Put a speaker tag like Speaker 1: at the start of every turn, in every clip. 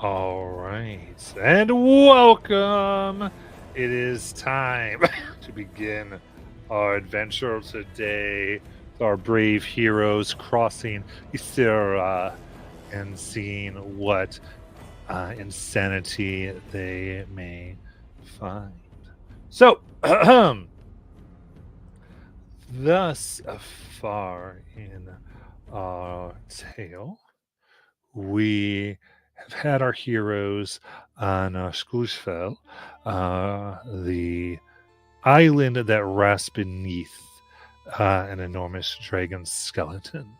Speaker 1: All right, and welcome. It is time to begin our adventure today. Our brave heroes crossing Ithera and seeing what insanity they may find. So, thus far in our tale, we have had our heroes on Skullsfell, the island that rests beneath an enormous dragon skeleton.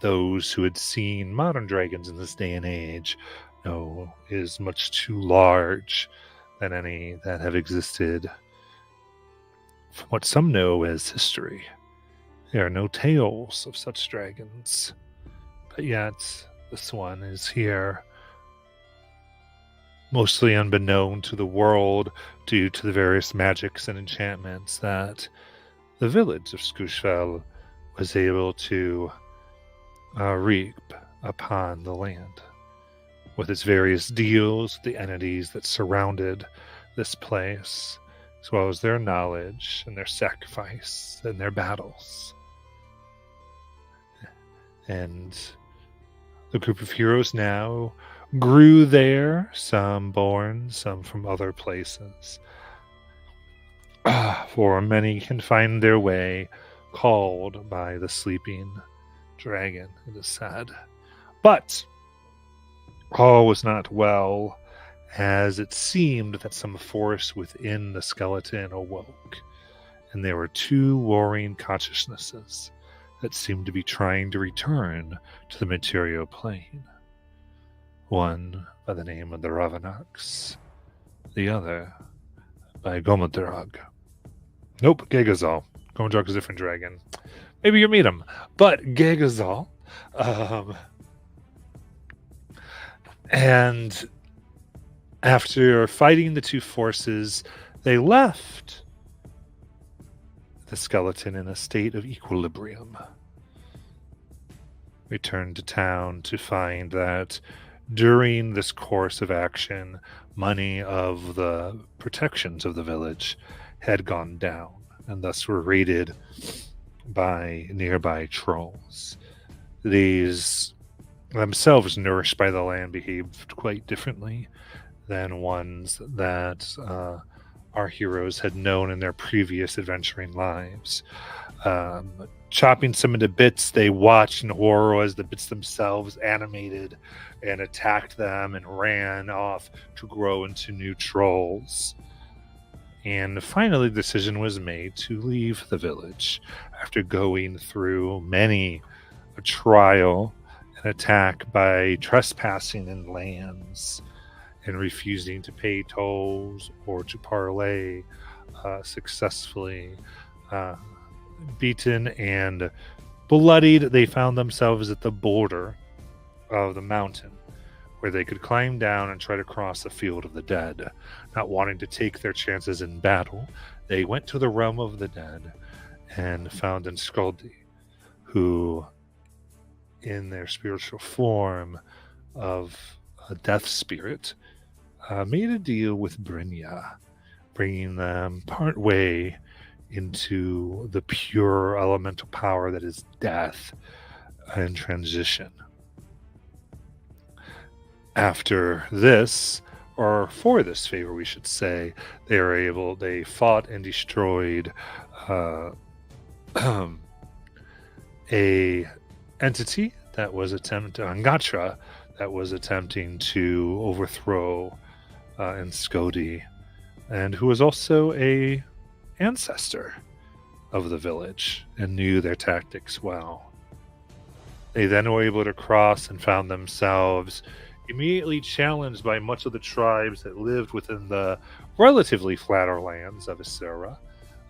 Speaker 1: Those who had seen modern dragons in this day and age know is much too large than any that have existed from what some know as history. There are no tales of such dragons, but yet this one is here, mostly unbeknown to the world due to the various magics and enchantments that the village of Skushfell was able to reap upon the land. With its various deals, the entities that surrounded this place, as well as their knowledge and their sacrifice and their battles. And the group of heroes now grew there, some born, some from other places. For many can find their way, called by the sleeping dragon, it is said. But all was not well, as it seemed that some force within the skeleton awoke, and there were two warring consciousnesses that seemed to be trying to return to the material plane. One by the name of the Ravanax, the other by Gomadrag. Nope, Gegazal. Gomadrag is a different dragon. Maybe you meet him. But Gegazal. And after fighting the two forces, they left the skeleton in a state of equilibrium. Returned to town to find that during this course of action, money of the protections of the village had gone down, and thus were raided by nearby trolls. These, themselves nourished by the land, behaved quite differently than ones that our heroes had known in their previous adventuring lives. Chopping some into bits, they watched in horror as the bits themselves animated and attacked them and ran off to grow into new trolls. And finally, the decision was made to leave the village after going through many a trial and attack by trespassing in lands and refusing to pay tolls or to parlay successfully. Beaten and bloodied, they found themselves at the border of the mountain, where they could climb down and try to cross the field of the dead. Not wanting to take their chances in battle, they went to the realm of the dead and found Enskaldi, who, in their spiritual form of a death spirit, made a deal with Brynja, bringing them part way into the pure elemental power that is death and transition. After this, or for this favor, we should say, they fought and destroyed a entity that was Angatra, that was attempting to overthrow Enskodi, and who was also a ancestor of the village and knew their tactics well. They then were able to cross and found themselves immediately challenged by much of the tribes that lived within the relatively flatter lands of Ithera,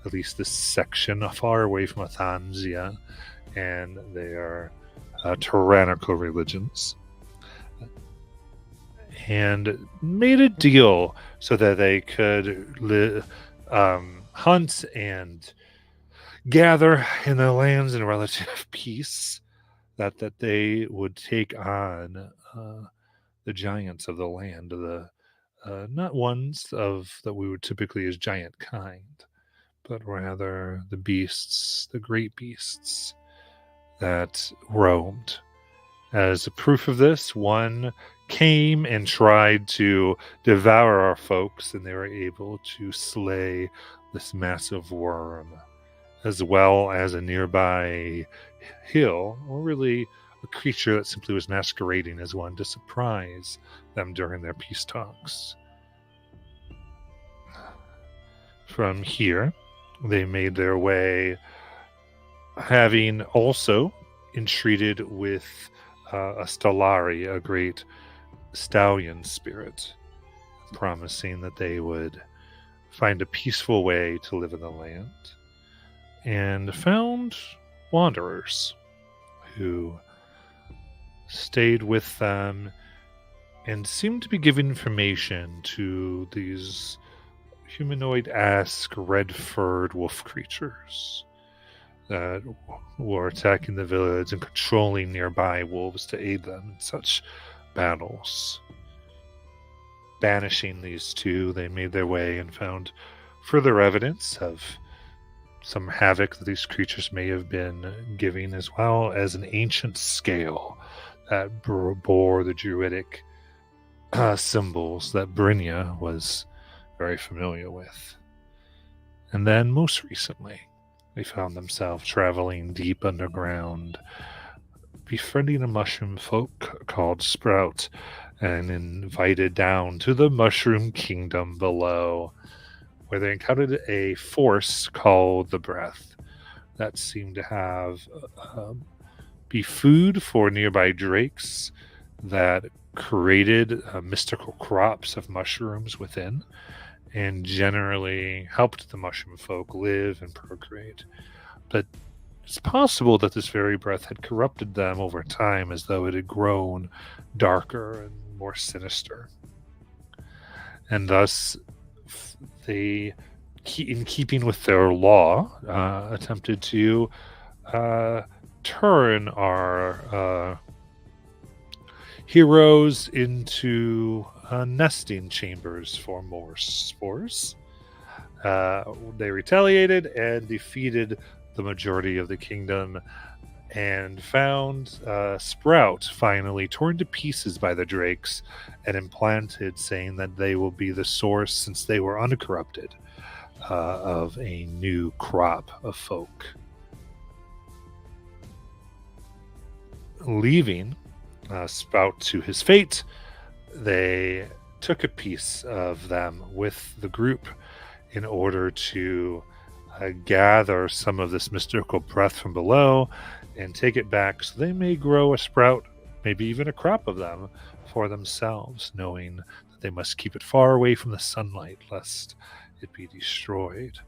Speaker 1: at least this section far away from Athansia and their tyrannical religions, and made a deal so that they could hunt and gather in the lands in relative peace, that they would take on the giants of the land, the not ones of that we would typically as giant kind, but rather the beasts, the great beasts that roamed. As a proof of this, one came and tried to devour our folks, and they were able to slay this massive worm, as well as a nearby hill, or really a creature that simply was masquerading as one to surprise them during their peace talks. From here, they made their way, having also entreated with a Stellari, a great stallion spirit, promising that they would find a peaceful way to live in the land, and found wanderers who stayed with them and seemed to be giving information to these humanoid-esque red-furred wolf creatures that were attacking the village and controlling nearby wolves to aid them in such battles. Banishing these two, they made their way and found further evidence of some havoc that these creatures may have been giving, as well as an ancient scale that bore the druidic symbols that Brynja was very familiar with. And then, most recently, they found themselves traveling deep underground, befriending a mushroom folk called Sprout, and invited down to the Mushroom Kingdom below, where they encountered a force called the Breath that seemed to have be food for nearby drakes that created mystical crops of mushrooms within, and generally helped the mushroom folk live and procreate. But it's possible that this very breath had corrupted them over time, as though it had grown darker and more sinister. And thus, they, in keeping with their law, attempted to turn our heroes into nesting chambers for more spores. They retaliated and defeated the majority of the kingdom, and found Sprout finally torn to pieces by the drakes and implanted, saying that they will be the source, since they were uncorrupted, of a new crop of folk. Leaving Sprout to his fate, they took a piece of them with the group in order to gather some of this mystical breath from below and take it back, so they may grow a sprout, maybe even a crop of them, for themselves, knowing that they must keep it far away from the sunlight lest it be destroyed.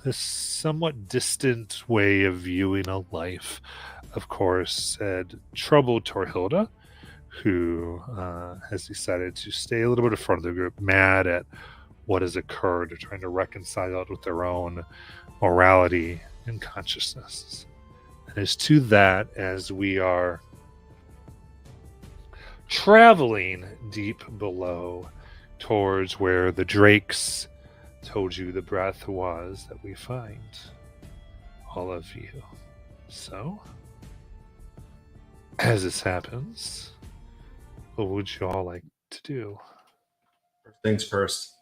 Speaker 1: This somewhat distant way of viewing a life, of course, had troubled Torhilda, who has decided to stay a little bit in front of the group, mad at what has occurred, trying to reconcile it with their own morality and consciousness. And it's to that, as we are traveling deep below towards where the drakes told you the breath was, that we find all of you. So, as this happens, what would you all like to do?
Speaker 2: First things first.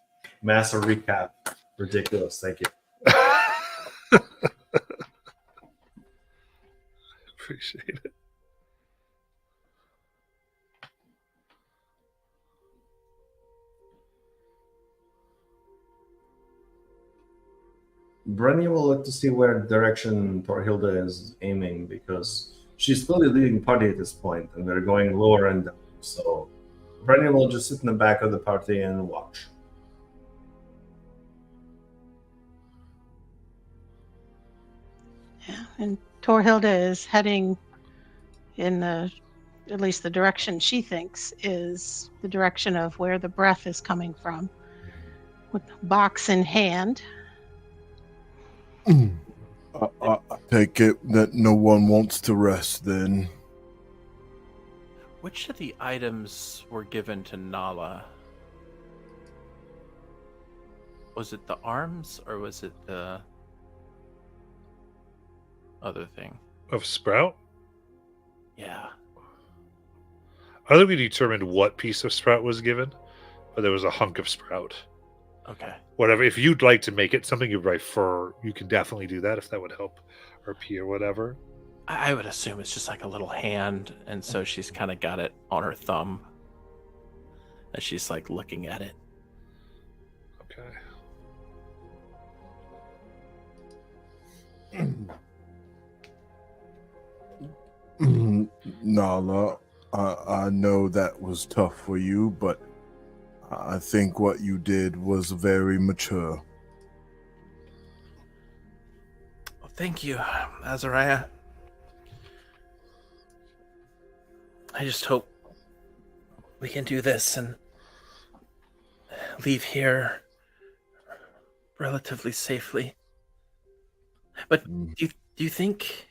Speaker 2: Massive recap. Ridiculous. Thank you.
Speaker 1: Appreciate it.
Speaker 2: Brynja will look to see where direction Torhilda is aiming, because she's still the leading party at this point, and they're going lower and down. So Brynja will just sit in the back of the party and watch.
Speaker 3: Yeah, and Torhilda is heading in at least the direction she thinks is the direction of where the breath is coming from, with the box in hand.
Speaker 4: I take it that no one wants to rest then. Which of the items were given to Nala? Was it the arms or was it the other thing?
Speaker 1: Of Sprout?
Speaker 4: Yeah.
Speaker 1: I think we determined what piece of Sprout was given, but there was a hunk of Sprout.
Speaker 4: Okay.
Speaker 1: Whatever. If you'd like to make it something you write fur, you can definitely do that if that would help RP or whatever.
Speaker 4: I would assume it's just like a little hand, and so she's kind of got it on her thumb as she's like looking at it.
Speaker 1: Okay.
Speaker 5: Nala, I know that was tough for you, but I think what you did was very mature.
Speaker 4: Well, thank you, Azariah. I just hope we can do this and leave here relatively safely. But do you think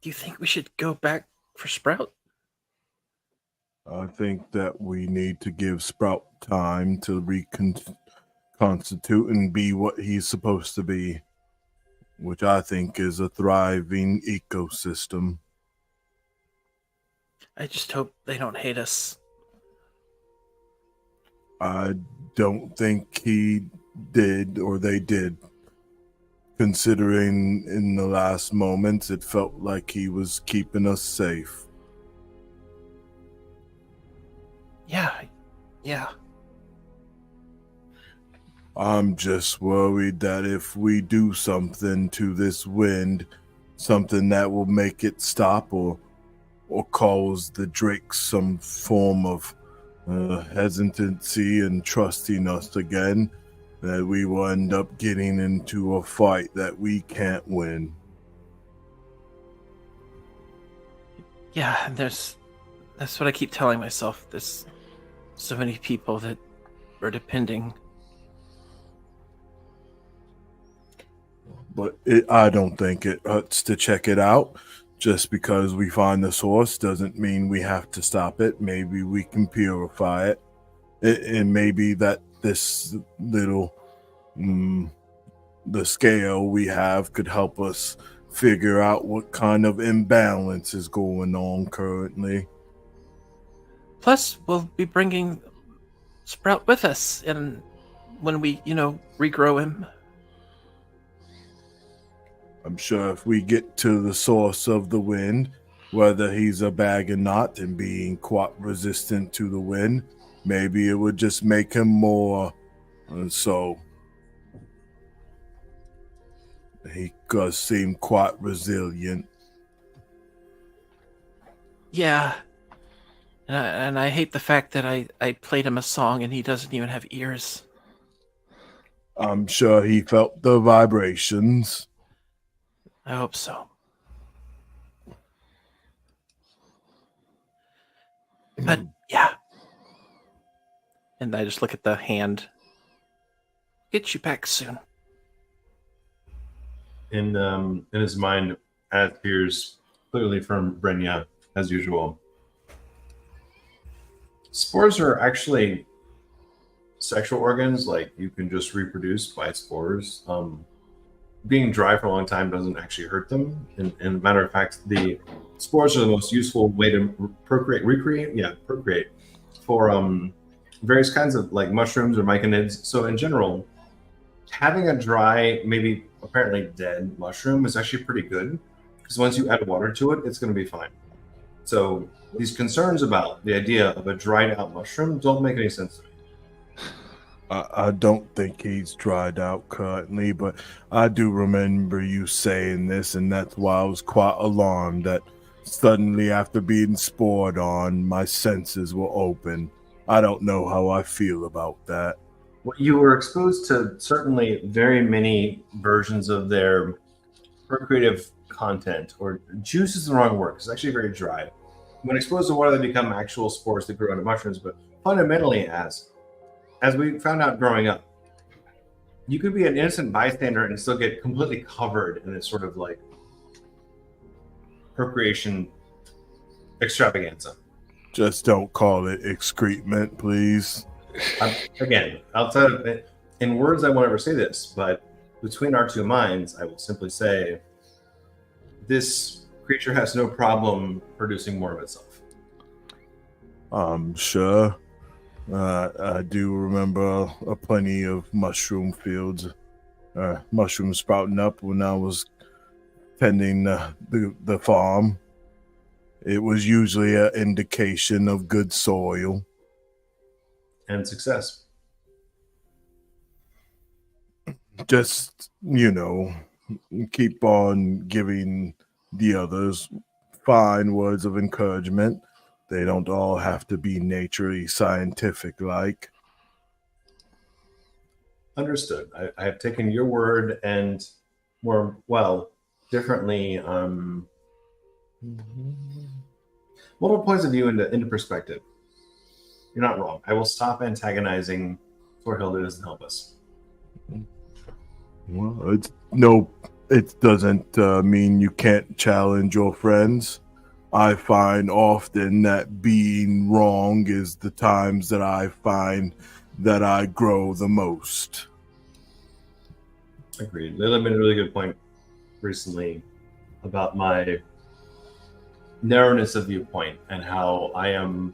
Speaker 4: we should go back for Sprout?
Speaker 5: I think that we need to give Sprout time to reconstitute and be what he's supposed to be, which I think is a thriving ecosystem.
Speaker 4: I just hope they don't hate us.
Speaker 5: I don't think he did, or they did. Considering in the last moments, it felt like he was keeping us safe.
Speaker 4: Yeah.
Speaker 5: I'm just worried that if we do something to this wind, something that will make it stop or cause the drakes some form of hesitancy and trusting us again, that we will end up getting into a fight that we can't win.
Speaker 4: Yeah, that's what I keep telling myself. There's so many people that are depending.
Speaker 5: But I don't think it hurts to check it out. Just because we find the source doesn't mean we have to stop it. Maybe we can purify it. And maybe that this little, the scale we have could help us figure out what kind of imbalance is going on currently.
Speaker 4: Plus, we'll be bringing Sprout with us, and when we, regrow him.
Speaker 5: I'm sure if we get to the source of the wind, whether he's a bag or not, and being quite resistant to the wind, maybe it would just make him more. And so he does seem quite resilient.
Speaker 4: Yeah. And I hate the fact that I played him a song and he doesn't even have ears.
Speaker 5: I'm sure he felt the vibrations.
Speaker 4: I hope so. But yeah. And I just look at the hand. Get you back soon.
Speaker 2: In his mind, as hears clearly from Brenya, as usual. Spores are actually sexual organs. Like, you can just reproduce by spores. Being dry for a long time doesn't actually hurt them. And a matter of fact, the spores are the most useful way to procreate for various kinds of like mushrooms or myconids. So in general, having a dry, maybe apparently dead mushroom is actually pretty good, because once you add water to it, it's going to be fine. So these concerns about the idea of a dried out mushroom don't make any sense to me.
Speaker 5: I don't think he's dried out currently, but I do remember you saying this, and that's why I was quite alarmed that suddenly after being spored on, my senses were open. I don't know how I feel about that.
Speaker 2: Well, you were exposed to certainly very many versions of their procreative content, or juice is the wrong word, it's actually very dry. When exposed to water, they become actual spores that grow into mushrooms, but fundamentally as we found out growing up, you could be an innocent bystander and still get completely covered in this sort of like procreation extravaganza.
Speaker 5: Just don't call it excrement, please.
Speaker 2: Again, outside of it, in words, I won't ever say this, but between our two minds, I will simply say this creature has no problem producing more of itself.
Speaker 5: I'm sure. I do remember plenty of mushroom fields, mushrooms sprouting up when I was tending the farm. It was usually an indication of good soil.
Speaker 2: And success.
Speaker 5: Just, keep on giving the others fine words of encouragement. They don't all have to be naturally scientific like.
Speaker 2: Understood. I have taken your word and differently, multiple points of view into perspective. You're not wrong. I will stop antagonizing Thorhilda doesn't help us.
Speaker 5: Well, it doesn't mean you can't challenge your friends. I find often that being wrong is the times that I find that I grow the most.
Speaker 2: Agreed. Layla made a really good point recently about my narrowness of viewpoint and how I am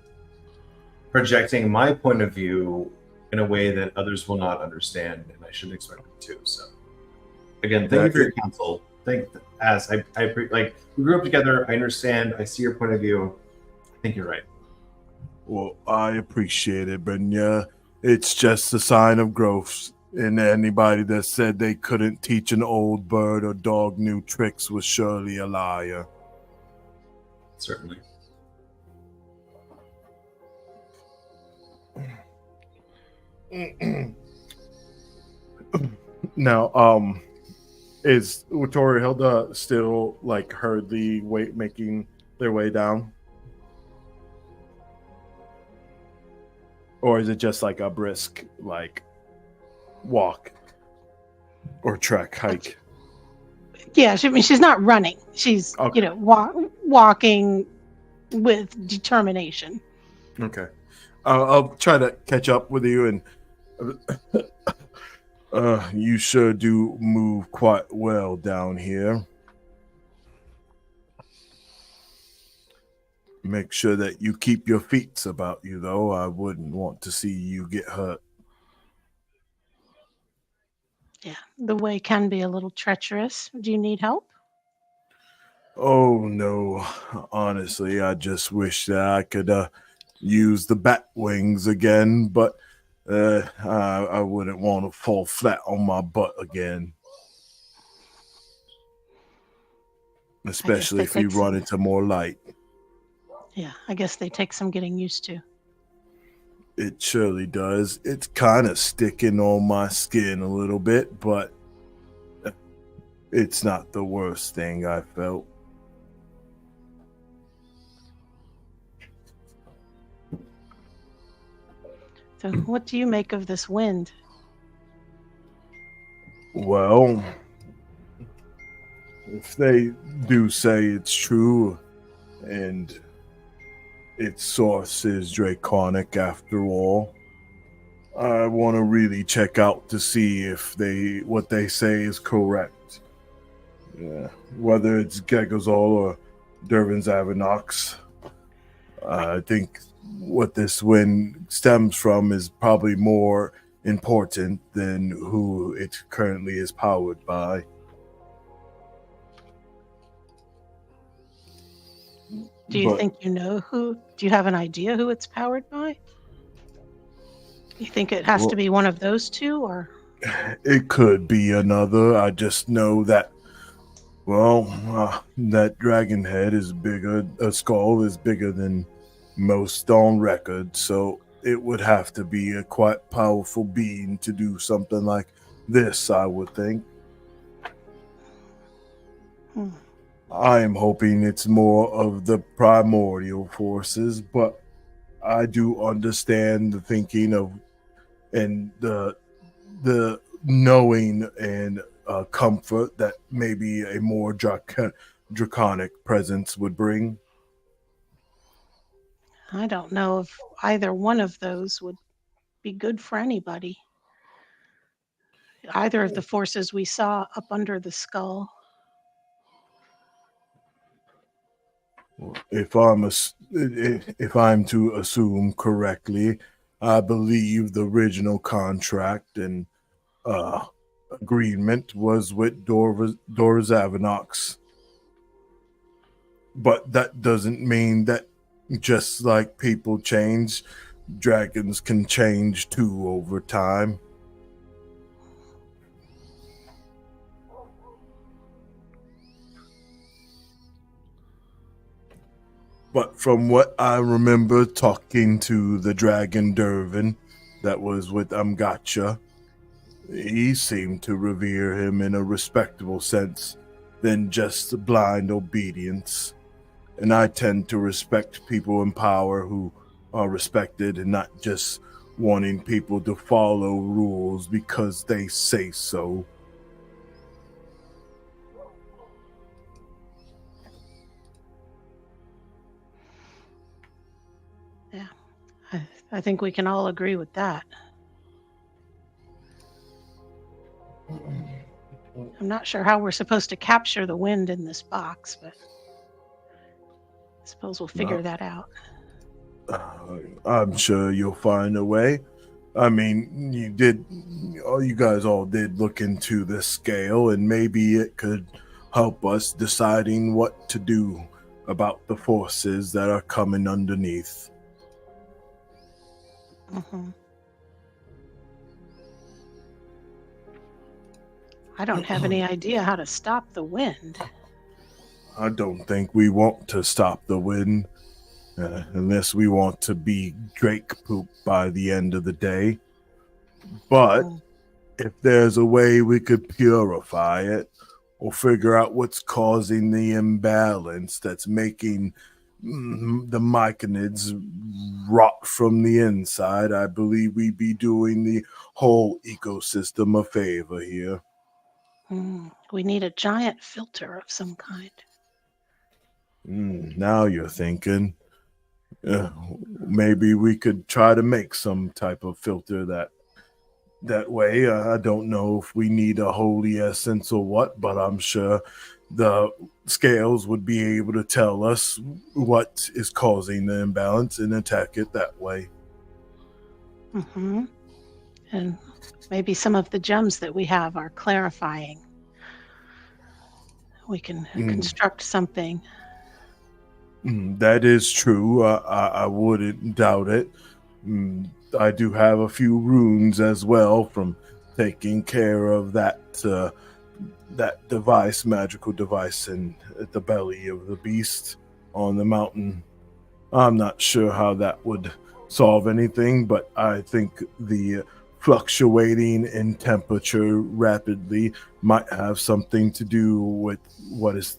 Speaker 2: projecting my point of view in a way that others will not understand, and I shouldn't expect them to. So, again, thank you for your counsel. Like, we grew up together. I understand. I see your point of view. I think you're right.
Speaker 5: Well, I appreciate it, but yeah, it's just a sign of growth. And anybody that said they couldn't teach an old bird or dog new tricks was surely a liar.
Speaker 2: Certainly.
Speaker 5: Now, is Thorhilda still like hurriedly making their way down? Or is it just like a brisk like walk or trek hike?
Speaker 3: Yeah, she's not running. She's
Speaker 5: Okay.
Speaker 3: walking with determination.
Speaker 5: Okay. I'll try to catch up with you, and you sure do move quite well down here. Make sure that you keep your feet about you, though. I wouldn't want to see you get hurt.
Speaker 3: Yeah, the way can be a little treacherous. Do you need help?
Speaker 5: Oh, no. Honestly, I just wish that I could use the bat wings again, but I wouldn't want to fall flat on my butt again. Especially if you run into more light.
Speaker 3: Yeah, I guess they take some getting used to.
Speaker 5: It surely does. It's kind of sticking on my skin a little bit, but it's not the worst thing I felt.
Speaker 3: So what do you make of this wind?
Speaker 5: Well, if they do say it's true and its source is draconic after all, I want to really check out to see if what they say is correct. Yeah, whether it's Gegazol or Dervin's Avinox, I think what this wind stems from is probably more important than who it currently is powered by.
Speaker 3: Do you think you know who? Do you have an idea who it's powered by? You think it has to be one of those two, or?
Speaker 5: It could be another. I just know that, that dragon head is bigger, a skull is bigger than most on record, so it would have to be a quite powerful being to do something like this, I would think. I am hoping it's more of the primordial forces, but I do understand the thinking of and the knowing and comfort that maybe a more draconic presence would bring.
Speaker 3: I don't know if either one of those would be good for anybody. Either of the forces we saw up under the skull.
Speaker 5: If I'm to assume correctly, I believe the original contract and agreement was with Dorzavanox. But that doesn't mean that just like people change, dragons can change too over time. But from what I remember talking to the dragon Dervin that was with Amgacha, he seemed to revere him in a respectable sense than just blind obedience. And I tend to respect people in power who are respected and not just wanting people to follow rules because they say so.
Speaker 3: Yeah, I think we can all agree with that. I'm not sure how we're supposed to capture the wind in this box, but I suppose we'll figure that out.
Speaker 5: I'm sure you'll find a way. I mean, you guys all did look into the scale, and maybe it could help us deciding what to do about the forces that are coming underneath.
Speaker 3: Mm-hmm. I don't have any idea how to stop the wind.
Speaker 5: I don't think we want to stop the wind unless we want to be Drake poop by the end of the day. But if there's a way we could purify it or figure out what's causing the imbalance that's making the myconids rot from the inside, I believe we'd be doing the whole ecosystem a favor here.
Speaker 3: We need a giant filter of some kind.
Speaker 5: Now you're thinking. Maybe we could try to make some type of filter that way. I don't know if we need a holy essence or what, but I'm sure the scales would be able to tell us what is causing the imbalance and attack it that way.
Speaker 3: Mm-hmm. And maybe some of the gems that we have are clarifying. We can construct something.
Speaker 5: That is true. I wouldn't doubt it. I do have a few runes as well from taking care of that device, magical device, at the belly of the beast on the mountain. I'm not sure how that would solve anything, but I think the fluctuating in temperature rapidly might have something to do with what is,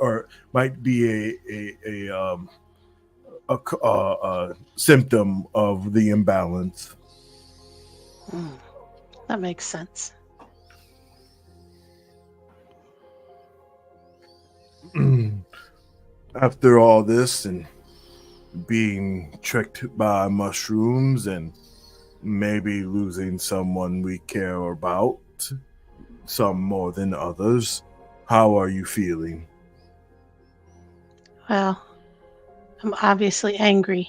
Speaker 5: or might be a symptom of the imbalance.
Speaker 3: That makes sense.
Speaker 5: After all this and being tricked by mushrooms and maybe losing someone we care about, some more than others, how are you feeling?
Speaker 3: Well, I'm obviously angry.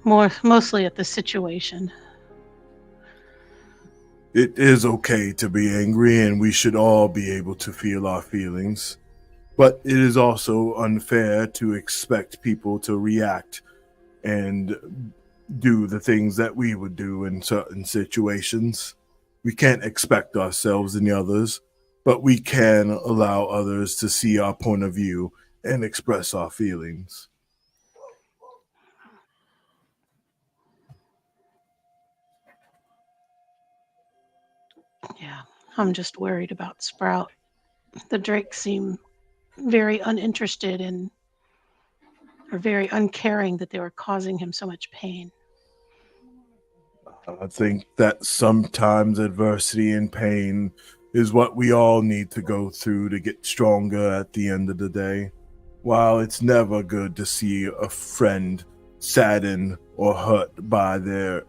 Speaker 3: Mostly at the situation.
Speaker 5: It is okay to be angry, and we should all be able to feel our feelings. But it is also unfair to expect people to react and do the things that we would do in certain situations. We can't expect ourselves and the others, but we can allow others to see our point of view and express our feelings.
Speaker 3: Yeah, I'm just worried about Sprout. The Drakes seem very uninterested in, or very uncaring that they were causing him so much pain.
Speaker 5: I think that sometimes adversity and pain is what we all need to go through to get stronger at the end of the day. while it's never good to see a friend saddened or hurt by their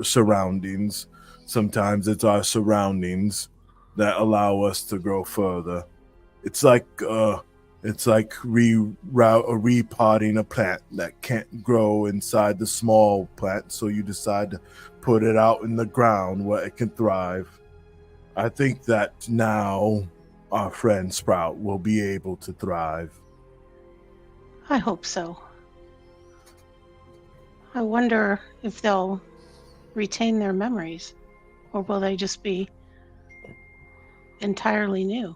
Speaker 5: surroundings, sometimes it's our surroundings that allow us to grow further. It's like repotting a plant that can't grow inside the small plant, so you decide to put it out in the ground where it can thrive. I think that now our friend Sprout will be able to thrive.
Speaker 3: I hope so. I wonder if they'll retain their memories, or will they just be entirely new?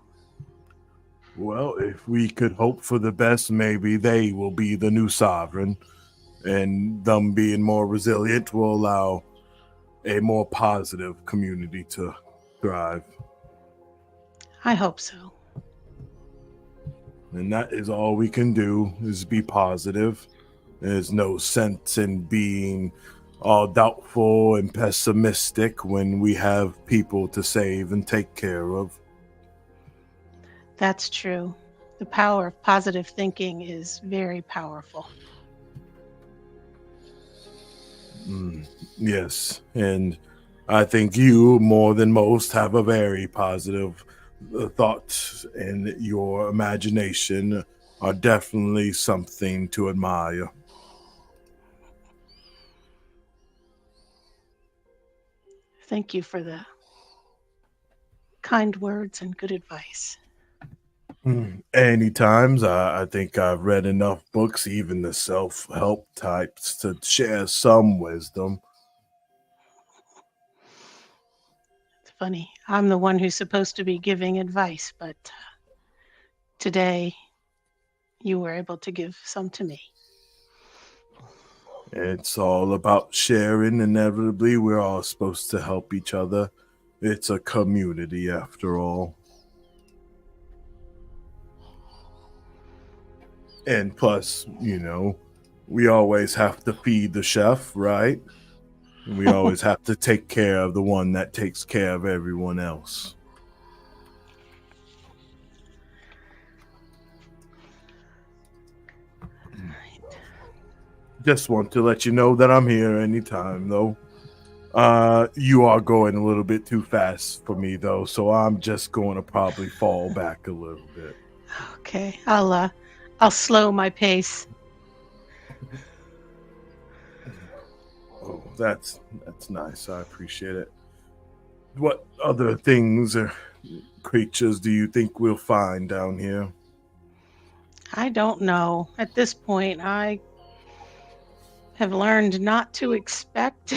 Speaker 5: Well, if we could hope for the best, maybe they will be the new sovereign, and them being more resilient will allow a more positive community to thrive.
Speaker 3: I hope so.
Speaker 5: And that is all we can do, is be positive. There's no sense in being all doubtful and pessimistic when we have people to save and take care of.
Speaker 3: That's true. The power of positive thinking is very powerful.
Speaker 5: Yes, and I think you, more than most, have a very positive thought, and your imagination are definitely something to admire.
Speaker 3: Thank you for the kind words and good advice.
Speaker 5: Any times, I think I've read enough books, even the self-help types, to share some wisdom.
Speaker 3: It's funny. I'm the one who's supposed to be giving advice, but today you were able to give some to me.
Speaker 5: It's all about sharing. Inevitably, we're all supposed to help each other. It's a community, after all. And plus, we always have to feed the chef, right? We always have to take care of the one that takes care of everyone else. Just want to let you know that I'm here anytime, though. You are going a little bit too fast for me, though, so I'm just going to probably fall back a little bit.
Speaker 3: Okay, I'll slow my pace.
Speaker 5: Oh, that's nice. I appreciate it. What other things or creatures do you think we'll find down here?
Speaker 3: I don't know. At this point, I have learned not to expect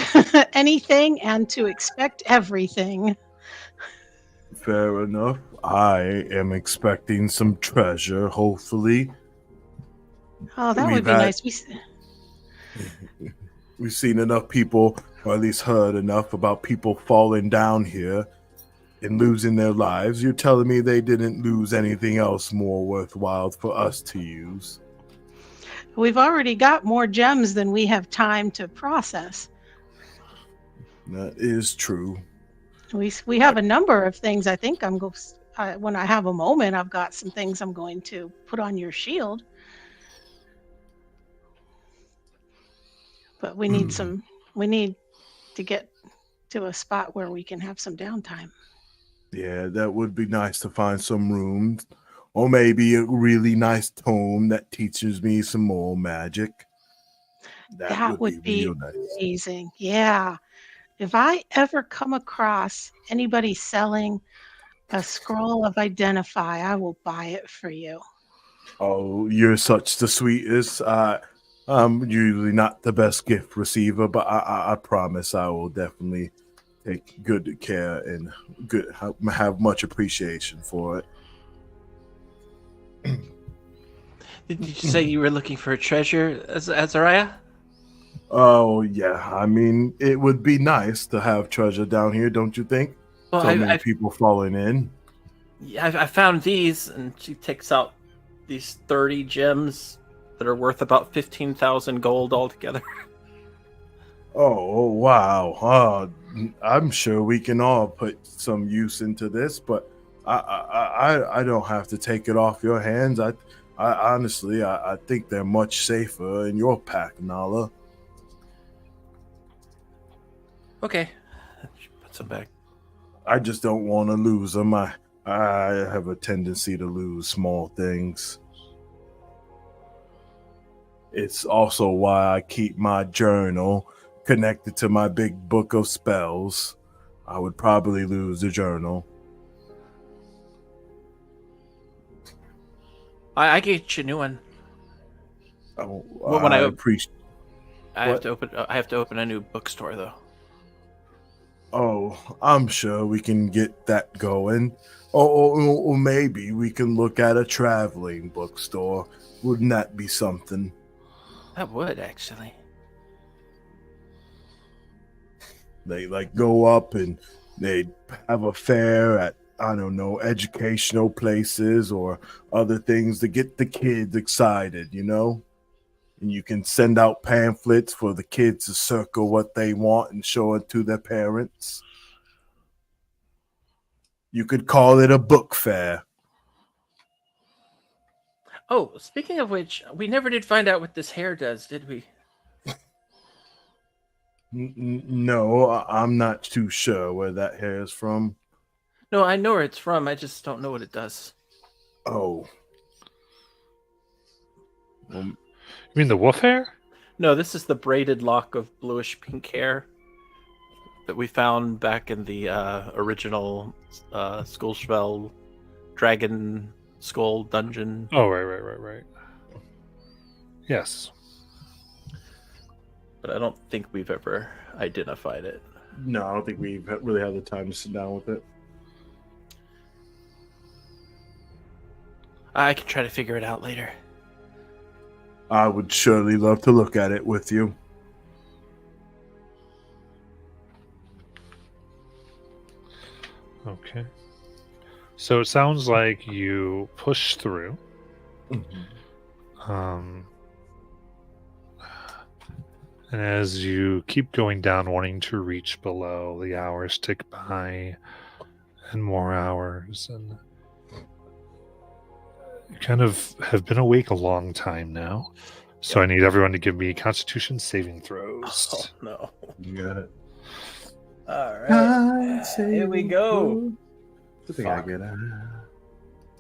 Speaker 3: anything and to expect everything.
Speaker 5: Fair enough. I am expecting some treasure, hopefully.
Speaker 3: Oh, that would be nice.
Speaker 5: We've seen enough people, or at least heard enough about people falling down here and losing their lives. You're telling me they didn't lose anything else more worthwhile for us to use?
Speaker 3: We've already got more gems than we have time to process.
Speaker 5: That is true.
Speaker 3: We have a number of things. I think when I have a moment, I've got some things I'm going to put on your shield. But we need to get to a spot where we can have some downtime.
Speaker 5: Yeah, that would be nice to find some rooms, or maybe a really nice tome that teaches me some more magic.
Speaker 3: That would be
Speaker 5: real nice.
Speaker 3: amazing. Yeah. If I ever come across anybody selling a scroll of Identify, I will buy it for you.
Speaker 5: Oh, you're such the sweetest. I'm usually not the best gift receiver, but I promise I will definitely take good care and have much appreciation for it.
Speaker 4: Did you say you were looking for a treasure, Azariah?
Speaker 5: Oh, yeah. I mean, it would be nice to have treasure down here, don't you think?
Speaker 4: Well,
Speaker 5: So many people falling in.
Speaker 4: Yeah, I found these, and she takes out these 30 gems that are worth about 15,000 gold altogether.
Speaker 5: Oh, wow. I'm sure we can all put some use into this, but I don't have to take it off your hands. I think they're much safer in your pack, Nala.
Speaker 4: Okay. She puts them back.
Speaker 5: I just don't want to lose them. I have a tendency to lose small things. It's also why I keep my journal connected to my big book of spells. I would probably lose the journal.
Speaker 4: I get you a new one.
Speaker 5: Oh,
Speaker 4: Well, when I
Speaker 5: appreciate.
Speaker 4: I
Speaker 5: What?
Speaker 4: have to open a new bookstore though.
Speaker 5: Oh, I'm sure we can get that going. Or maybe we can look at a traveling bookstore. Wouldn't that be something?
Speaker 4: That would actually.
Speaker 5: They like go up and they have a fair at, I don't know, educational places or other things to get the kids excited, you know? And you can send out pamphlets for the kids to circle what they want and show it to their parents. You could call it a book fair.
Speaker 4: Oh, speaking of which, we never did find out what this hair does, did we?
Speaker 5: No, I'm not too sure where that hair is from.
Speaker 4: No, I know where it's from. I just don't know what it does.
Speaker 5: Oh. Well,
Speaker 1: You mean the wolf hair?
Speaker 4: No, this is the braided lock of bluish pink hair that we found back in the original Skullspell Dragon Skull dungeon.
Speaker 1: Oh, right. Yes.
Speaker 4: But I don't think we've ever identified it.
Speaker 5: no, I don't think we've really had the time to sit down with it.
Speaker 4: I can try to figure it out later.
Speaker 5: I would surely love to look at it with you.
Speaker 1: Okay. So it sounds like you push through. And as you keep going down, wanting to reach below, the hours tick by, and more hours, and you kind of have been awake a long time now. So I need everyone to give me Constitution saving throws.
Speaker 4: Oh no!
Speaker 2: You got it.
Speaker 4: All right, here we go.
Speaker 5: I think I
Speaker 4: Fuck.
Speaker 5: get it.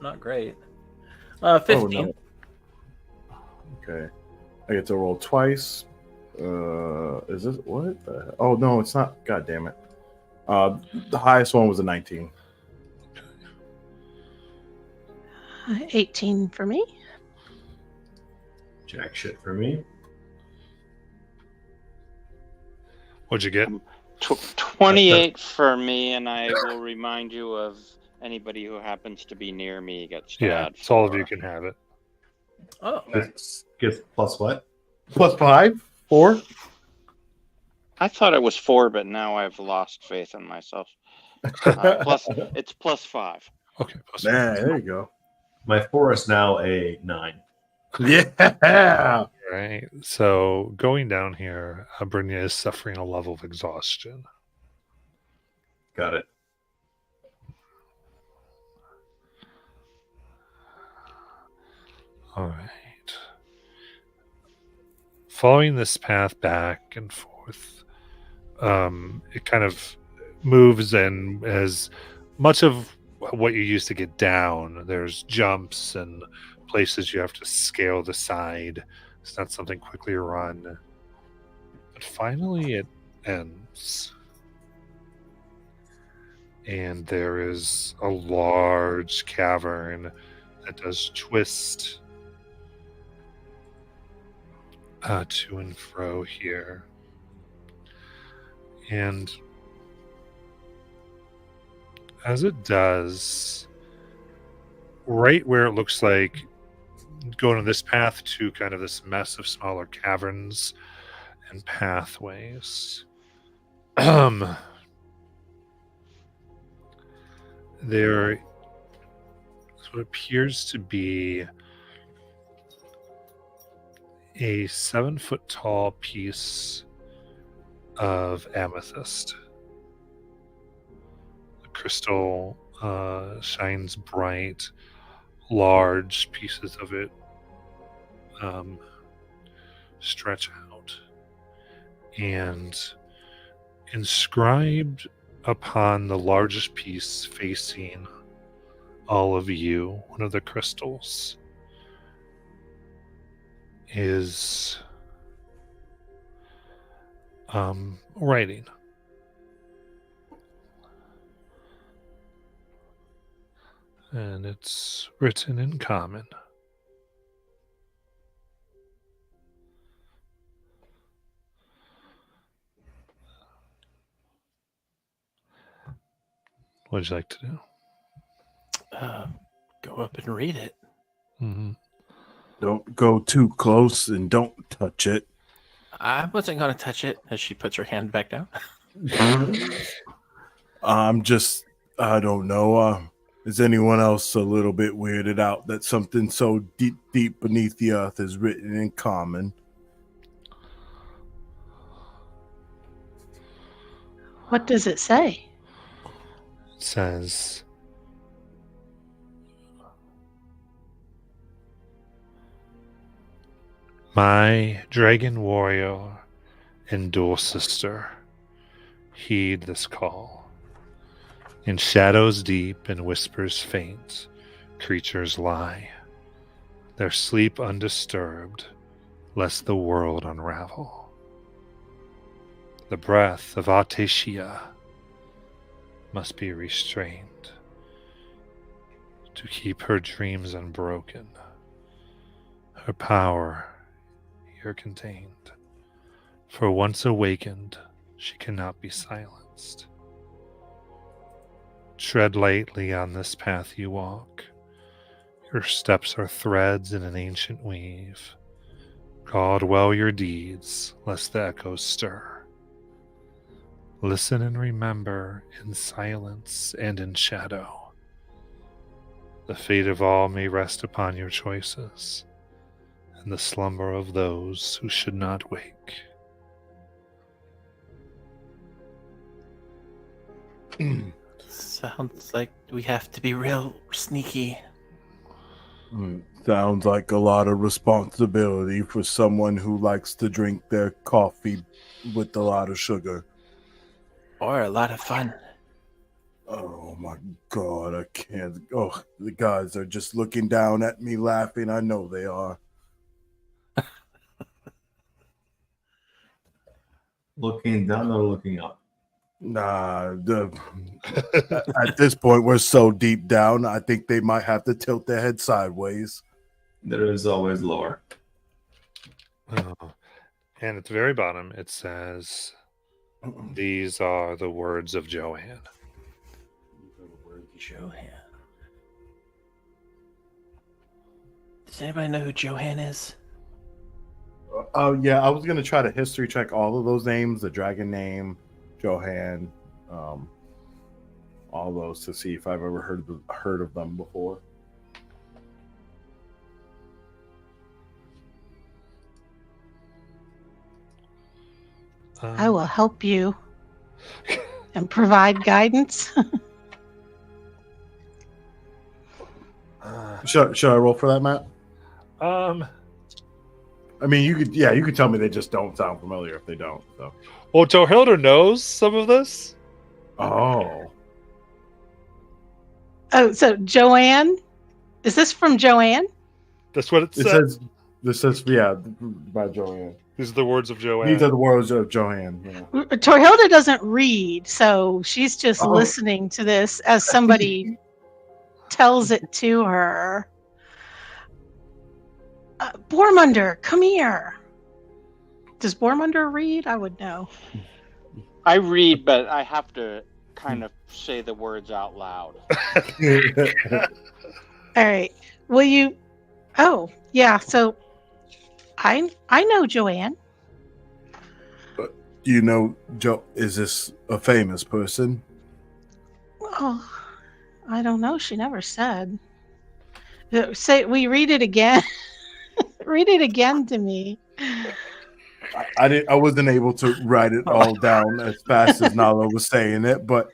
Speaker 4: Not great. 15.
Speaker 5: Oh, no. Okay. I get to roll twice. Is this what? Oh no, it's not. God damn it. The highest one was a 19.
Speaker 3: 18 for me.
Speaker 2: Jack shit for me.
Speaker 1: What'd you get?
Speaker 6: 28 for me, and I will remind you of anybody who happens to be near me gets to
Speaker 1: Yeah,
Speaker 6: add
Speaker 1: so all of
Speaker 6: 4.
Speaker 1: you can have it.
Speaker 4: Oh,
Speaker 2: Get plus what?
Speaker 5: Plus 5? 4?
Speaker 6: I thought it was 4, but now I've lost faith in myself. It's plus 5.
Speaker 1: Okay. Plus
Speaker 5: Man, there you go.
Speaker 2: My 4 is now a 9.
Speaker 5: Yeah.
Speaker 1: Right. So going down here, Brynja is suffering a level of exhaustion.
Speaker 2: Got it.
Speaker 1: All right. Following this path back and forth, it kind of moves, and as much of what you used to get down, there's jumps and places you have to scale the side. It's not something quickly run. But finally it ends. And there is a large cavern that does twist to and fro here. And as it does, right where it looks like going on this path to kind of this mess of smaller caverns and pathways, there is what appears to be a 7-foot tall piece of amethyst. The crystal shines bright. Large pieces of it stretch out, and inscribed upon the largest piece facing all of you, one of the crystals, is writing. And it's written in common. What would you like to do?
Speaker 4: Go up and read it.
Speaker 1: Mm-hmm.
Speaker 5: Don't go too close and don't touch it.
Speaker 4: I wasn't going to touch it as she puts her hand back down.
Speaker 5: I don't know. Is anyone else a little bit weirded out that something so deep beneath the earth is written in common?
Speaker 3: What does it say?
Speaker 1: It says, "My dragon warrior and dual sister, heed this call. In shadows deep and whispers faint, creatures lie, their sleep undisturbed, lest the world unravel. The breath of Ateshia must be restrained to keep her dreams unbroken, her power here contained. For once awakened, she cannot be silenced. Tread lightly on this path you walk. Your steps are threads in an ancient weave. Guard well your deeds, lest the echoes stir. Listen and remember in silence and in shadow. The fate of all may rest upon your choices, and the slumber of those who should not wake."
Speaker 4: Sounds like we have to be real sneaky.
Speaker 5: Sounds like a lot of responsibility for someone who likes to drink their coffee with a lot of sugar.
Speaker 4: Or a lot of fun.
Speaker 5: Oh my god, I can't. Oh, the guys are just looking down at me laughing. I know they are.
Speaker 2: Looking down or looking up?
Speaker 5: Nah, at this point, we're so deep down, I think they might have to tilt their head sideways.
Speaker 2: There is always lower.
Speaker 1: Oh. And at the very bottom, it says, "These are the words of Joanne."
Speaker 4: Johan. Does anybody know who Johan is?
Speaker 5: Oh, yeah, I was going to try to history check all of those names, the dragon name, Johan, all those, to see if I've ever heard of them before.
Speaker 3: I will help you and provide guidance.
Speaker 5: Should I roll for that, Matt? I mean, you could tell me they just don't sound familiar if they don't. So.
Speaker 1: Well, Johilda knows some of this.
Speaker 5: Oh.
Speaker 3: Oh, so Joanne? Is this from Joanne?
Speaker 1: That's what it says.
Speaker 5: This says, yeah, by Joanne.
Speaker 1: These are the words of Joanne.
Speaker 5: These are the words of Joanne. Yeah.
Speaker 3: Torhilda doesn't read, so she's just listening to this as somebody tells it to her. Bormunder, come here. Does Bormunder read? I would know.
Speaker 6: I read, but I have to kind of say the words out loud.
Speaker 3: All right. Will you? Oh, yeah. So I know Joanne.
Speaker 5: Do you know is this a famous person?
Speaker 3: Oh, I don't know. She never said. Say we read it again. Read it again to me.
Speaker 5: I wasn't able to write it all down as fast as Nala was saying it, but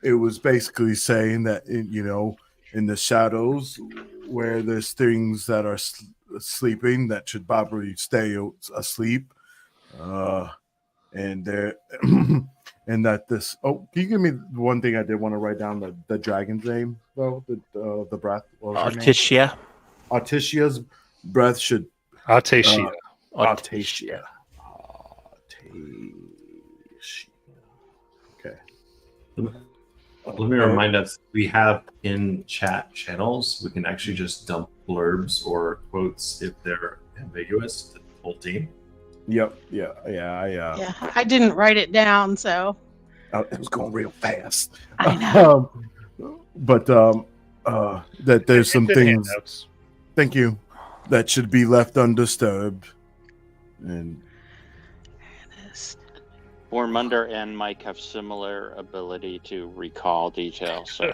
Speaker 5: it was basically saying that in the shadows where there's things that are sleeping that should probably stay asleep. And there, and that this. Oh, can you give me one thing I did want to write down the dragon's name though? The breath. What was her name?
Speaker 4: Articia.
Speaker 5: Articia's breath should.
Speaker 1: Atesia.
Speaker 5: Artesia. Okay.
Speaker 2: Let me remind us, we have in chat channels, we can actually just dump blurbs or quotes if they're ambiguous to the whole team.
Speaker 5: Yep. Yeah.
Speaker 3: Yeah, I didn't write it down, so
Speaker 5: It was going real fast.
Speaker 3: I know.
Speaker 5: But that there's some
Speaker 1: It's in
Speaker 5: things.
Speaker 1: handouts.
Speaker 5: Thank you. That should be left undisturbed. And
Speaker 6: Bormunder and Mike have similar ability to recall details. So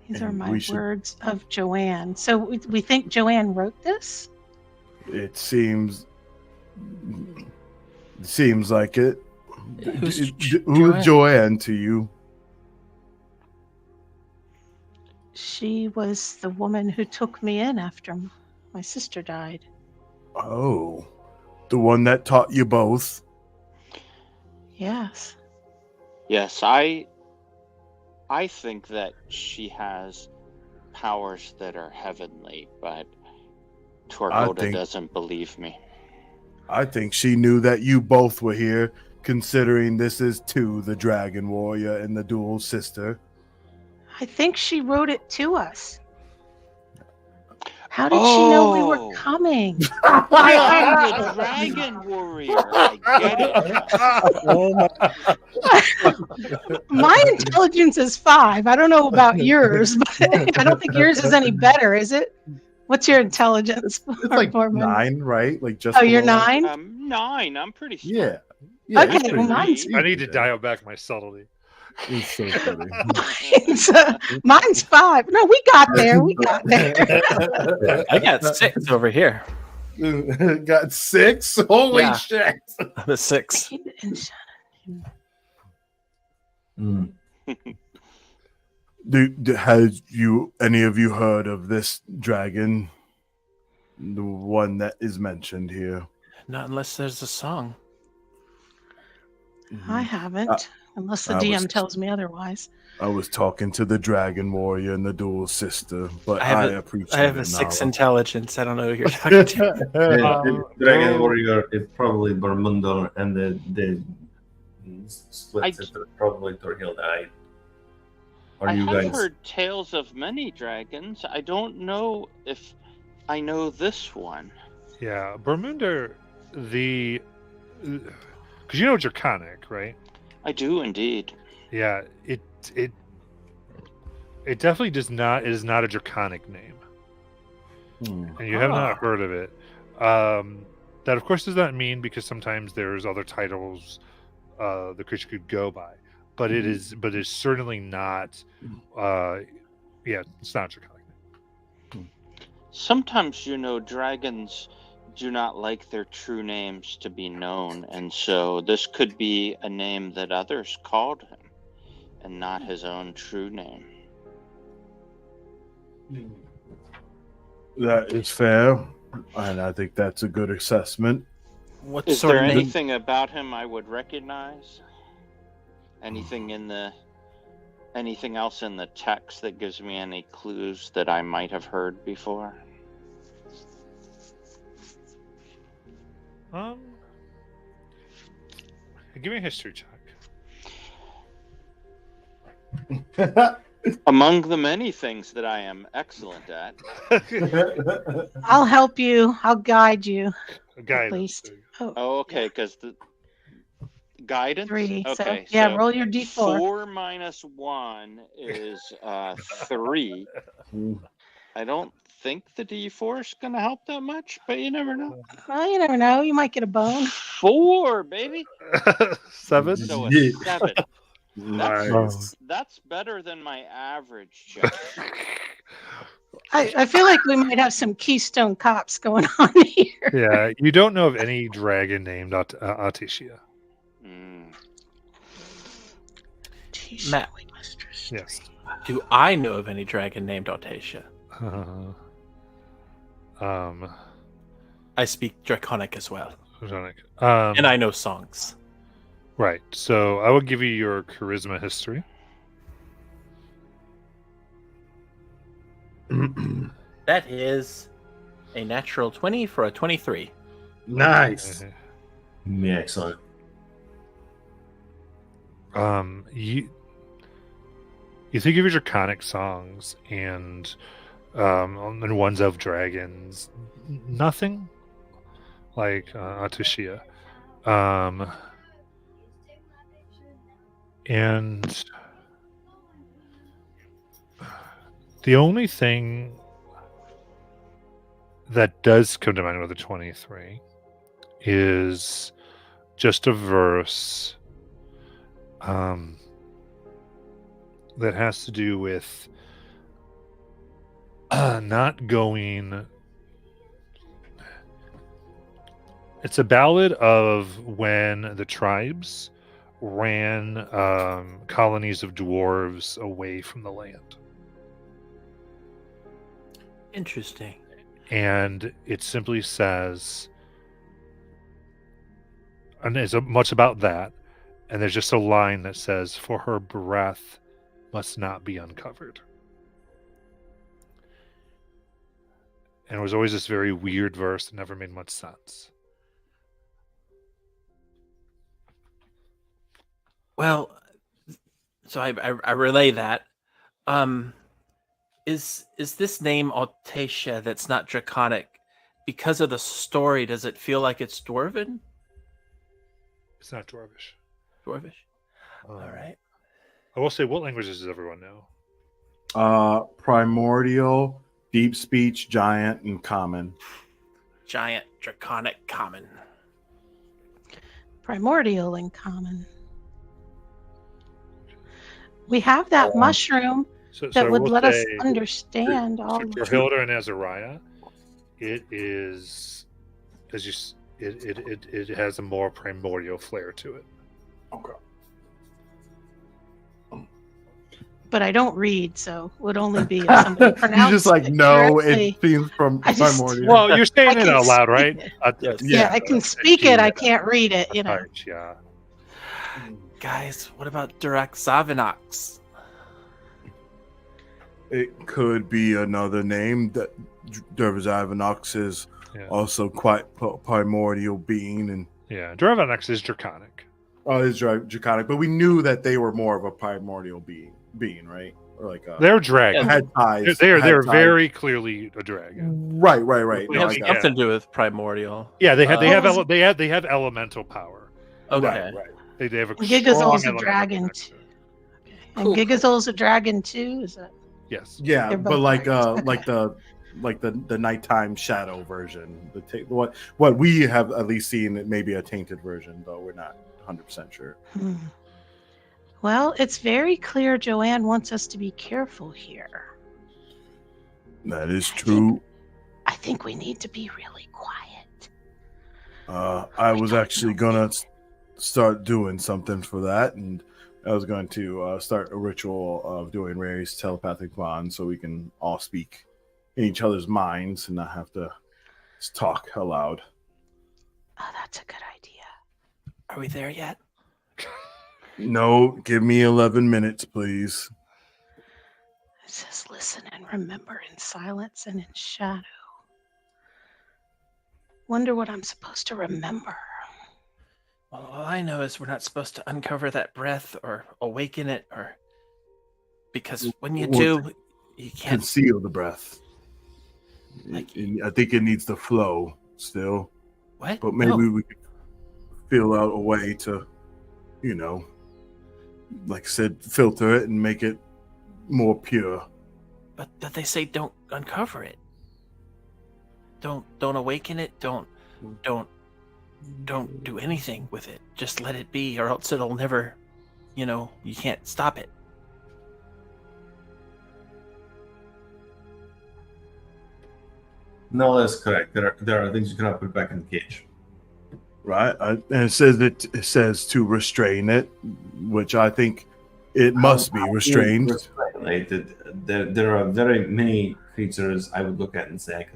Speaker 3: These are
Speaker 5: And
Speaker 3: my
Speaker 5: we should-
Speaker 3: words of Joanne. So we think Joanne wrote this?
Speaker 5: it seems like it.
Speaker 4: Who's
Speaker 5: Who's Joanne to you?
Speaker 3: She was the woman who took me in after my sister died.
Speaker 5: Oh, the one that taught you both.
Speaker 3: Yes.
Speaker 6: yes, I think that she has powers that are heavenly, but Torhoda
Speaker 5: think-
Speaker 6: doesn't believe me.
Speaker 5: I think she knew that you both were here, considering this is to the Dragon Warrior and the Dual Sister.
Speaker 3: I think she wrote it to us. How did she know we
Speaker 6: Oh.
Speaker 3: were coming?
Speaker 6: I'm the Dragon Warrior. I get it.
Speaker 3: My intelligence is 5. I don't know about yours, but I don't think yours is any better, is it? What's your intelligence?
Speaker 5: It's like
Speaker 3: Borman?
Speaker 5: 9, right? Like just.
Speaker 3: Oh, you're
Speaker 5: below.
Speaker 3: 9?
Speaker 6: 9. I'm pretty smart.
Speaker 5: Yeah. Yeah,
Speaker 3: Okay,
Speaker 5: it's pretty
Speaker 3: well,
Speaker 5: good.
Speaker 3: mine's-
Speaker 1: I need to dial back my subtlety.
Speaker 5: It's so funny.
Speaker 3: Mine's 5. No, we got there. We got there.
Speaker 4: I got 6 over here.
Speaker 5: Got 6? Holy
Speaker 4: Yeah.
Speaker 5: shit.
Speaker 4: I'm a 6.
Speaker 2: Mm.
Speaker 5: Has any of you heard of this dragon? The one that is mentioned here.
Speaker 4: Not unless there's a song.
Speaker 3: I haven't, unless the
Speaker 5: I
Speaker 3: DM
Speaker 5: was-
Speaker 3: tells me otherwise.
Speaker 5: I was talking to the Dragon Warrior and the Dual Sister, but
Speaker 4: I have
Speaker 5: I
Speaker 4: a-
Speaker 5: appreciate
Speaker 4: I have a
Speaker 5: the
Speaker 4: 6
Speaker 5: knowledge.
Speaker 4: intelligence. I don't know who you're talking to.
Speaker 2: The Dragon Warrior is probably Bormunder, and the split
Speaker 6: I-
Speaker 2: sister is probably Torhilda. Are
Speaker 6: I
Speaker 2: you
Speaker 6: have
Speaker 2: guys?
Speaker 6: heard tales of many dragons. I don't know if I know this one.
Speaker 1: Yeah, Bermunder, because you know Draconic, right?
Speaker 6: I do indeed.
Speaker 1: Yeah, it definitely does not. It is not a Draconic name, and you have not heard of it. That of course does not mean, because sometimes there's other titles the creature could go by, but it is. But it's certainly not. Yeah, it's not a Draconic name.
Speaker 6: Sometimes, dragons do not like their true names to be known, and so this could be a name that others called him, and not his own true name.
Speaker 5: That is fair, and I think that's a good assessment.
Speaker 4: What
Speaker 6: Is
Speaker 4: sort
Speaker 6: there
Speaker 4: of name?
Speaker 6: anything about him I would recognize? Anything else in the text that gives me any clues that I might have heard before?
Speaker 1: Give me a history check.
Speaker 6: Among the many things that I am excellent at,
Speaker 3: I'll help you. I'll guide you.
Speaker 1: Guidance.
Speaker 3: least. Oh,
Speaker 6: oh, okay, because the guidance.
Speaker 3: 3.
Speaker 6: Okay,
Speaker 3: so, yeah,
Speaker 6: so
Speaker 3: roll your d4.
Speaker 6: 4 minus 1 is 3. I don't think the D4 is going to help that much, but you never know.
Speaker 3: Well, you never know. You might get a bone.
Speaker 6: 4, baby.
Speaker 1: 7.
Speaker 6: So a
Speaker 2: Yeah.
Speaker 6: 7.
Speaker 5: Nice.
Speaker 6: That's better than my average check.
Speaker 3: I feel like we might have some Keystone Cops going on here.
Speaker 1: Yeah, you don't know of any dragon named Atesia.
Speaker 6: Mm.
Speaker 4: Matt.
Speaker 1: Yes.
Speaker 4: Do I know of any dragon named Artasia? I speak Draconic as well,
Speaker 1: Draconic.
Speaker 4: and I know songs.
Speaker 1: Right. So I will give you your charisma history.
Speaker 4: That is a natural 20 for a 23.
Speaker 7: Nice.
Speaker 2: Yeah, excellent.
Speaker 1: You think of your draconic songs and ones of dragons, nothing like Atushia. And the only thing that does come to mind with the 23 is just a verse that has to do with not going. It's a ballad of when the tribes ran colonies of dwarves away from the land.
Speaker 4: Interesting.
Speaker 1: And it simply says, and it's much about that, and there's just a line that says, "For her breath must not be uncovered." And it was always this very weird verse that never made much sense.
Speaker 4: Well, so I relay that. Is this name Altacia that's not Draconic because of the story? Does it feel like it's Dwarven?
Speaker 1: It's not Dwarvish.
Speaker 4: Dwarvish.
Speaker 1: Um,
Speaker 4: All right.
Speaker 1: I will say, what languages does everyone know?
Speaker 5: Primordial, deep speech, giant, and common.
Speaker 4: Giant, Draconic, common.
Speaker 3: Primordial in common. We have that mushroom
Speaker 1: So
Speaker 3: that
Speaker 1: I
Speaker 3: would
Speaker 1: will
Speaker 3: let us
Speaker 1: say,
Speaker 3: understand all
Speaker 1: for
Speaker 3: of
Speaker 1: Hilda and Azariah, it is as you. It has a more primordial flair to it.
Speaker 5: Okay.
Speaker 3: But I don't read, so it would only be if somebody
Speaker 5: You
Speaker 3: pronounced
Speaker 5: just like
Speaker 3: it
Speaker 5: no,
Speaker 3: correctly.
Speaker 5: it seems from
Speaker 3: I just-
Speaker 5: primordial.
Speaker 1: Well, you're saying
Speaker 3: I
Speaker 1: it
Speaker 3: can
Speaker 1: out loud,
Speaker 3: speak
Speaker 1: right?
Speaker 3: it.
Speaker 4: Yes.
Speaker 3: Yeah, I can speak it. I can't read it, you know.
Speaker 1: Yeah.
Speaker 4: Guys, what about Durak Zavinox?
Speaker 5: It could be another name. That Dervazavanox is
Speaker 1: Yeah.
Speaker 5: also quite primordial being, and
Speaker 1: Yeah. Duravanex is draconic.
Speaker 5: is draconic. But we knew that they were more of a primordial being, right? Or like
Speaker 1: They're dragons.
Speaker 5: had ties.
Speaker 1: They're
Speaker 5: had ties.
Speaker 1: very clearly a dragon.
Speaker 5: Right.
Speaker 4: We
Speaker 5: No,
Speaker 4: have
Speaker 5: I got
Speaker 4: something to do with Primordial.
Speaker 1: Yeah, they have
Speaker 3: Oh.
Speaker 1: they have elemental power.
Speaker 4: Okay.
Speaker 5: Right.
Speaker 1: They have a
Speaker 3: And Gigazol's
Speaker 1: strong
Speaker 3: a
Speaker 1: elemental
Speaker 3: dragon
Speaker 1: connection.
Speaker 3: too. And Gigazol's a dragon too. Is that?
Speaker 1: Yes.
Speaker 5: Yeah,
Speaker 3: They're
Speaker 5: but
Speaker 3: both
Speaker 5: like
Speaker 3: dragons.
Speaker 5: like the nighttime shadow version. What we have at least seen, it may be a tainted version, though we're not 100% sure.
Speaker 3: Well, it's very clear Joanne wants us to be careful here.
Speaker 5: That is true.
Speaker 3: I think we need to be really quiet.
Speaker 5: I was actually gonna start doing something for that, and I was going to start a ritual of doing Ray's telepathic bond, so we can all speak in each other's minds and not have to just talk aloud.
Speaker 3: Oh, that's a good idea.
Speaker 4: Are we there yet?
Speaker 5: No, give me 11 minutes, please.
Speaker 3: It says listen and remember in silence and in shadow. Wonder what I'm supposed to remember.
Speaker 4: Well, all I know is we're not supposed to uncover that breath or awaken it, or because when you do, you can't.
Speaker 5: Conceal the breath.
Speaker 4: Like-
Speaker 5: I think it needs to flow still,
Speaker 4: What?
Speaker 5: but maybe
Speaker 4: No.
Speaker 5: we could feel out a way to, like I said, filter it and make it more pure.
Speaker 4: But they say don't uncover it. Don't awaken it. Don't do anything with it. Just let it be, or else it'll never. You can't stop it.
Speaker 2: No, that's correct. There are things you cannot put back in the cage.
Speaker 5: Right, and it says to restrain it, which I think it must be restrained.
Speaker 2: There are very many creatures I would look at and say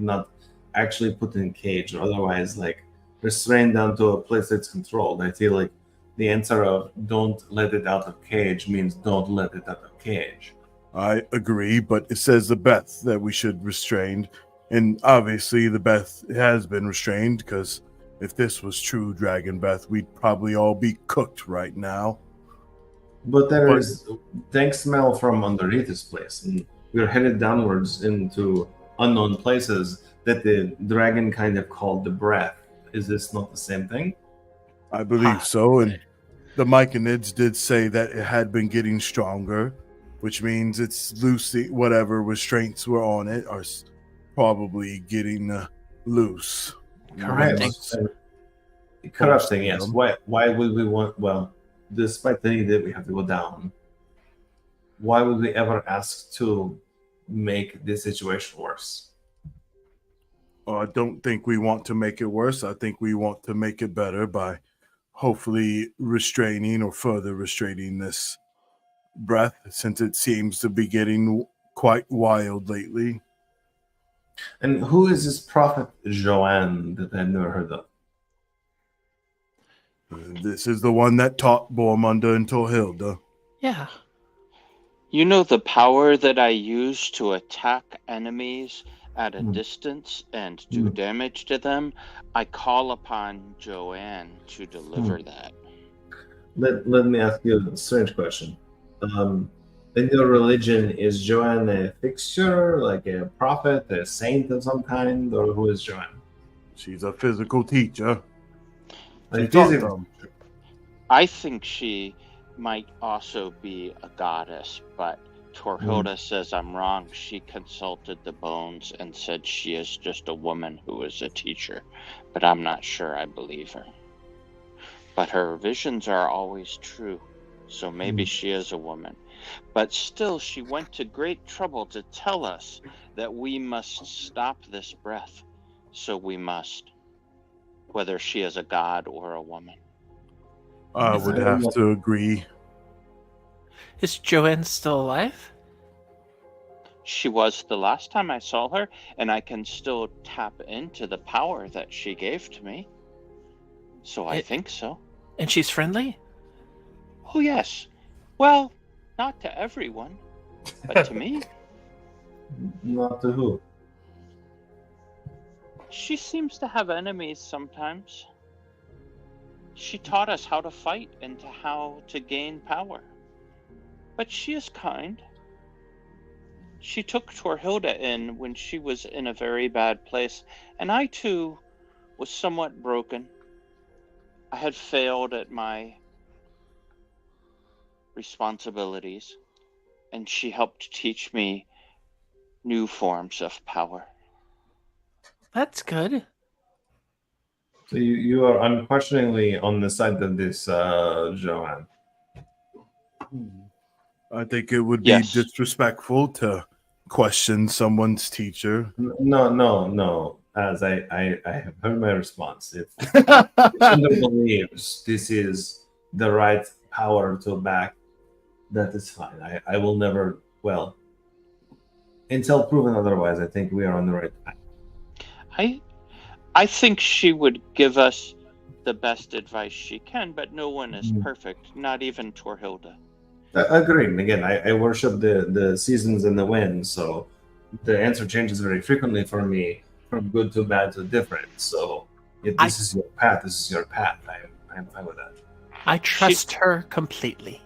Speaker 2: actually put in cage, or otherwise like restrained down to a place that's controlled. I feel like the answer of "don't let it out of cage" means don't let it out of cage.
Speaker 5: I agree, but it says the Beth that we should restrain, and obviously the Beth has been restrained because if this was true Dragon Beth, we'd probably all be cooked right now.
Speaker 2: But there
Speaker 5: But-
Speaker 2: is dank smell from underneath this place, and we're headed downwards into unknown places that the dragon kind of called the breath. Is this not the same thing?
Speaker 5: I believe so, and the Myconids did say that it had been getting stronger, which means it's loosely whatever restraints were on it are probably getting loose.
Speaker 4: Corrupting.
Speaker 2: Corrupting, yes. Why would we want? Well, despite the need that we have to go down, why would we ever ask to make this situation worse?
Speaker 5: I don't think we want to make it worse. I think we want to make it better by hopefully restraining or further restraining this breath, since it seems to be getting quite wild lately.
Speaker 2: And who is this prophet Joanne that I've never heard of?
Speaker 5: This is the one that taught Bormunda and Torhilda.
Speaker 4: Yeah.
Speaker 6: You know the power that I use to attack enemies at a distance and do damage to them? I call upon Joanne to deliver that.
Speaker 2: Let me ask you a strange question. In your religion, is Joanne a fixture, like a prophet, a saint of some kind, or who is Joanne?
Speaker 5: She's a physical teacher.
Speaker 2: A
Speaker 5: She taught
Speaker 2: physical
Speaker 5: them.
Speaker 2: teacher.
Speaker 6: I think she might also be a goddess, but Torhilda says I'm wrong. She consulted the bones and said she is just a woman who is a teacher, but I'm not sure I believe her. But her visions are always true, so maybe she is a woman. But still, she went to great trouble to tell us that we must stop this breath. So we must, whether she is a god or a woman.
Speaker 5: I would have to agree.
Speaker 4: Is Joanne still alive?
Speaker 6: She was the last time I saw her, and I can still tap into the power that she gave to me. So I think so.
Speaker 4: And she's friendly?
Speaker 6: Oh, yes. Well, not to everyone, but to me.
Speaker 2: Not to who?
Speaker 6: She seems to have enemies sometimes. She taught us how to fight and how to gain power. But she is kind. She took Torhilda in when she was in a very bad place, and I too was somewhat broken. I had failed at my responsibilities, and she helped teach me new forms of power.
Speaker 4: That's good.
Speaker 2: So you are unquestioningly on the side of this Joanne.
Speaker 5: I think it would be
Speaker 6: Yes.
Speaker 5: disrespectful to question someone's teacher.
Speaker 2: No. As I have heard my response. If Cinder believes this is the right power to back, that is fine. I will never, well, until proven otherwise, I think we are on the right path.
Speaker 6: I think she would give us the best advice she can, but no one is perfect, not even Torhilda.
Speaker 2: Agreed. Again, I worship the seasons and the winds, so the answer changes very frequently for me, from good to bad to different. So if this is your path, this is your path. I'm fine with that.
Speaker 4: I trust her completely.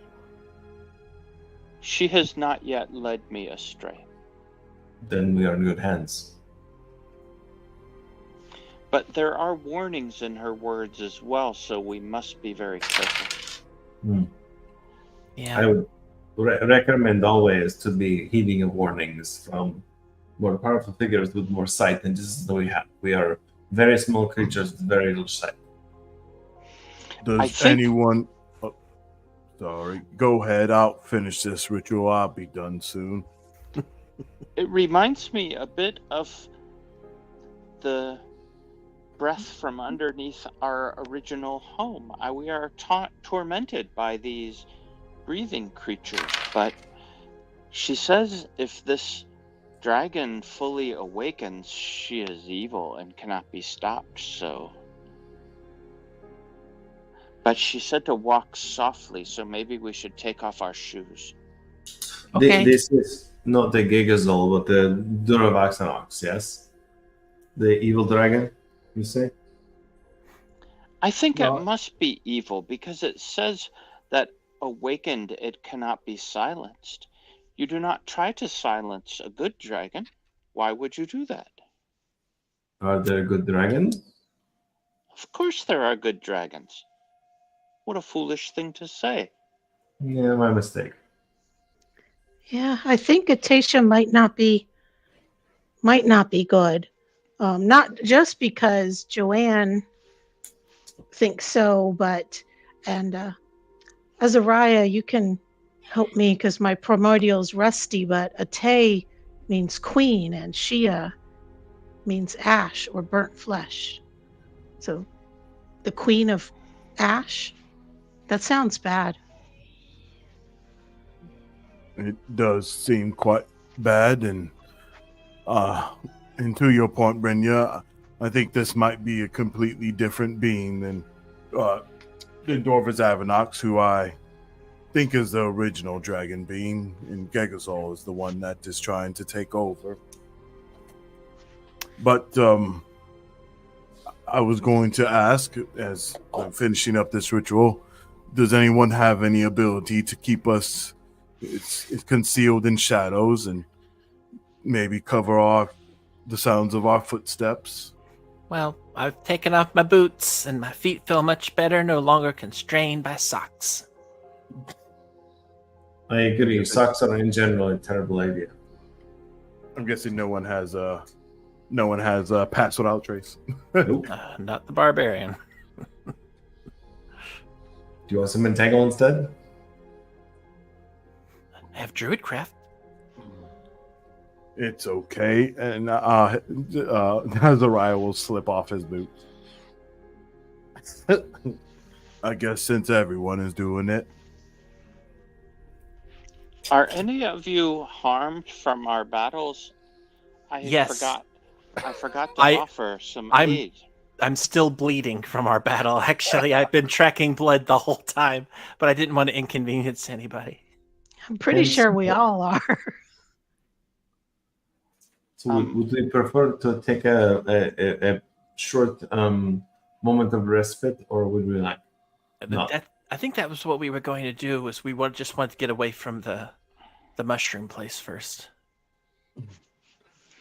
Speaker 6: She has not yet led me astray.
Speaker 2: Then we are in good hands.
Speaker 6: But there are warnings in her words as well, so we must be very careful.
Speaker 4: Yeah.
Speaker 2: I would recommend always to be heeding of warnings from more powerful figures with more sight than just as we have. We are very small creatures with very little sight.
Speaker 6: I
Speaker 5: Does
Speaker 6: think-
Speaker 5: anyone... Oh, sorry. Go ahead. I'll finish this ritual. I'll be done soon.
Speaker 6: It reminds me a bit of the breath from underneath our original home. We are tormented by these breathing creatures, but she says if this dragon fully awakens, she is evil and cannot be stopped, so. But she said to walk softly, so maybe we should take off our shoes.
Speaker 3: Okay.
Speaker 2: This is not the Gigazol, but the Duravaxanox, yes? The evil dragon, you say?
Speaker 6: I think
Speaker 2: No.
Speaker 6: it must be evil because it says that awakened it cannot be silenced. You do not try to silence a good dragon. Why would you do that?
Speaker 2: Are there good dragons?
Speaker 6: Of course there are good dragons. What a foolish thing to say.
Speaker 2: Yeah, my mistake.
Speaker 3: Yeah, I think Atasha might not be good. Not just because Joanne thinks so, but Azariah, you can help me because my primordial's rusty, but Ate means queen and Shia means ash or burnt flesh. So the queen of ash? That sounds bad.
Speaker 5: It does seem quite bad, and to your point, Brenya, I think this might be a completely different being than Dorvis Avanox, who I think is the original dragon being, and Gegazol is the one that is trying to take over. But I was going to ask, as I'm finishing up this ritual, does anyone have any ability to keep us it's concealed in shadows and maybe cover the sounds of our footsteps?
Speaker 4: Well, I've taken off my boots, and my feet feel much better, no longer constrained by socks.
Speaker 2: I agree. Socks are in general a terrible idea.
Speaker 5: I'm guessing no one has pass without trace.
Speaker 2: Nope.
Speaker 4: Not the barbarian.
Speaker 2: Do you want some entangle instead?
Speaker 4: I have druidcraft.
Speaker 5: It's okay, and Azariah will slip off his boots. I guess since everyone is doing it.
Speaker 6: Are any of you harmed from our battles?
Speaker 4: Yes.
Speaker 6: I forgot to
Speaker 4: I-
Speaker 6: offer some
Speaker 4: I'm-
Speaker 6: aid.
Speaker 4: I'm still bleeding from our battle. Actually, I've been tracking blood the whole time, but I didn't want to inconvenience anybody.
Speaker 3: I'm pretty sure we all are.
Speaker 2: So would we prefer to take a short moment of respite, or would we like? No.
Speaker 4: I think that was what we were going to do. Was we just wanted to get away from the mushroom place first.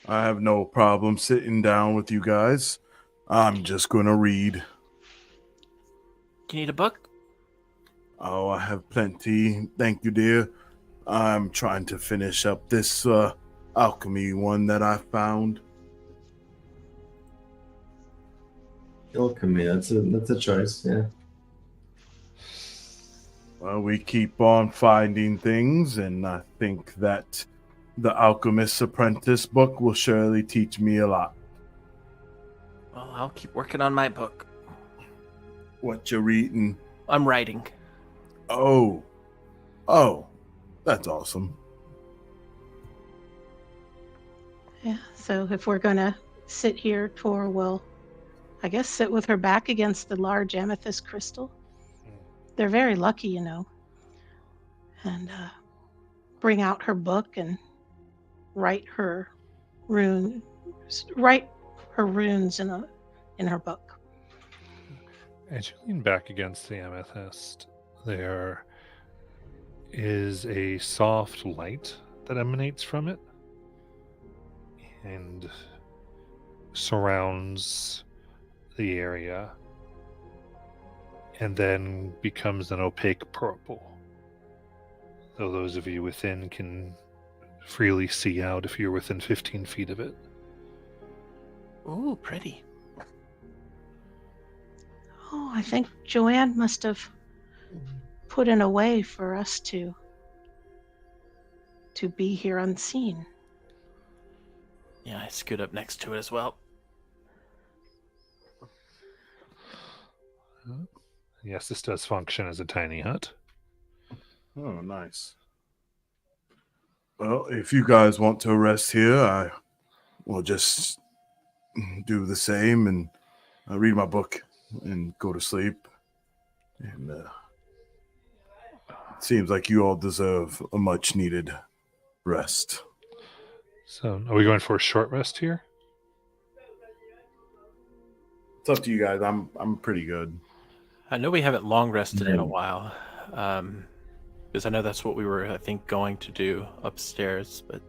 Speaker 5: I have no problem sitting down with you guys. I'm just going to read.
Speaker 4: Do you need a book?
Speaker 5: Oh, I have plenty. Thank you, dear. I'm trying to finish up this alchemy one that I found.
Speaker 2: Alchemy, that's a choice, yeah.
Speaker 5: Well, we keep on finding things, and I think that the Alchemist's Apprentice book will surely teach me a lot.
Speaker 4: Well, I'll keep working on my book.
Speaker 5: What you're reading?
Speaker 4: I'm writing.
Speaker 5: Oh, that's awesome.
Speaker 3: Yeah, so if we're going to sit here, Tor will, I guess, sit with her back against the large amethyst crystal. They're very lucky, you know. And bring out her book and write her runes in her book.
Speaker 1: As you lean back against the amethyst, there is a soft light that emanates from it and surrounds the area and then becomes an opaque purple. Though those of you within can freely see out if you're within 15 feet of it.
Speaker 4: Ooh, pretty.
Speaker 3: Oh, I think Joanne must have put in a way for us to be here unseen.
Speaker 4: Yeah, I scoot up next to it as well.
Speaker 1: Yes, this does function as a tiny hut.
Speaker 5: Oh, nice. Well, if you guys want to rest here, I will just do the same and read my book and go to sleep. And it seems like you all deserve a much needed rest.
Speaker 1: So, are we going for a short rest here?
Speaker 5: It's up to you guys. I'm pretty good.
Speaker 4: I know we haven't long rested in a while, because I know that's what we were, I think, going to do upstairs. But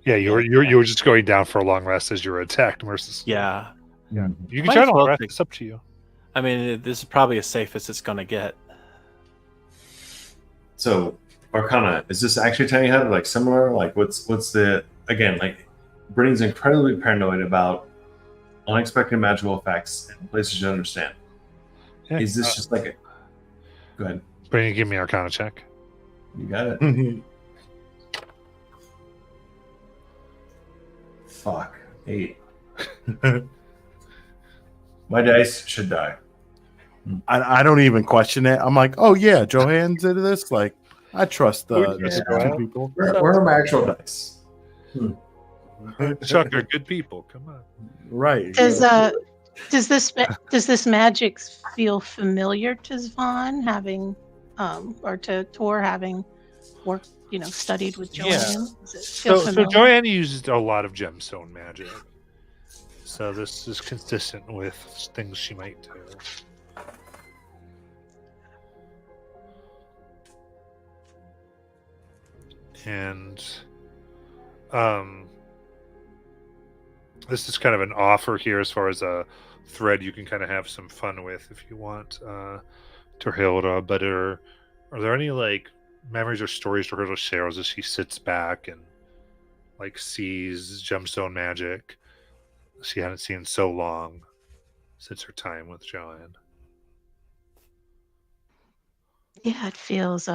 Speaker 1: Yeah, you were just going down for a long rest as you were attacked mercilessly.
Speaker 4: yeah,
Speaker 1: You can
Speaker 4: Might
Speaker 1: try
Speaker 4: as
Speaker 1: to
Speaker 4: well
Speaker 1: rest.
Speaker 4: take-
Speaker 1: It's up to you.
Speaker 4: I mean, this is probably as safe as it's going to get.
Speaker 2: So, Arcana, is this actually tiny head like similar? Like, what's the again? Like, Brittany's incredibly paranoid about unexpected magical effects and places you understand.
Speaker 1: Yeah.
Speaker 2: Is this just like a? Go ahead.
Speaker 1: Brandon, give me an Arcana check.
Speaker 2: You got it. Fuck. 8. My dice should die.
Speaker 5: I don't even question it. I'm like, oh yeah, Johanne's into this. Like, I trust the
Speaker 2: Yeah.
Speaker 5: two people.
Speaker 2: Where are my actual dice?
Speaker 1: Chuck are good people. Come on.
Speaker 5: Right.
Speaker 3: Does this magic feel familiar to Zvon having or to Tor having worked, studied with Joanne?
Speaker 1: Yeah.
Speaker 3: Does it feel
Speaker 1: So
Speaker 3: familiar?
Speaker 1: Joanne used a lot of gemstone magic. So this is consistent with things she might do. And this is kind of an offer here as far as a thread you can kind of have some fun with if you want, Terhilda. But are there any like memories or stories Terhilda shares as she sits back and like sees gemstone magic she hadn't seen in so long since her time with Joanne?
Speaker 3: Yeah, it feels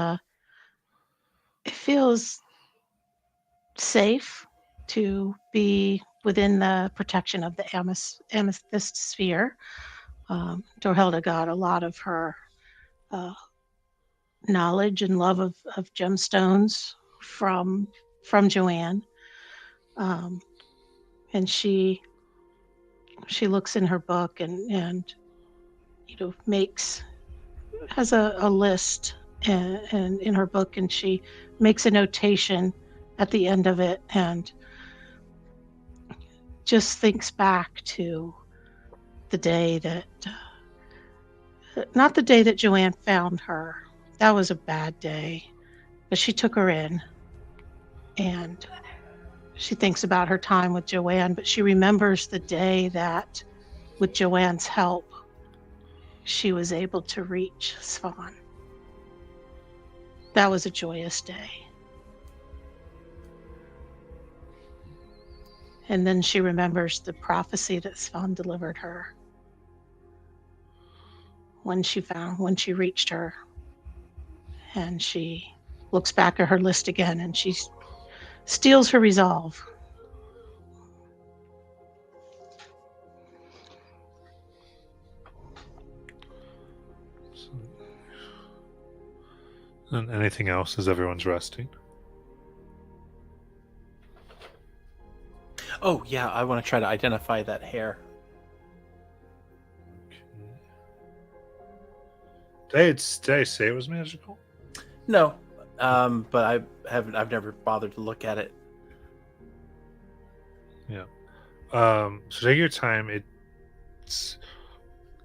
Speaker 3: safe to be within the protection of the amethyst sphere. Dorhilda got a lot of her knowledge and love of gemstones from Joanne, and she looks in her book and has a list and in her book, and she makes a notation at the end of it and just thinks back to the day that not the day that Joanne found her. That was a bad day, but she took her in and she thinks about her time with Joanne, but she remembers the day that with Joanne's help she was able to reach Svan. That was a joyous day. And then she remembers the prophecy that Svan delivered her when she reached her. And she looks back at her list again and she steels her resolve.
Speaker 1: And anything else as everyone's resting?
Speaker 4: Oh yeah, I want to try to identify that hair.
Speaker 1: Did I say it was magical?
Speaker 4: No, but I've never bothered to look at it.
Speaker 1: Yeah. So take your time. It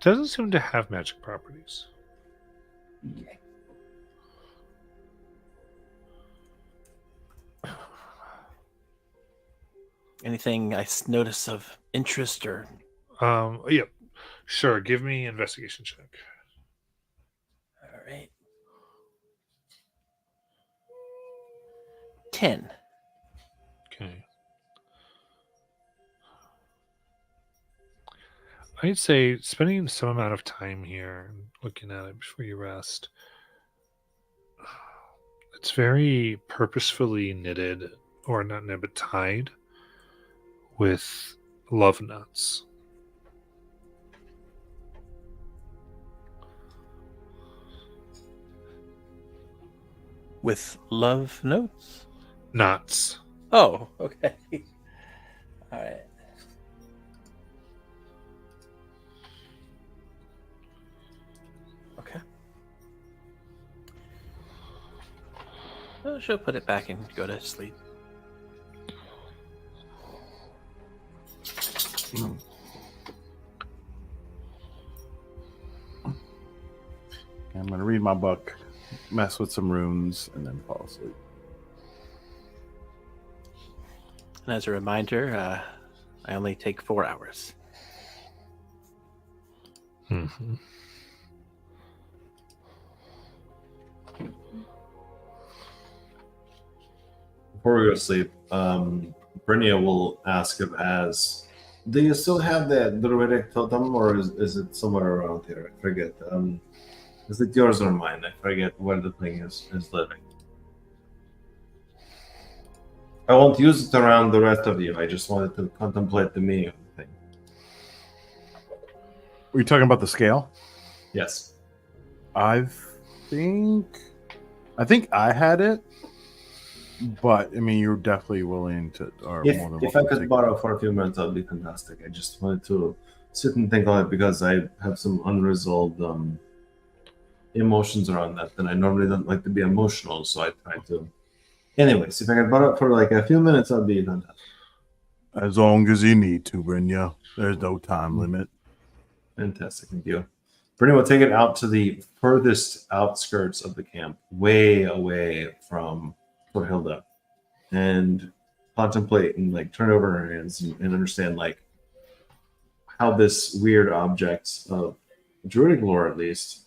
Speaker 1: doesn't seem to have magic properties.
Speaker 4: Anything I notice of interest or?
Speaker 1: Yeah. Sure. Give me investigation check.
Speaker 4: All right. 10.
Speaker 1: Okay. I'd say spending some amount of time here and looking at it before you rest. It's very purposefully knitted, or not knitted, but tied with love nuts.
Speaker 4: With love notes?
Speaker 1: knots.
Speaker 4: Oh, okay. All right. Okay. She'll put it back and go to sleep.
Speaker 7: I'm going to read my book, mess with some runes, and then fall asleep.
Speaker 4: And as a reminder, I only take 4 hours.
Speaker 1: Mm-hmm.
Speaker 2: Before we go to sleep, Brynja will ask if as do you still have that druidic totem, or is it somewhere around here? I forget. Is it yours or mine? I forget where the thing is living. I won't use it around the rest of you. I just wanted to contemplate the meaning of the thing.
Speaker 7: Were you talking about the scale?
Speaker 2: Yes.
Speaker 7: I think I had it, but I mean, you're definitely willing to, or more than
Speaker 2: If I
Speaker 7: welcome to
Speaker 2: could
Speaker 7: take
Speaker 2: borrow for a few minutes, that would be fantastic. I just wanted to sit and think on it because I have some unresolved emotions around that, and I normally don't like to be emotional, so I try to. Anyways, if I could borrow for like a few minutes, that'd be fantastic.
Speaker 7: as long as you need to, Brynja. There's no time limit.
Speaker 2: Fantastic, thank you. Brittany will take it out to the furthest outskirts of the camp, way away from Torhilda, and contemplate and like turn over her hands and understand like how this weird object of druidic lore, at least,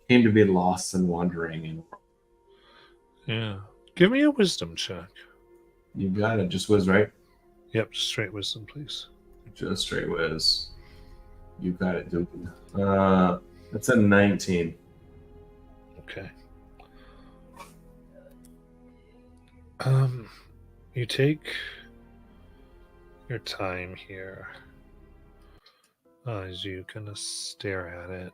Speaker 2: came to be lost and wandering. And
Speaker 1: Yeah. Give me a wisdom check.
Speaker 2: you got it. Just whiz, right?
Speaker 1: Yep, straight wisdom, please.
Speaker 2: Just straight whiz. You got it, dude. That's a 19.
Speaker 1: Okay. You take your time here as you kind of stare at it.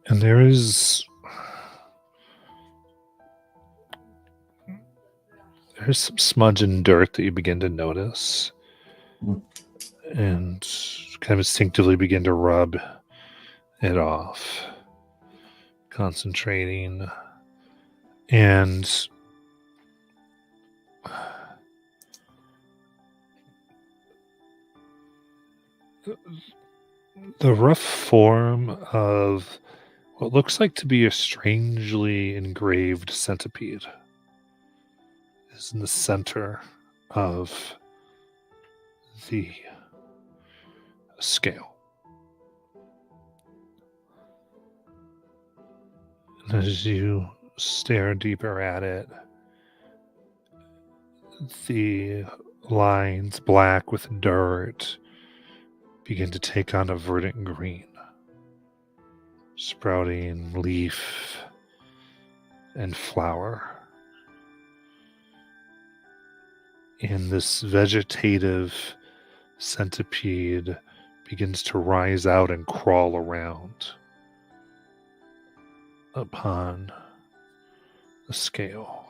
Speaker 1: And there's some smudge and dirt that you begin to notice. And kind of instinctively begin to rub it off, concentrating. And the rough form of what looks like to be a strangely engraved centipede is in the center of the scale. And as you stare deeper at it, the lines, black with dirt, begin to take on a verdant green, sprouting leaf and flower. And this vegetative centipede begins to rise out and crawl around upon the scale.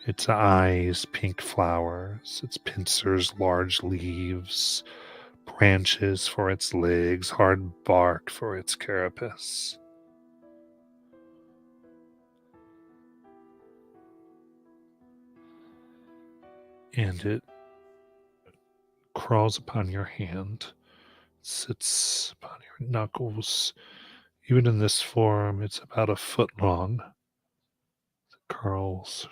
Speaker 1: Its eyes, pink flowers, its pincers, large leaves, branches for its legs, hard bark for its carapace. And it crawls upon your hand, sits upon your knuckles. Even in this form, it's about a foot long. It curls,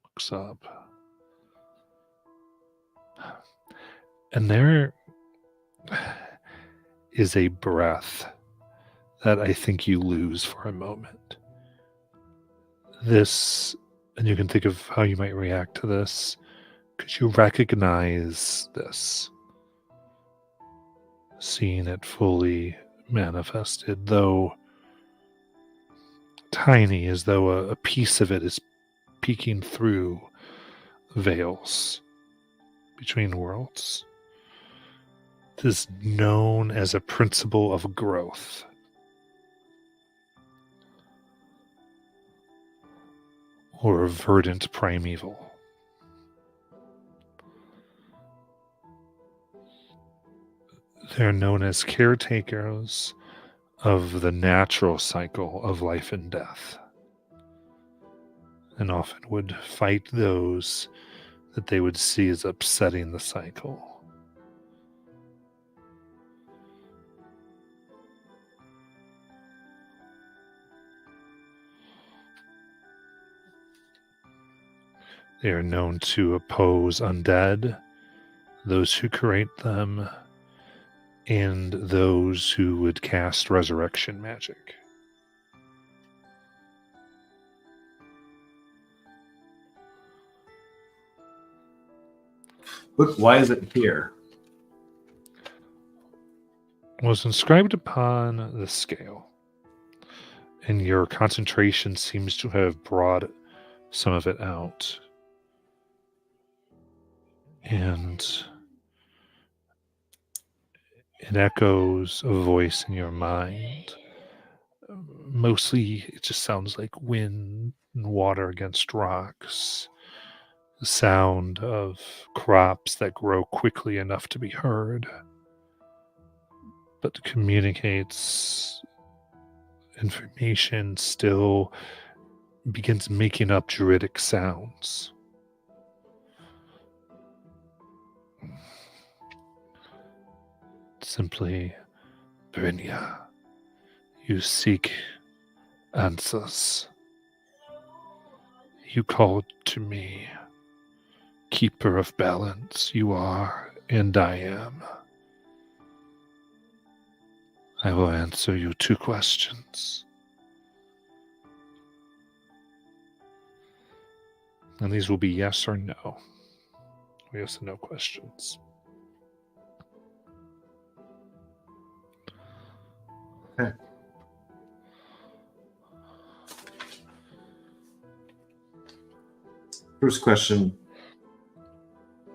Speaker 1: looks up. And there is a breath that I think you lose for a moment. This, and you can think of how you might react to this, because you recognize this. Seeing it fully manifested, though tiny, as though a piece of it is peeking through veils between worlds. It is known as a principle of growth. or verdant primeval. They're known as caretakers of the natural cycle of life and death, and often would fight those that they would see as upsetting the cycle. They are known to oppose undead, those who create them, and those who would cast resurrection magic.
Speaker 2: But why is it here?
Speaker 1: Was inscribed upon the scale, and your concentration seems to have brought some of it out. And it echoes a voice in your mind. Mostly it just sounds like wind and water against rocks, the sound of crops that grow quickly enough to be heard, but communicates information, still begins making up druidic sounds. Simply, Brynja, you seek answers. You called to me, keeper of balance. You are, and I am. I will answer you 2 questions. And these will be yes or no. Yes or no questions.
Speaker 2: Okay. First question.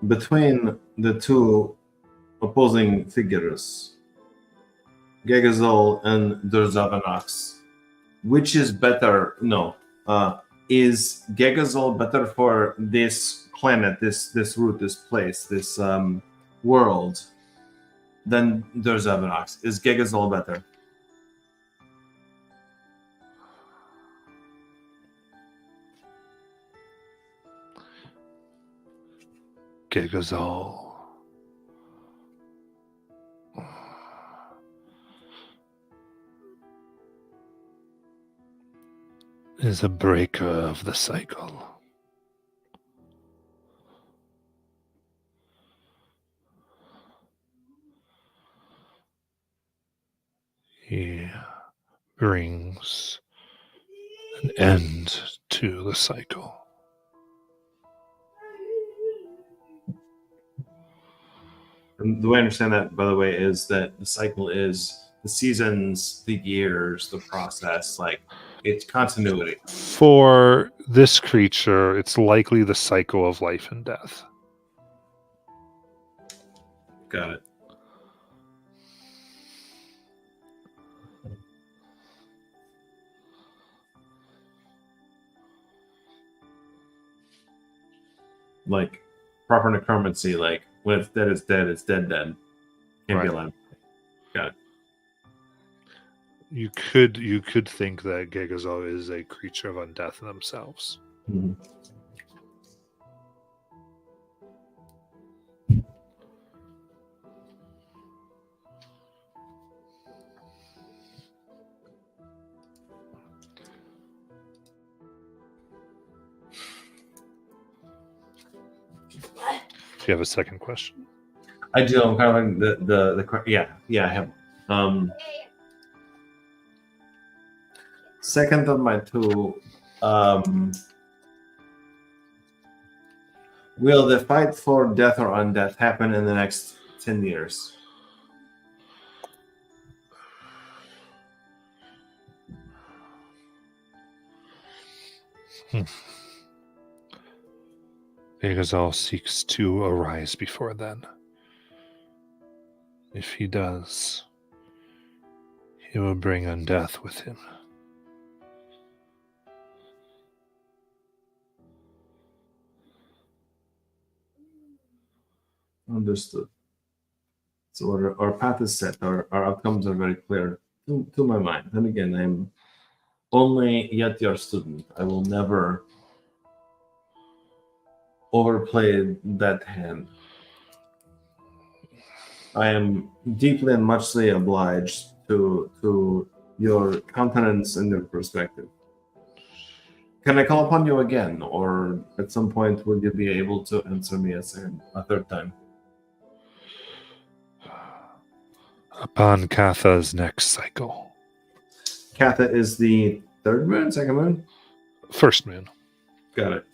Speaker 2: Between the two opposing figures, Gegazol and Durzavanax, which is better? No. Is Gegazol better for this planet, this route, this place, this world than Durzavanax? Is Gegazol better?
Speaker 1: Gegazol is a breaker of the cycle. He brings an end to the cycle.
Speaker 2: And the way I understand that, by the way, is that the cycle is the seasons, the years, the process, like it's continuity.
Speaker 1: For this creature, it's likely the cycle of life and death.
Speaker 2: Got it. Like proper necromancy, like when it's dead, it's dead, it's dead, dead. Can't be
Speaker 1: Right.
Speaker 2: alive. Got it.
Speaker 1: You could think that Gegazol is a creature of undeath themselves.
Speaker 2: Mhm.
Speaker 1: Do you have a second question?
Speaker 2: I do. I'm kind of like the yeah. I have. Second of my 2. Will the fight for death or undeath happen in the next 10 years?
Speaker 1: Gegazol seeks to arise before then. If he does, he will bring undeath with him.
Speaker 2: Understood. So our path is set. Our outcomes are very clear to my mind. And again, I'm only yet your student. I will never overplay that hand. I am deeply and muchly obliged to your countenance and your perspective. Can I call upon you again, or at some point will you be able to answer me a third time?
Speaker 1: Upon Katha's next cycle.
Speaker 2: Katha is the third moon, second moon?
Speaker 1: First moon,
Speaker 2: Got it.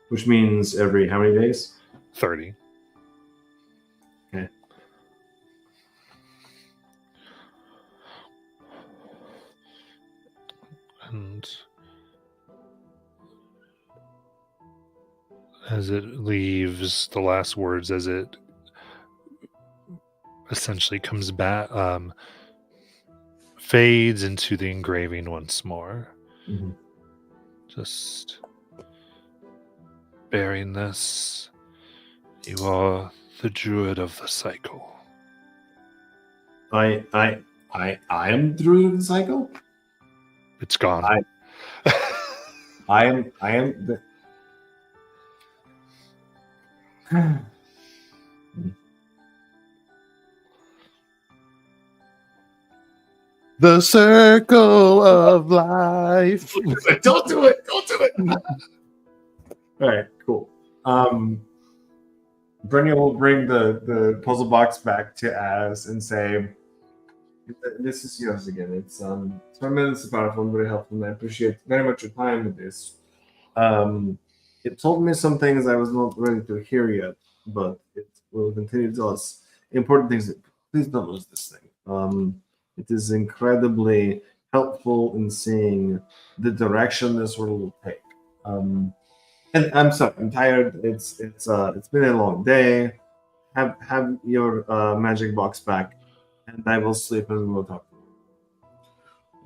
Speaker 2: Which means every how many days?
Speaker 1: 30.
Speaker 2: Okay.
Speaker 1: And as it leaves, the last words as it essentially comes back, fades into the engraving once more.
Speaker 2: Mm-hmm.
Speaker 1: Just bearing this, you are the druid of the cycle.
Speaker 2: I am through the cycle.
Speaker 1: It's gone.
Speaker 2: I am the.
Speaker 5: The circle of life.
Speaker 2: Don't do it! Don't do it! All right, cool. Brenya will bring the puzzle box back to Az and say, "This is yours again. It's tremendously powerful and very helpful, and I appreciate very much your time with this. It told me some things I was not ready to hear yet, but it will continue to tell us important things. Please don't lose this thing. It is incredibly helpful in seeing the direction this world will take. And I'm sorry, I'm tired. It's been a long day. Have your magic box back, and I will sleep and we will talk.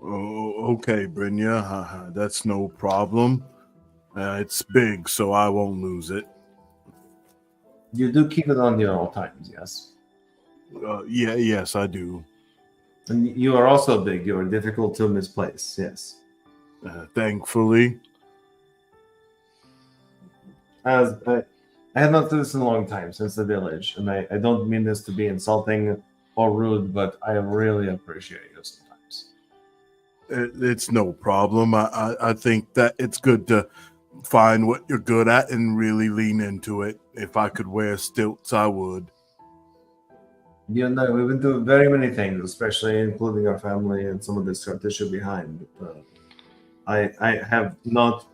Speaker 5: Oh, okay, Brenya. That's no problem. It's big, so I won't lose it.
Speaker 2: You do keep it on you at all times, yes?
Speaker 5: Yes, I do.
Speaker 2: And you are also big. You are difficult to misplace, yes.
Speaker 5: Thankfully.
Speaker 2: As I have not done this in a long time, since the village, and I don't mean this to be insulting or rude, but I really appreciate you sometimes.
Speaker 5: It's no problem. I think that it's good to find what you're good at and really lean into it. If I could wear stilts, I would.
Speaker 2: You know, we've been doing very many things, especially including our family and some of the scar tissue behind. I have not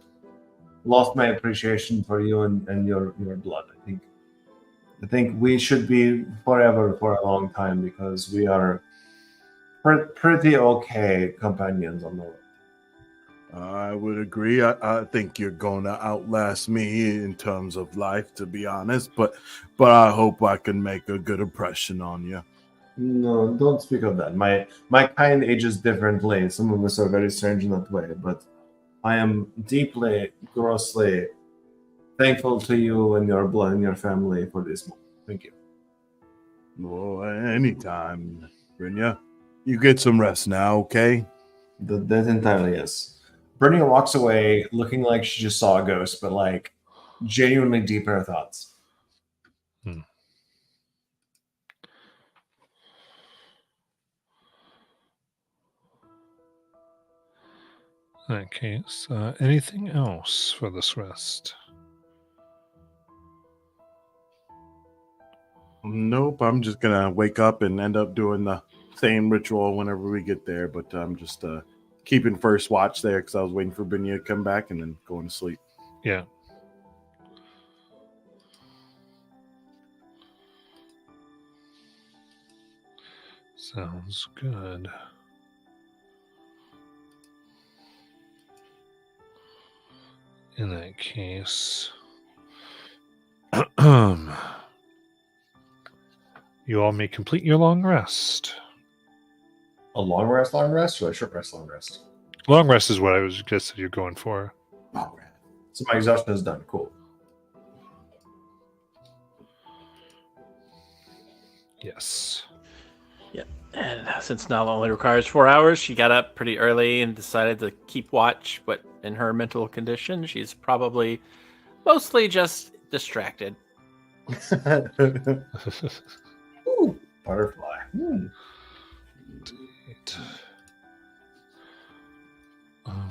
Speaker 2: lost my appreciation for you and your blood. I think we should be forever for a long time because we are pretty okay companions on the road.
Speaker 5: I would agree. I think you're going to outlast me in terms of life, to be honest. But I hope I can make a good impression on you.
Speaker 2: No, don't speak of that. My kind ages differently. Some of us are very strange in that way. But I am deeply, grossly thankful to you and your blood and your family for this moment. Thank you.
Speaker 5: Well, anytime, Brenya. You get some rest now, okay?
Speaker 2: That entirely is. Brenya walks away looking like she just saw a ghost, but like genuinely deep in her thoughts.
Speaker 1: In that case, anything else for this rest?
Speaker 5: Nope, I'm just going to wake up and end up doing the same ritual whenever we get there. But I'm just keeping first watch there because I was waiting for Brenya to come back and then going to sleep.
Speaker 1: Yeah. Sounds good. In that case, you all may complete your long rest.
Speaker 2: A long rest, or a short rest, long rest?
Speaker 1: Long rest is what I was guessing you're going for.
Speaker 2: All right. So my exhaustion is done. Cool.
Speaker 1: Yes.
Speaker 4: And since Nala only requires 4 hours, she got up pretty early and decided to keep watch. But in her mental condition, she's probably mostly just distracted.
Speaker 2: Ooh, butterfly.
Speaker 1: Indeed. I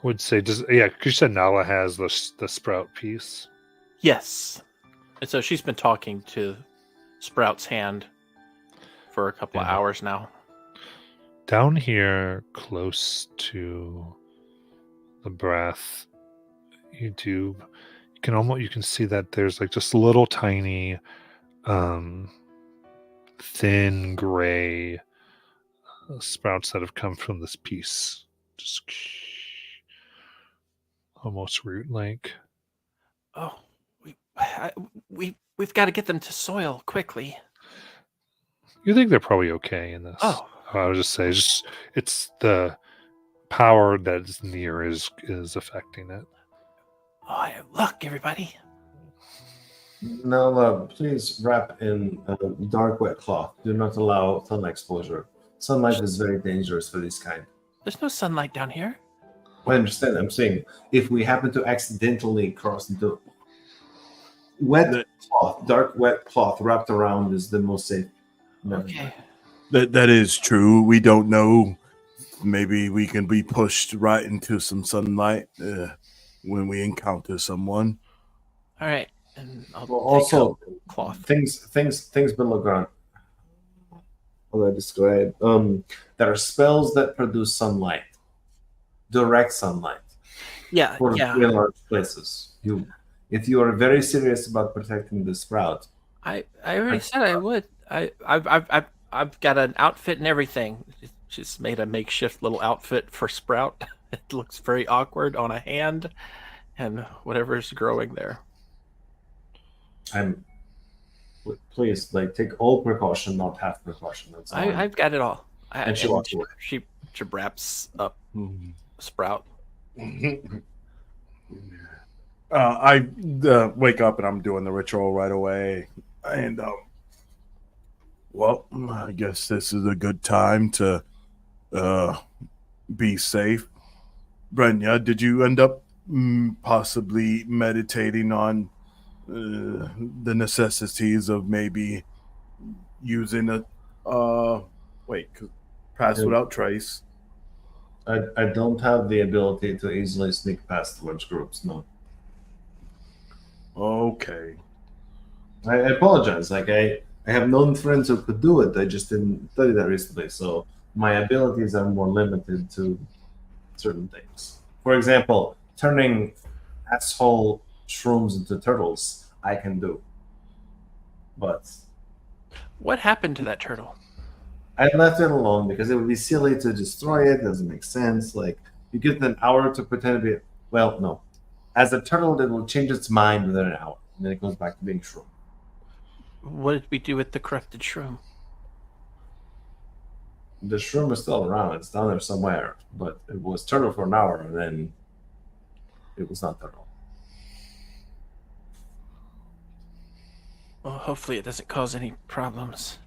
Speaker 1: would say, because you said Nala has the sprout piece.
Speaker 4: Yes. And so she's been talking to Sprout's hand for a couple of
Speaker 1: Yeah.
Speaker 4: hours now.
Speaker 1: Down here, close to the breath, you can see that there's like just little tiny, thin gray sprouts that have come from this piece, just almost root-like.
Speaker 4: Oh, we've got to get them to soil quickly.
Speaker 1: You think they're probably okay in this?
Speaker 4: Oh,
Speaker 1: I would just say, it's the power that's near is affecting it.
Speaker 4: Look, everybody.
Speaker 2: Now, please wrap in dark wet cloth. Do not allow sunlight exposure. Sunlight is very dangerous for this kind.
Speaker 4: There's no sunlight down here.
Speaker 2: I understand. I'm saying if we happen to accidentally cross into cloth, dark wet cloth wrapped around is the most safe.
Speaker 4: Okay.
Speaker 5: That is true. We don't know. Maybe we can be pushed right into some sunlight when we encounter someone.
Speaker 4: All right. And I'll
Speaker 2: Well,
Speaker 4: take
Speaker 2: also,
Speaker 4: out cloth.
Speaker 2: things below ground. How do I describe? There are spells that produce sunlight, direct sunlight,
Speaker 4: Yeah,
Speaker 2: for
Speaker 4: yeah.
Speaker 2: in large places. If you are very serious about protecting the sprout,
Speaker 4: I already said I would. I've got an outfit and everything. She's made a makeshift little outfit for Sprout. It looks very awkward on a hand and whatever's growing there.
Speaker 2: please take all precaution, not half precaution. That's all.
Speaker 4: I've got it all.
Speaker 2: And she walks away.
Speaker 4: She wraps up Sprout.
Speaker 5: I wake up and I'm doing the ritual right away. And, well, I guess this is a good time to be safe. Brenya, did you end up possibly meditating on the necessities of maybe using pass without trace?
Speaker 2: I don't have the ability to easily sneak past large groups. No.
Speaker 5: Okay.
Speaker 2: I apologize. I have known friends who could do it. I just didn't study that recently, so my abilities are more limited to certain things. For example, turning asshole shrooms into turtles, I can do. But
Speaker 4: What happened to that turtle?
Speaker 2: I left it alone because it would be silly to destroy it. It doesn't make sense. Like, you give it an hour to pretend to be. Well, no. As a turtle, it will change its mind within an hour, and then it goes back to being shroom.
Speaker 4: What did we do with the corrupted shroom?
Speaker 2: The shroom is still around. It's down there somewhere. But it was turtle for an hour, and then it was not turtle.
Speaker 4: Well, hopefully it doesn't cause any problems.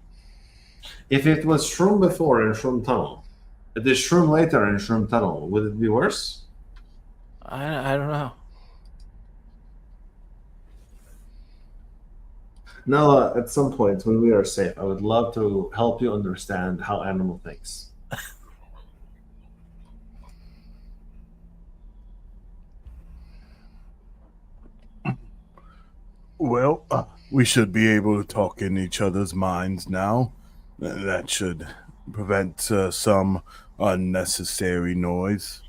Speaker 2: If it was shroom before in shroom tunnel, if it's shroom later in shroom tunnel, would it be worse?
Speaker 4: I don't know.
Speaker 2: No, at some point when we are safe, I would love to help you understand how animal thinks.
Speaker 5: Well, we should be able to talk in each other's minds now. That should prevent some unnecessary noise.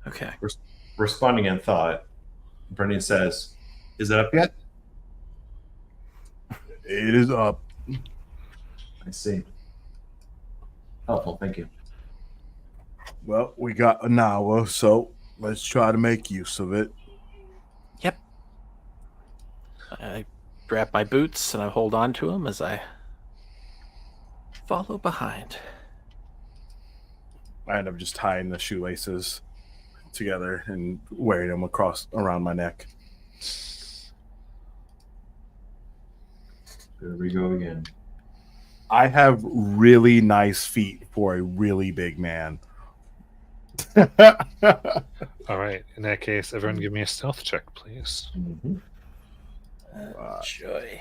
Speaker 4: Okay.
Speaker 2: Responding in thought, Bernie says, "Is it up yet?"
Speaker 5: It is up.
Speaker 2: I see. Helpful, thank you.
Speaker 5: Well, we got an hour, so let's try to make use of it.
Speaker 4: Yep. I grab my boots and I hold on to them as I follow behind.
Speaker 5: I end up just tying the shoelaces together and wearing them around my neck.
Speaker 2: Here we go again.
Speaker 7: I have really nice feet for a really big man.
Speaker 1: All right. In that case, everyone give me a stealth check, please.
Speaker 2: Mhm.
Speaker 4: Joy.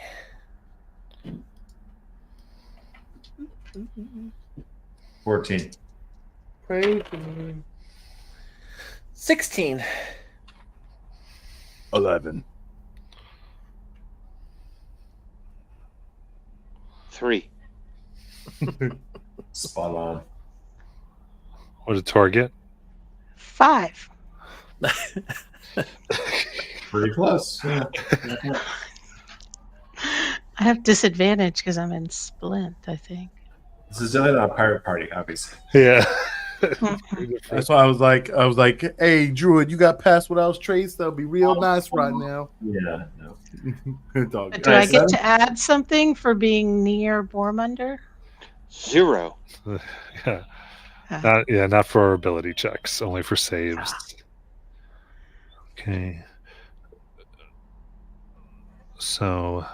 Speaker 2: 14.
Speaker 4: 16.
Speaker 5: 11.
Speaker 6: 3.
Speaker 2: Spot on.
Speaker 1: What did Tor get?
Speaker 3: 5.
Speaker 2: Pretty close. Yeah.
Speaker 3: I have disadvantage because I'm in Splint, I think.
Speaker 2: This is definitely not a pirate party, obviously.
Speaker 1: Yeah.
Speaker 7: That's why I was like, hey, Druid, you got password out traits? That'll be real nice right now.
Speaker 2: Yeah, no.
Speaker 7: Dog.
Speaker 3: But do I get to add something for being near Bormunder?
Speaker 6: 0.
Speaker 1: Yeah. Not for ability checks, only for saves. Okay. So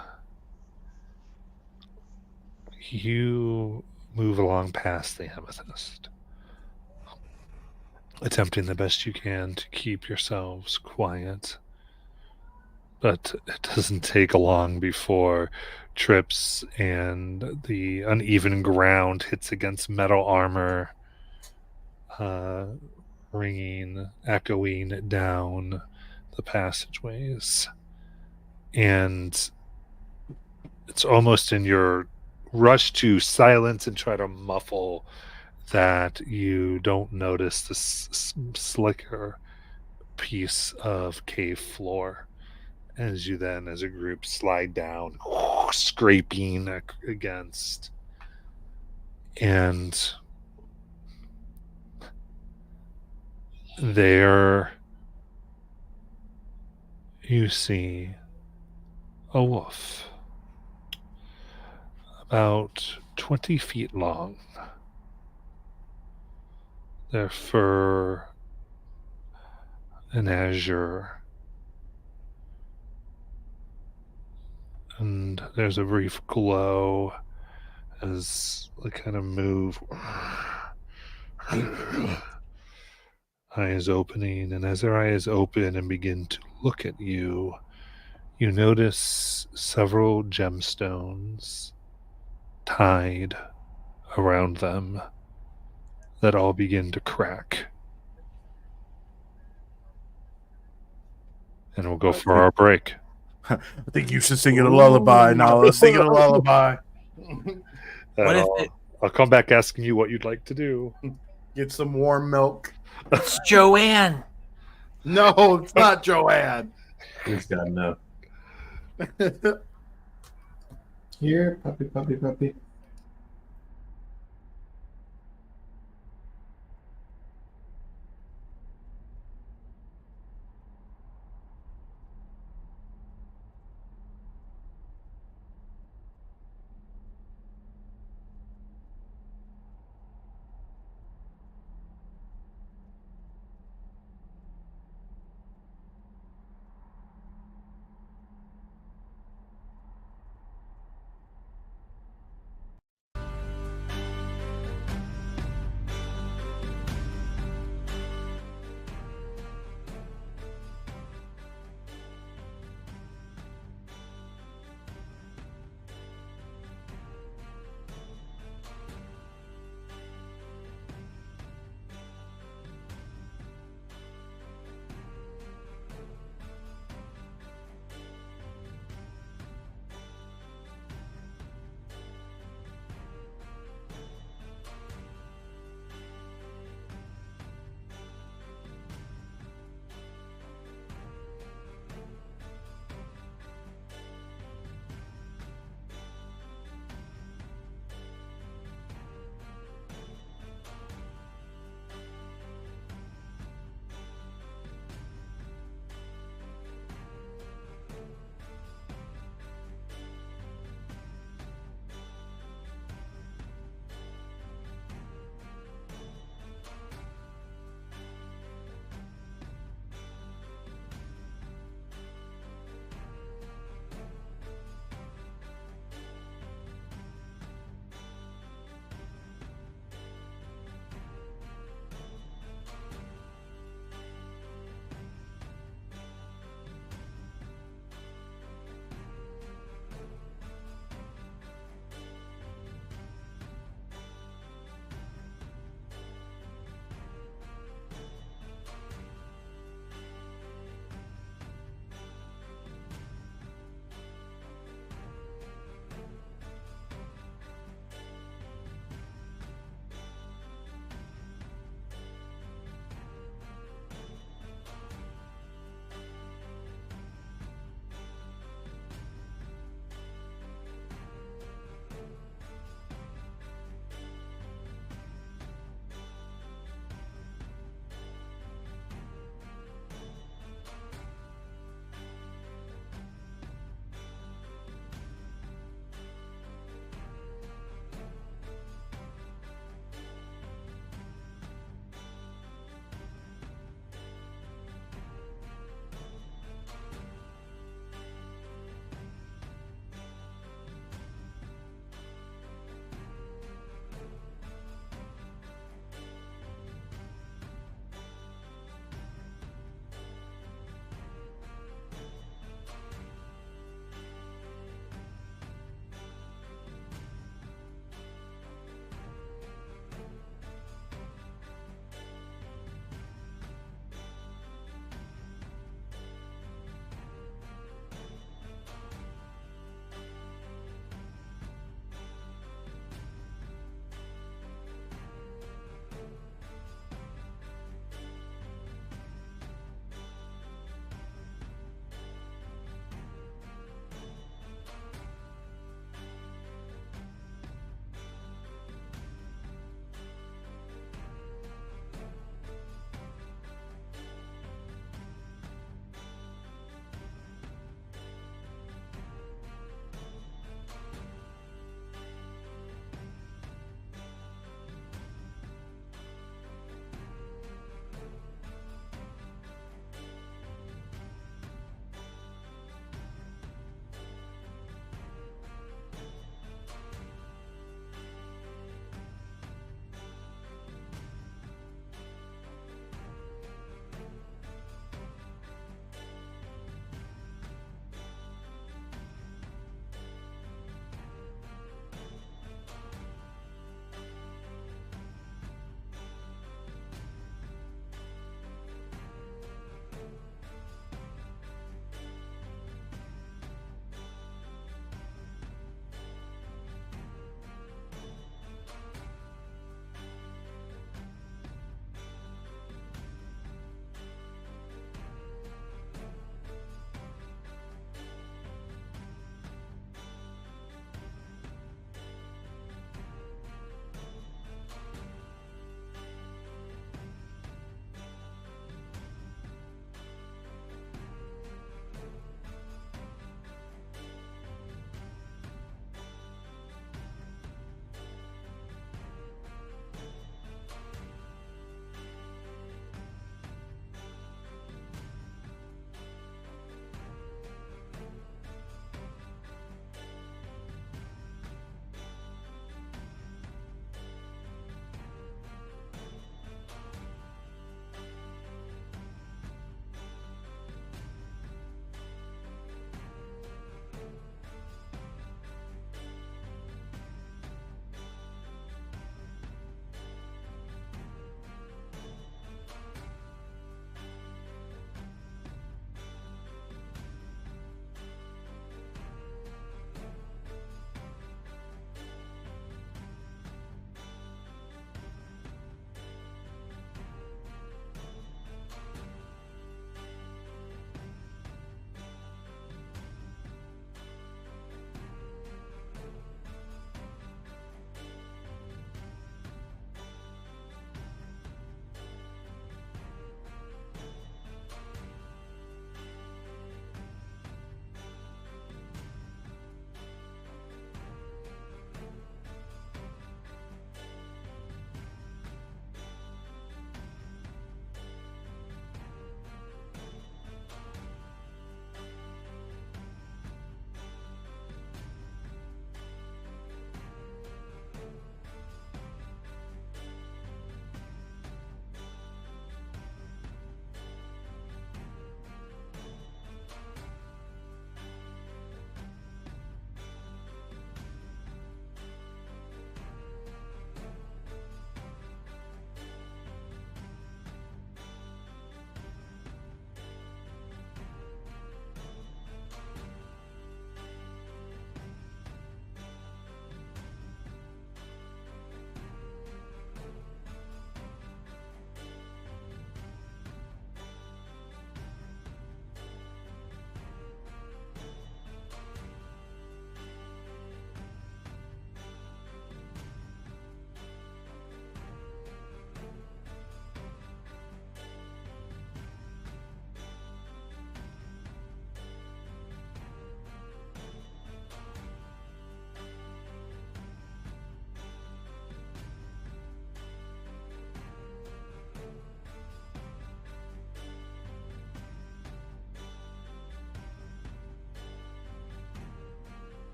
Speaker 1: you move along past the amethyst, attempting the best you can to keep yourselves quiet. But it doesn't take long before trips and the uneven ground hits against metal armor, ringing, echoing down the passageways. And it's almost in your rush to silence and try to muffle that you don't notice this slicker piece of cave floor as you then, as a group, slide down, scraping against. And there you see a wolf about 20 feet long. Their fur an azure, and there's a brief glow as they kind of move. Eyes opening, and as their eyes open and begin to look at you, you notice several gemstones tied around them that all begin to crack. And we'll go for our break.
Speaker 5: I think you should sing it a lullaby, Nala. Sing it a lullaby.
Speaker 4: What if
Speaker 1: I'll come back asking you what you'd like to do.
Speaker 7: Get some warm milk.
Speaker 4: it's Joanne?
Speaker 7: No, it's not Joanne.
Speaker 2: He's got no. Here, puppy, puppy, puppy.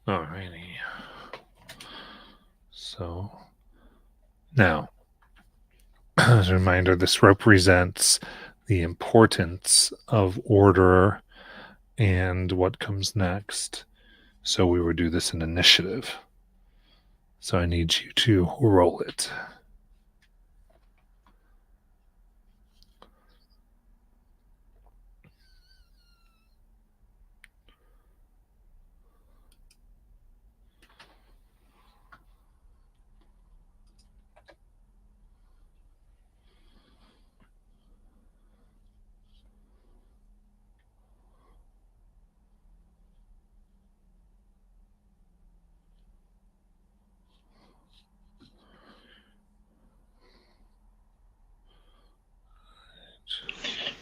Speaker 1: Alrighty. So now, as a reminder, this represents the importance of order and what comes next. So we would do this in initiative. So I need you to roll it.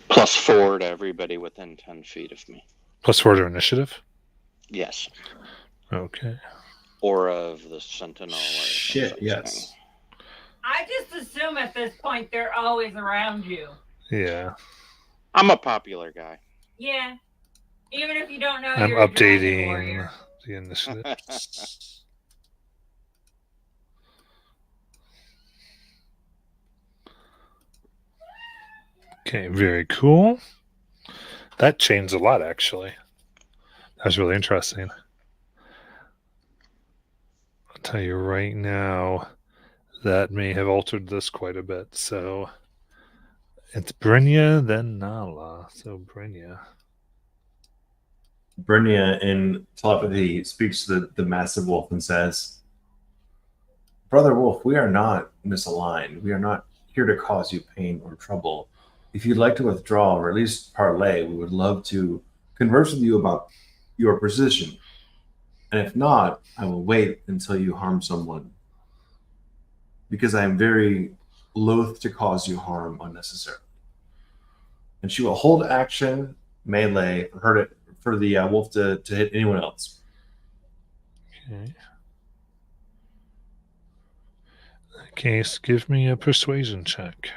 Speaker 6: +4 to everybody within 10 feet of me.
Speaker 1: +4 to initiative?
Speaker 6: Yes.
Speaker 1: Okay.
Speaker 6: Or of the sentinel. Or
Speaker 2: Shit,
Speaker 6: something.
Speaker 2: yes.
Speaker 8: I just assume at this point they're always around you.
Speaker 1: Yeah.
Speaker 6: I'm a popular guy.
Speaker 8: Yeah. Even if you don't know
Speaker 1: I'm
Speaker 8: you're a dragon
Speaker 1: updating
Speaker 8: warrior.
Speaker 1: the initiative. Okay, very cool. That changed a lot, actually. That was really interesting. I'll tell you right now, that may have altered this quite a bit. So it's Brynja, then Nala. So Brynja.
Speaker 2: Brynja in telepathy speaks to the massive wolf and says, Brother Wolf, we are not misaligned. We are not here to cause you pain or trouble. If you'd like to withdraw or at least parlay, we would love to converse with you about your position. And if not, I will wait until you harm someone. Because I am very loath to cause you harm unnecessarily. And she will hold action melee for the wolf to hit anyone else.
Speaker 1: Okay. In that case, give me a persuasion check.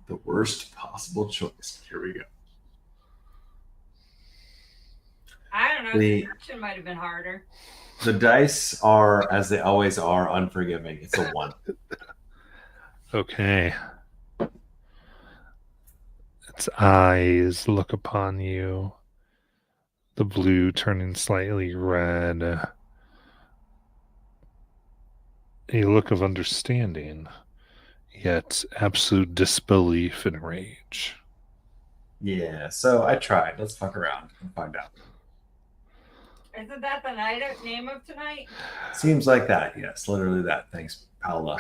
Speaker 2: The worst possible choice. Here we go.
Speaker 8: I don't know.
Speaker 2: The-
Speaker 8: Seduction might have been harder.
Speaker 2: The dice are, as they always are, unforgiving. It's a 1.
Speaker 1: Okay. Its eyes look upon you, the blue turning slightly red. A look of understanding, yet absolute disbelief and rage.
Speaker 2: Yeah, so I tried. Let's fuck around and find out.
Speaker 8: Isn't that the name of tonight?
Speaker 2: Seems like that, yes. Literally that. Thanks, Paula.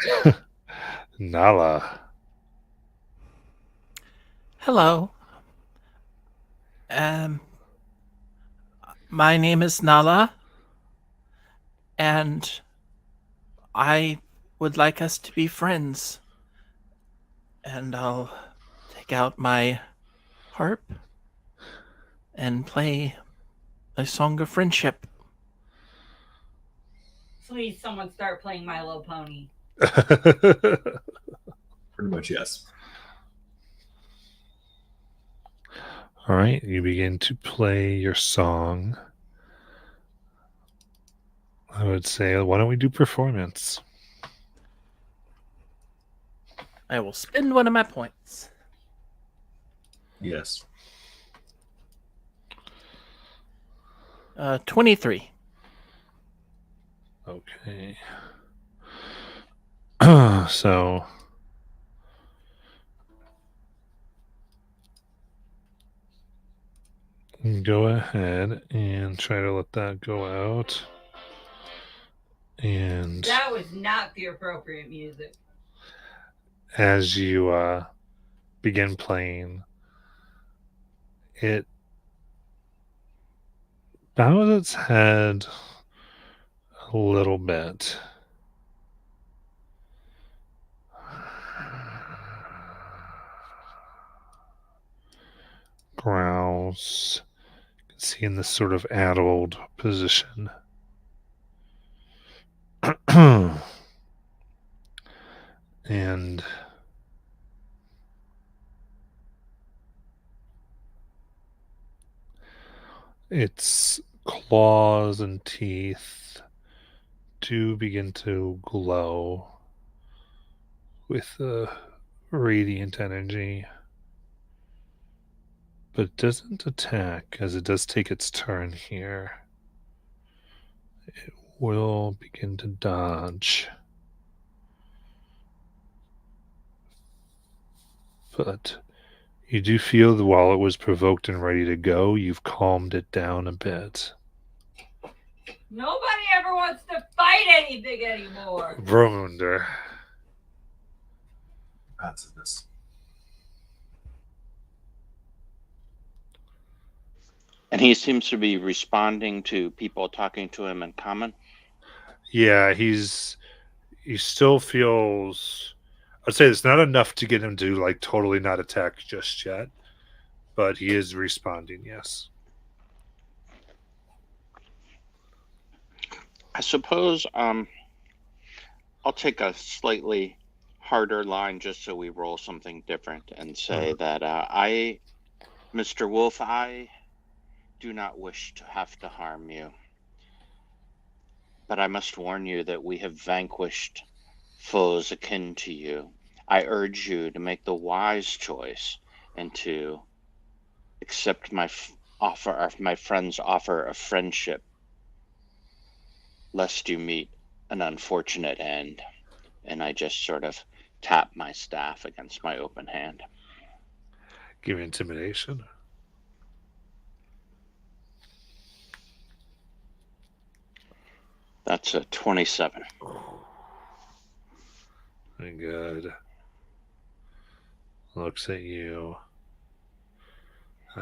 Speaker 1: Nala.
Speaker 4: Hello. My name is Nala, and I would like us to be friends. And I'll take out my harp and play a song of friendship.
Speaker 8: Please, someone start playing My Little Pony.
Speaker 2: Pretty much, yes.
Speaker 1: All right, you begin to play your song. I would say, why don't we do performance?
Speaker 4: I will spend one of my points.
Speaker 2: Yes.
Speaker 4: 23.
Speaker 1: Okay. So go ahead and try to let that go out. And
Speaker 8: That was not the appropriate music.
Speaker 1: as you begin playing, it bows its head a little bit. Growls. You can see in this sort of addled position. And its claws and teeth do begin to glow with radiant energy, but it doesn't attack as it does take its turn here. It will begin to dodge. But you do feel that while it was provoked and ready to go, you've calmed it down a bit.
Speaker 8: Nobody ever wants to fight anything anymore.
Speaker 1: Bromunder.
Speaker 2: Answer this.
Speaker 6: And he seems to be responding to people talking to him in common.
Speaker 1: Yeah, he still feels. I'd say it's not enough to get him to like totally not attack just yet, but he is responding. Yes.
Speaker 6: I suppose I'll take a slightly harder line just so we roll something different and say that Mr. Wolf, I do not wish to have to harm you. But I must warn you that we have vanquished foes akin to you. I urge you to make the wise choice and to accept my friend's offer of friendship, lest you meet an unfortunate end. And I just sort of tap my staff against my open hand.
Speaker 1: Give me intimidation.
Speaker 6: That's a 27.
Speaker 1: Very good. Looks at you.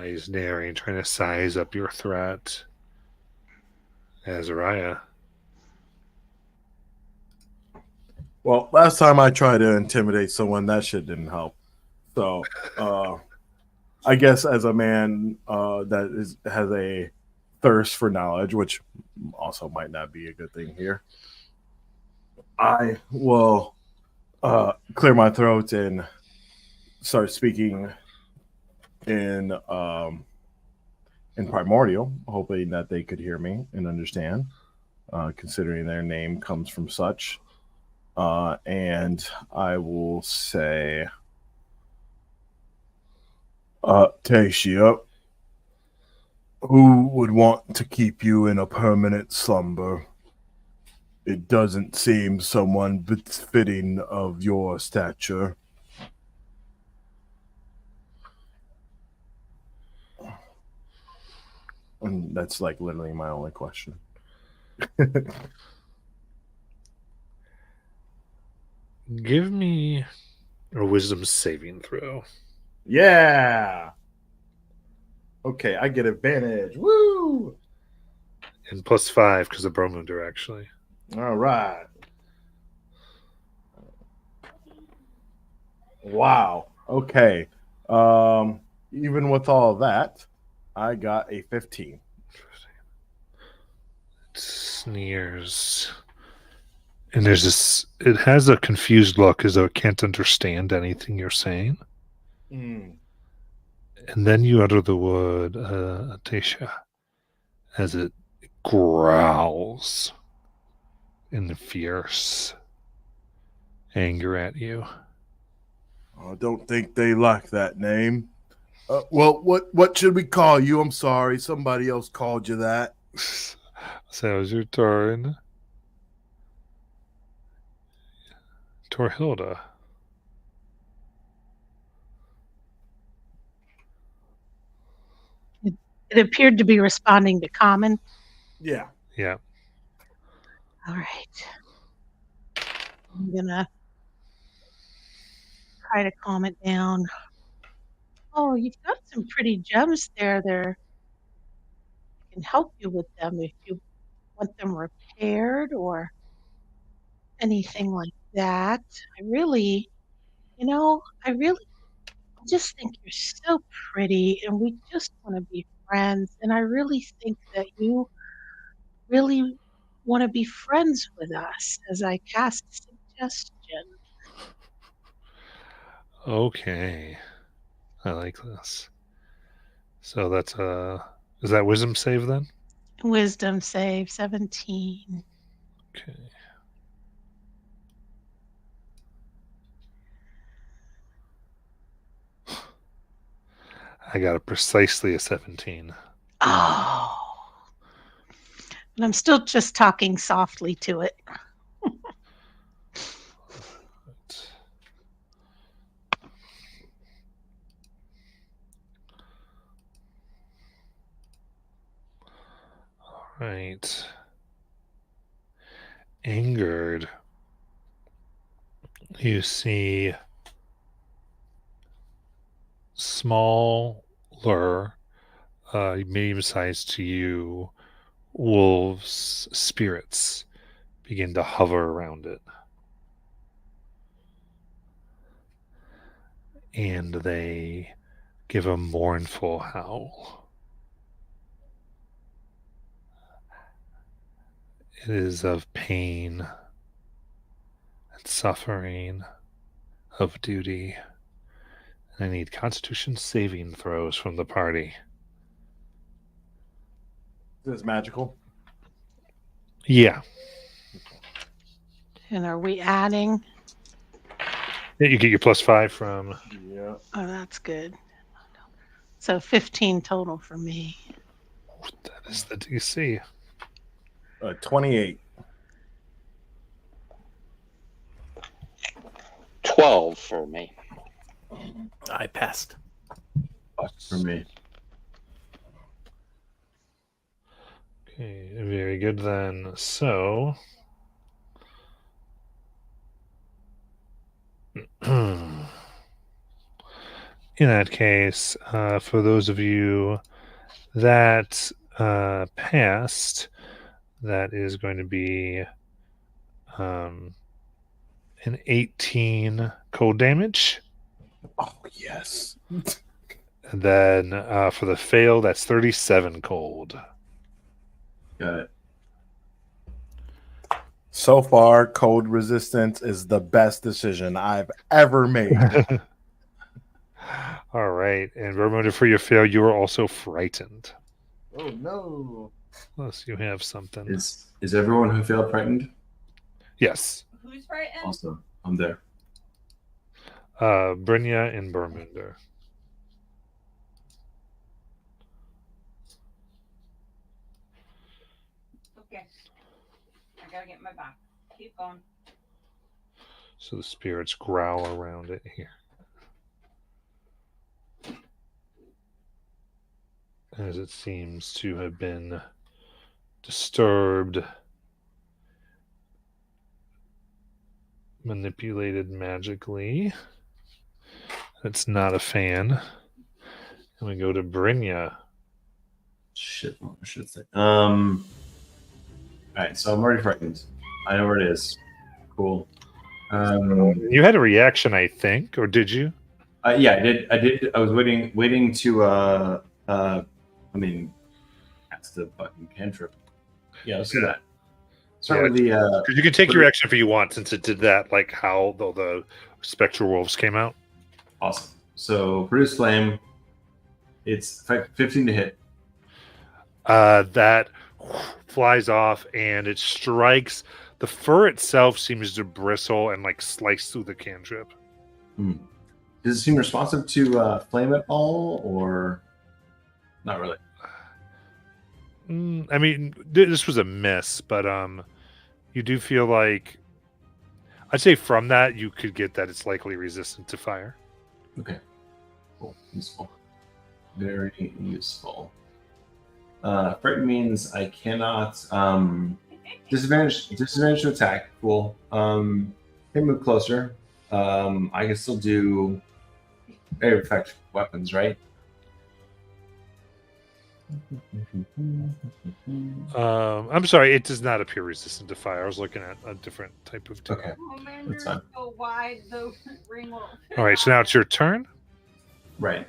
Speaker 1: He's narrating, trying to size up your threat. Azariah.
Speaker 7: Well, last time I tried to intimidate someone, that shit didn't help. So, I guess as a man that has a thirst for knowledge, which also might not be a good thing here, I will clear my throat and start speaking in primordial, hoping that they could hear me and understand, considering their name comes from such. And I will say, Tasia, who would want to keep you in a permanent slumber? It doesn't seem someone befitting of your stature. And that's like literally my only question.
Speaker 1: Give me a wisdom saving throw.
Speaker 7: Yeah. Okay, I get advantage. Woo!
Speaker 1: And +5 because of Bromunder, actually.
Speaker 7: All right. Wow. Okay. Even with all that, I got a 15.
Speaker 1: It sneers. And there's this, it has a confused look as though it can't understand anything you're saying.
Speaker 7: Mm.
Speaker 1: And then you utter the word, Tasha, as it growls in fierce anger at you.
Speaker 5: I don't think they like that name. Well, what should we call you? I'm sorry, somebody else called you that.
Speaker 1: So it was your turn. Torhilda.
Speaker 3: It appeared to be responding to common.
Speaker 7: Yeah.
Speaker 1: Yeah.
Speaker 3: All right. I'm going to try to calm it down. Oh, you've got some pretty gems there. I can help you with them if you want them repaired or anything like that. I just think you're so pretty and we just want to be friends. And I really think that you really want to be friends with us as I cast suggestion.
Speaker 1: Okay. I like this. So that's a Is that wisdom save then?
Speaker 3: Wisdom save 17.
Speaker 1: Okay. I got precisely a 17.
Speaker 3: Oh. And I'm still just talking softly to it.
Speaker 1: All right. Angered. You see smaller, medium-sized to you, wolves' spirits begin to hover around it. And they give a mournful howl. It is of pain and suffering, of duty. I need Constitution saving throws from the party.
Speaker 7: Is this magical?
Speaker 1: Yeah.
Speaker 3: And are we adding?
Speaker 1: You get your +5 from.
Speaker 7: Yeah.
Speaker 3: Oh, that's good. So 15 total for me.
Speaker 1: That is the DC.
Speaker 7: 28.
Speaker 6: 12 for me.
Speaker 4: I passed.
Speaker 2: For me.
Speaker 1: Okay, very good then. So. In that case, for those of you that passed, that is going to be an 18 cold damage.
Speaker 7: Oh, yes.
Speaker 1: And then for the fail, that's 37 cold.
Speaker 2: Got it.
Speaker 7: So far, cold resistance is the best decision I've ever made.
Speaker 1: All right. And remember, for your fail, you are also frightened.
Speaker 7: Oh, no.
Speaker 1: Unless you have something.
Speaker 2: Is everyone who failed frightened?
Speaker 1: Yes.
Speaker 8: Who's frightened?
Speaker 2: Awesome. I'm there.
Speaker 1: Brynja and Bermunder.
Speaker 8: Okay. I gotta get my back. Keep going.
Speaker 1: So the spirits growl around it here. As it seems to have been disturbed, manipulated magically. It's not a fan. And we go to Brynja.
Speaker 2: Shit, I should say. All right, so I'm already frightened. I know where it is. Cool.
Speaker 1: You had a reaction, I think, or did you?
Speaker 2: Yeah, I did. I was waiting to. That's the fucking cantrip. Yeah, let's do that. Start with the.
Speaker 1: Because you can take your action if you want, since it did that, like how the spectral wolves came out.
Speaker 2: Awesome. So produce flame. It's 15 to hit.
Speaker 1: That flies off and it strikes. The fur itself seems to bristle and like slice through the cantrip.
Speaker 2: Does it seem responsive to flame at all, or not really?
Speaker 1: I mean, this was a miss, but you do feel like I'd say from that you could get that it's likely resistant to fire.
Speaker 2: Okay. Cool. Useful. Very useful. Frightened means I cannot disadvantage to attack. Cool. Can move closer. I can still do very effective weapons, right?
Speaker 1: I'm sorry, it does not appear resistant to fire. I was looking at a different type of tool.
Speaker 2: Okay.
Speaker 8: Oh man,
Speaker 2: That's
Speaker 8: you're
Speaker 2: fine.
Speaker 8: so wide. The ring will.
Speaker 1: All right, so now it's your turn.
Speaker 2: Right.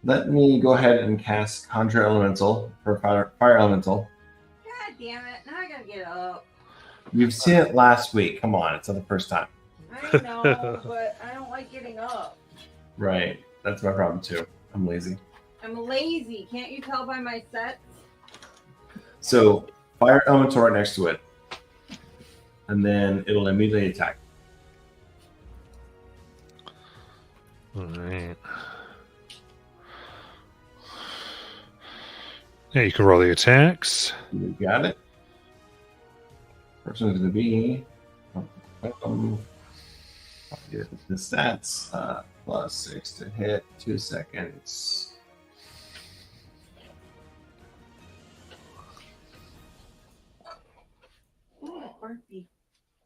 Speaker 2: Let me go ahead and cast Conjure Elemental for Fire Elemental.
Speaker 8: God damn it! Now I gotta get up.
Speaker 2: You've seen it last week. Come on, it's not the first time.
Speaker 8: I know, but I don't
Speaker 9: like getting up.
Speaker 2: Right. That's my problem too. I'm lazy.
Speaker 9: I'm lazy. Can't you tell by my sets?
Speaker 2: So fire elemental right next to it, and then it'll immediately attack.
Speaker 1: All right. Yeah, you can roll the attacks.
Speaker 2: You got it. First one's going to be the stats plus 6 to hit, 2 seconds.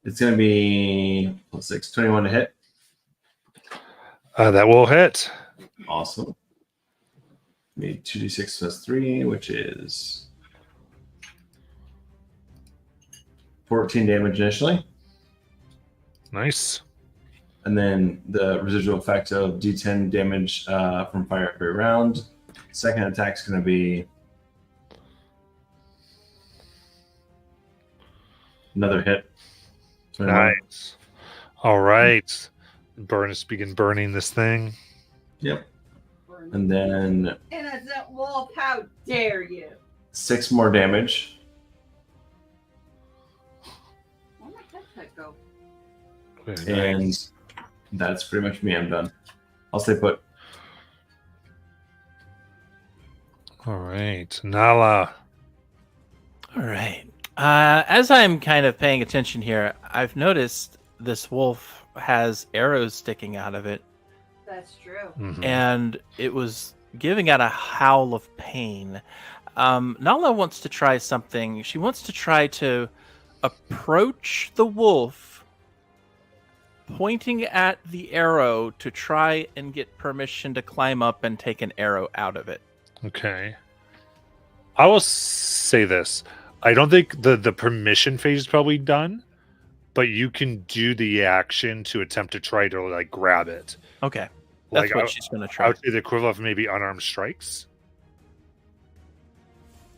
Speaker 2: It's going to be plus 6, 21 to hit.
Speaker 1: That will hit.
Speaker 2: Awesome. Need 2d6 plus 3, which is 14 damage initially.
Speaker 1: Nice.
Speaker 2: And then the residual effect of d10 damage from fire every round. Second attack's going to be another hit. 21.
Speaker 1: Nice. All right. Begin burning this thing.
Speaker 2: Yep. And then
Speaker 9: Innocent wolf, how dare you?
Speaker 2: 6 more damage.
Speaker 9: Where'd my headset go?
Speaker 1: Very
Speaker 2: And
Speaker 1: nice.
Speaker 2: that's pretty much me. I'm done. I'll stay put.
Speaker 1: All right. Nala.
Speaker 4: All right. As I'm kind of paying attention here, I've noticed this wolf has arrows sticking out of it,
Speaker 9: That's true.
Speaker 1: Mhm.
Speaker 4: and it was giving out a howl of pain. Nala wants to try something. She wants to try to approach the wolf, pointing at the arrow to try and get permission to climb up and take an arrow out of it.
Speaker 1: Okay. I will say this. I don't think the permission phase is probably done, but you can do the action to attempt to try to like grab it.
Speaker 4: Okay, that's
Speaker 1: Like,
Speaker 4: what she's going to
Speaker 1: I
Speaker 4: try.
Speaker 1: would say the equivalent of maybe unarmed strikes.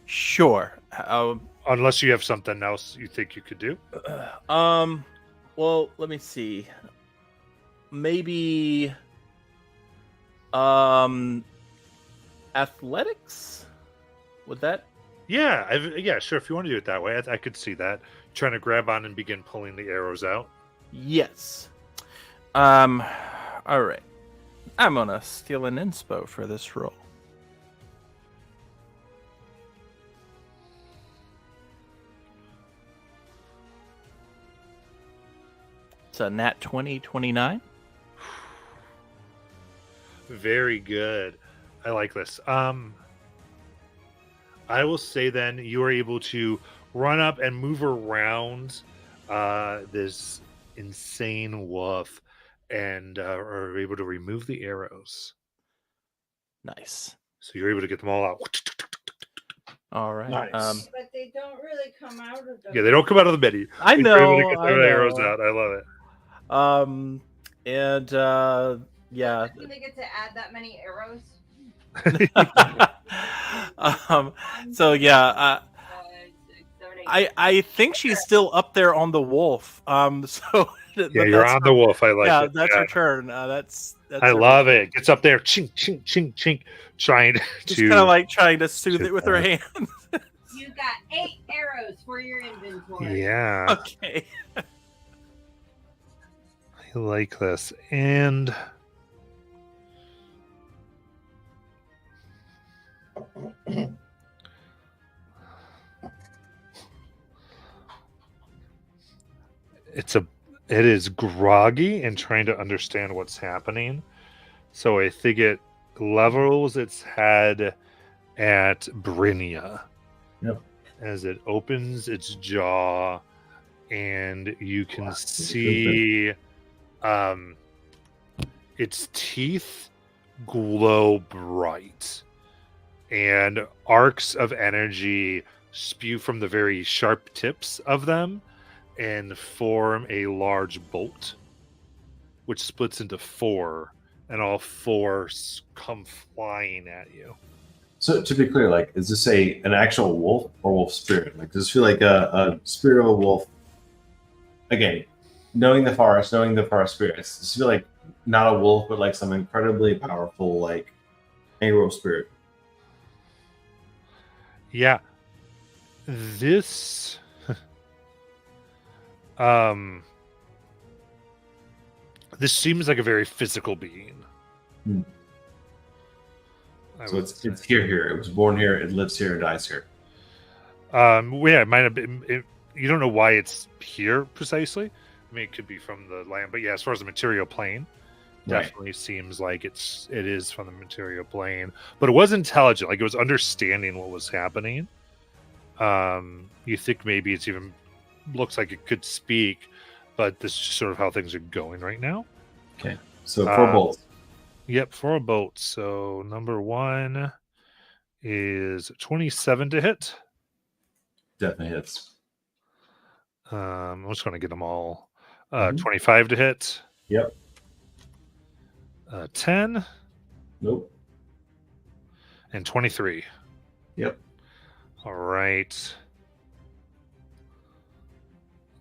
Speaker 4: Sure.
Speaker 1: Unless you have something else you think you could do.
Speaker 4: Well, let me see. Maybe athletics? Would that?
Speaker 1: Yeah, yeah, sure. If you want to do it that way, I could see that. Trying to grab on and begin pulling the arrows out.
Speaker 4: Yes. All right. I'm gonna steal an inspo for this roll. It's a nat 20, 29.
Speaker 1: Very good. I like this. I will say then you are able to run up and move around this insane wolf and are able to remove the arrows.
Speaker 4: Nice.
Speaker 1: So you're able to get them all out.
Speaker 4: All right.
Speaker 1: Nice.
Speaker 9: But they don't really come out of the.
Speaker 1: Yeah, they don't come out of the belly.
Speaker 4: I
Speaker 1: You're able to
Speaker 4: know.
Speaker 1: get
Speaker 4: I
Speaker 1: their arrows
Speaker 4: know.
Speaker 1: out. I love it.
Speaker 4: Yeah.
Speaker 9: Do they get to add that many arrows?
Speaker 4: So yeah,
Speaker 9: 5, 6, 7, 8.
Speaker 4: I think she's still up there on the wolf. So
Speaker 1: Yeah, you're on the wolf. I like
Speaker 4: yeah,
Speaker 1: it.
Speaker 4: that's
Speaker 1: Yeah.
Speaker 4: her turn. That's
Speaker 1: I
Speaker 4: her
Speaker 1: love
Speaker 4: turn.
Speaker 1: it. Gets up there, chink, chink, chink, chink, trying
Speaker 4: She's
Speaker 1: to.
Speaker 4: kind of like trying to soothe
Speaker 1: to-
Speaker 4: it with her hand.
Speaker 9: You got 8 arrows for your inventory.
Speaker 1: Yeah,
Speaker 4: Okay.
Speaker 1: I like this. And it is groggy and trying to understand what's happening. So I think it levels its head at Brynja.
Speaker 2: Yep.
Speaker 1: As it opens its jaw, and you can see its teeth glow bright, and arcs of energy spew from the very sharp tips of them and form a large bolt, which splits into 4, and all 4 come flying at you.
Speaker 2: So to be clear, like, is this an actual wolf or wolf spirit? Like, does this feel like a spirit of a wolf? Again, knowing the forest spirits, does this feel like not a wolf, but like some incredibly powerful like arrow spirit.
Speaker 1: Yeah. This this seems like a very physical being.
Speaker 2: Hmm.
Speaker 1: I
Speaker 2: So
Speaker 1: would
Speaker 2: it's
Speaker 1: say.
Speaker 2: here. It was born here. It lives here. It dies here.
Speaker 1: Well, yeah, it might have been. You don't know why it's here precisely. I mean, it could be from the land, but yeah, as far as the material plane,
Speaker 2: Right.
Speaker 1: definitely seems like it is from the material plane. But it was intelligent, like it was understanding what was happening. You think maybe it's even looks like it could speak, but this is just sort of how things are going right now.
Speaker 2: Okay. So 4 bolts.
Speaker 1: Yep, 4 bolts. So number 1 is 27 to hit.
Speaker 2: Definitely hits.
Speaker 1: I'm just going to get them all.
Speaker 2: Mhm.
Speaker 1: 25 to hit.
Speaker 2: Yep.
Speaker 1: 10
Speaker 2: Nope.
Speaker 1: and 23.
Speaker 2: Yep.
Speaker 1: All right.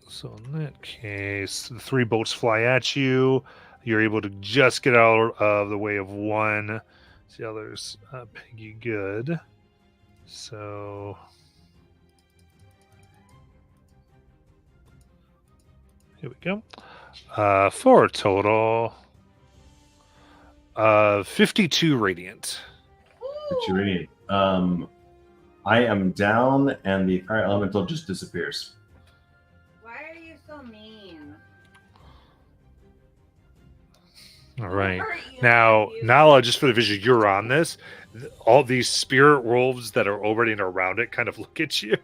Speaker 1: So in that case, the 3 bolts fly at you. You're able to just get out of the way of 1. The others peg you good. So here we go. For a total of 52 radiant.
Speaker 2: What you need. I am down, and the fire elemental just disappears.
Speaker 9: Why are you so mean?
Speaker 1: All right.
Speaker 9: Hurt you,
Speaker 1: Now,
Speaker 9: Matthew.
Speaker 1: Nala, just for the visual, you're on this. All these spirit wolves that are orbiting around it kind of look at you,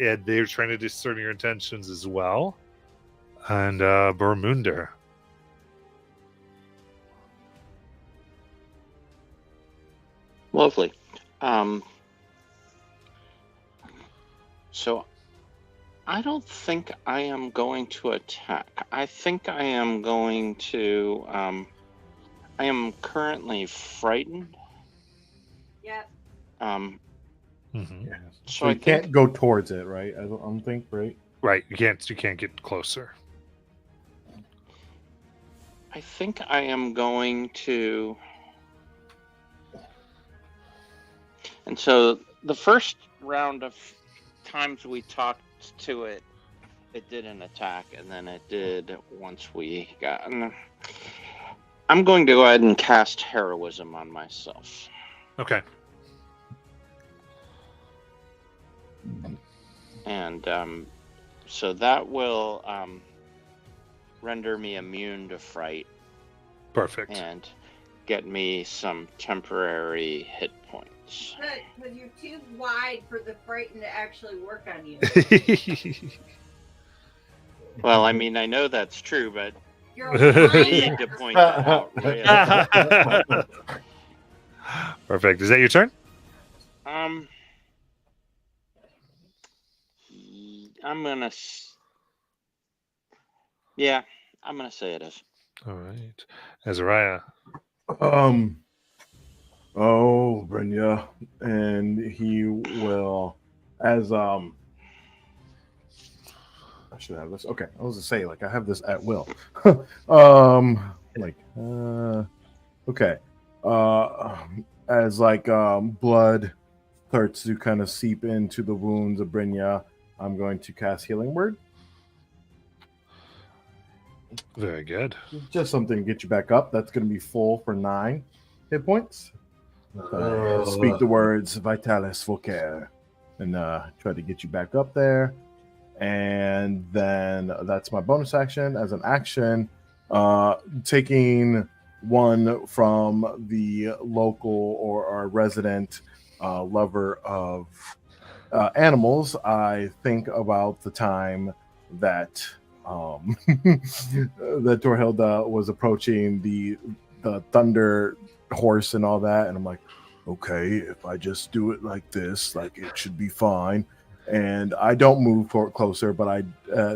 Speaker 1: and they're trying to discern your intentions as well. And Bermunder.
Speaker 6: Lovely. So I don't think I am going to attack. I think I am going to. I am currently frightened.
Speaker 9: Yep.
Speaker 1: Mhm.
Speaker 5: Yeah.
Speaker 6: So
Speaker 5: So
Speaker 6: I
Speaker 5: you can't
Speaker 6: think
Speaker 5: go towards it, right? I don't think, right?
Speaker 1: Right, you can't get closer.
Speaker 6: I think I am going to. And so the first round of times we talked to it, it didn't attack, and then it did once we got. I'm going to go ahead and cast heroism on myself.
Speaker 1: Okay.
Speaker 6: And so that will render me immune to fright
Speaker 1: Perfect.
Speaker 6: and get me some temporary hit points.
Speaker 9: Because you're too wide for the frighten to actually work on you.
Speaker 6: Well, I mean, I know that's true, but
Speaker 9: You're
Speaker 6: I
Speaker 9: a
Speaker 6: need
Speaker 9: minor.
Speaker 6: to point that out. Really.
Speaker 1: Perfect. Is that your turn?
Speaker 6: I'm gonna. Yeah, I'm gonna say it is.
Speaker 1: All right. Azariah.
Speaker 5: Oh, Brenya, and he will, as I should have this. Okay, I was to say like I have this at will. Okay, as like blood starts to kind of seep into the wounds of Brenya, I'm going to cast Healing Word.
Speaker 1: Very good.
Speaker 5: Just something to get you back up. That's going to be full for 9 hit points. Speak the words Vitalis Volcaire and try to get you back up there. And then that's my bonus action. As an action, taking one from the local or our resident lover of animals, I think about the time that that Torhilda was approaching the thunder horse and all that, and I'm like, okay, if I just do it like this, like it should be fine. And I don't move closer, but I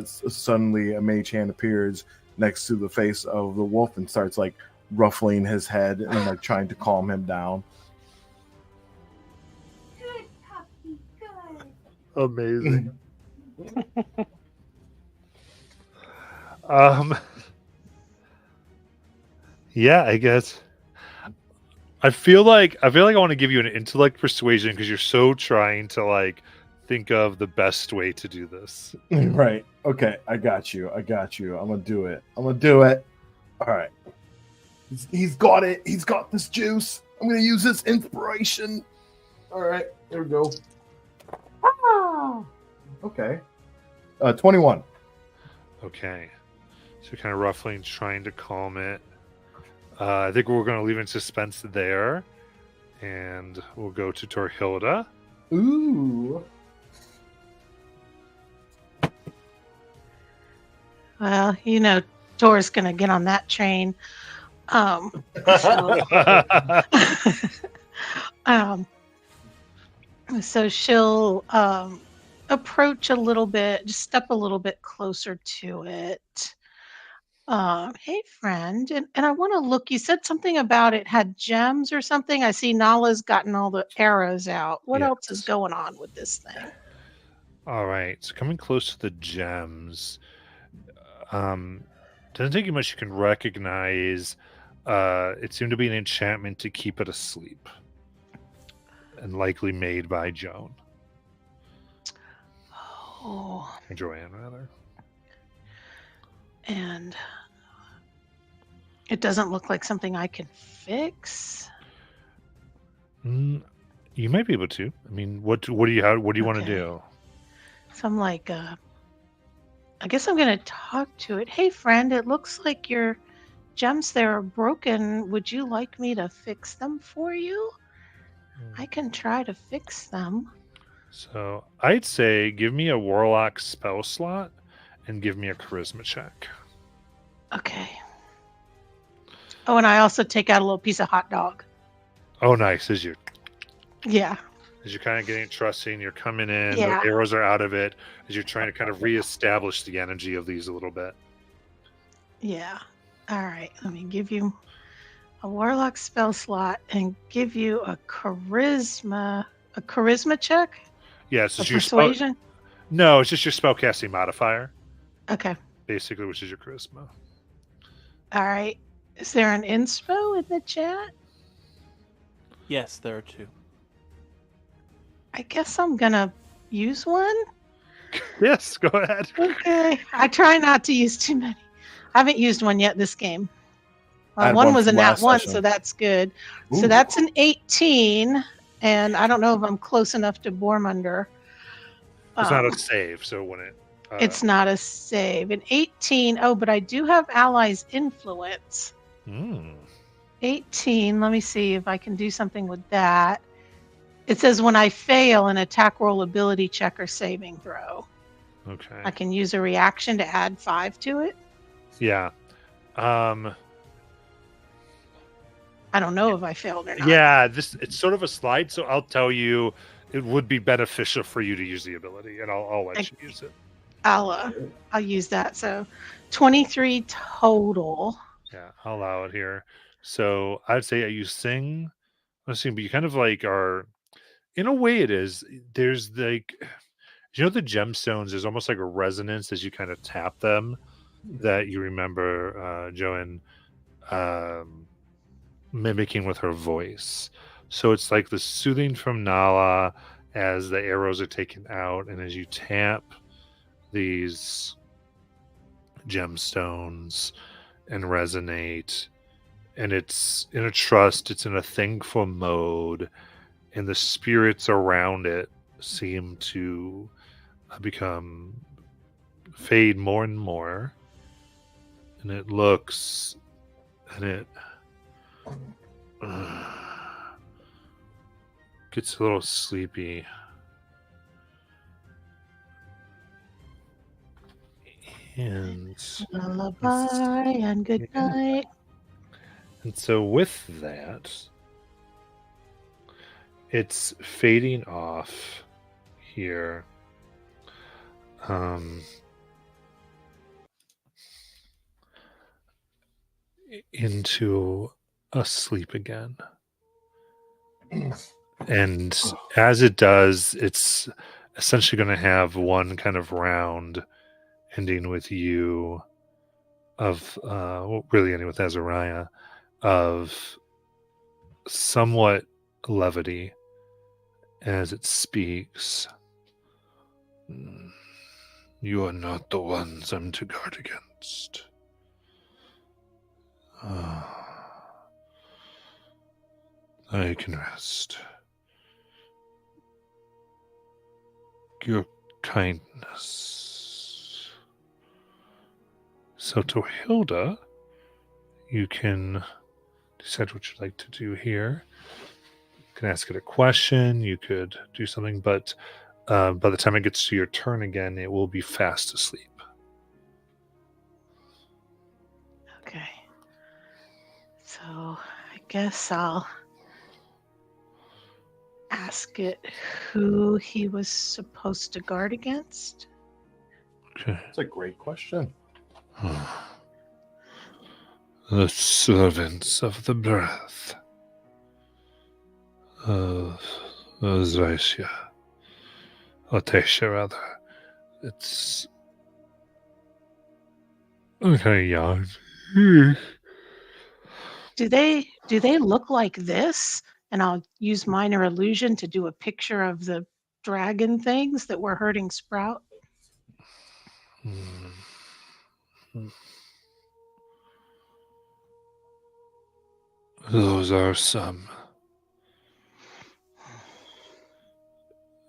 Speaker 5: suddenly a mage hand appears next to the face of the wolf and starts like ruffling his head and like trying to calm him down.
Speaker 9: Good puppy, good.
Speaker 1: Amazing. Yeah, I guess. I feel like I want to give you an intellect persuasion because you're so trying to like think of the best way to do this.
Speaker 7: Right. Okay. I got you. I'm gonna do it. All right. He's got it. He's got this juice. I'm gonna use this inspiration. All right. There we go. Okay. 21.
Speaker 1: Okay. So kind of ruffling, trying to calm it. I think we're going to leave in suspense there, and we'll go to Torhilda.
Speaker 7: Ooh.
Speaker 3: Well, you know, Tor's gonna get on that train. So, um, so she'll approach a little bit, just step a little bit closer to it. Hey, friend, and I want to look. You said something about it had gems or something. I see Nala's gotten all the arrows out. What else is
Speaker 1: Yes.
Speaker 3: going on with this thing?
Speaker 1: All right. So coming close to the gems, doesn't take you much. You can recognize it seemed to be an enchantment to keep it asleep, and likely made by Joan
Speaker 3: Oh,
Speaker 1: or Joanne, rather.
Speaker 3: and it doesn't look like something I can fix.
Speaker 1: You might be able to. I mean, what do you want to
Speaker 3: Okay.
Speaker 1: do?
Speaker 3: So I'm like, I guess I'm gonna talk to it. Hey, friend, it looks like your gems there are broken. Would you like me to fix them for you? I can try to fix them.
Speaker 1: So I'd say give me a warlock spell slot and give me a charisma check.
Speaker 3: Okay. Oh, and I also take out a little piece of hot dog.
Speaker 1: Oh, nice. As you're
Speaker 3: Yeah.
Speaker 1: kind of getting trusting, you're coming in.
Speaker 3: Yeah.
Speaker 1: The arrows are out of it. As you're trying to kind of reestablish the energy of these a little bit.
Speaker 3: Yeah. All right. Let me give you a warlock spell slot and give you a charisma check.
Speaker 1: Yeah, it's
Speaker 3: A
Speaker 1: just your
Speaker 3: persuasion.
Speaker 1: No, it's just your spellcasting modifier,
Speaker 3: Okay.
Speaker 1: basically, which is your charisma.
Speaker 3: All right. Is there an inspo in the chat?
Speaker 4: Yes, there are two.
Speaker 3: I guess I'm gonna use one.
Speaker 1: Yes, go ahead.
Speaker 3: Okay. I try not to use too many. I haven't used one yet this game.
Speaker 7: I had
Speaker 3: One
Speaker 7: one
Speaker 3: was a
Speaker 7: from
Speaker 3: nat
Speaker 7: last
Speaker 3: one,
Speaker 7: session.
Speaker 3: so that's good.
Speaker 7: Ooh.
Speaker 3: So that's an 18, and I don't know if I'm close enough to Bormunder.
Speaker 1: It's not a save, so when it.
Speaker 3: It's not a save. An 18. Oh, but I do have allies influence. 18. Let me see if I can do something with that. It says when I fail an attack roll, ability check, or saving throw,
Speaker 1: Okay.
Speaker 3: I can use a reaction to add 5 to it.
Speaker 1: Yeah.
Speaker 3: I don't know if I failed or not.
Speaker 1: Yeah, it's sort of a slide, so I'll tell you it would be beneficial for you to use the ability, and I'll let you use it.
Speaker 3: I'll use that. So 23 total.
Speaker 1: Yeah, I'll allow it here. So I'd say you sing, but you kind of like are, in a way, it is. There's like, the gemstones. There's almost like a resonance as you kind of tap them, that you remember Joanne mimicking with her voice. So it's like the soothing from Nala as the arrows are taken out, and as you tap these gemstones and resonate, and it's in a trust, it's in a thankful mode, and the spirits around it seem to fade more and more, and it looks, and it gets a little sleepy. And
Speaker 3: Lullaby and good night.
Speaker 1: And so with that, it's fading off here. Into a sleep again. And as it does, it's essentially going to have one kind of round ending with you of really ending with Azariah, of somewhat levity as it speaks. You are not the ones I'm to guard against. I can rest. Your kindness. So, Torhilda, you can decide what you'd like to do here. You can ask it a question, you could do something, but by the time it gets to your turn again, it will be fast asleep.
Speaker 3: Okay. So I guess I'll ask it who he was supposed to guard against.
Speaker 1: Okay.
Speaker 7: That's a great question.
Speaker 1: The servants of the breath of Zaisha. Or Tesha, rather. It's okay, yeah.
Speaker 3: Do they look like this? And I'll use minor illusion to do a picture of the dragon things that were hurting Sprout.
Speaker 1: Those are some.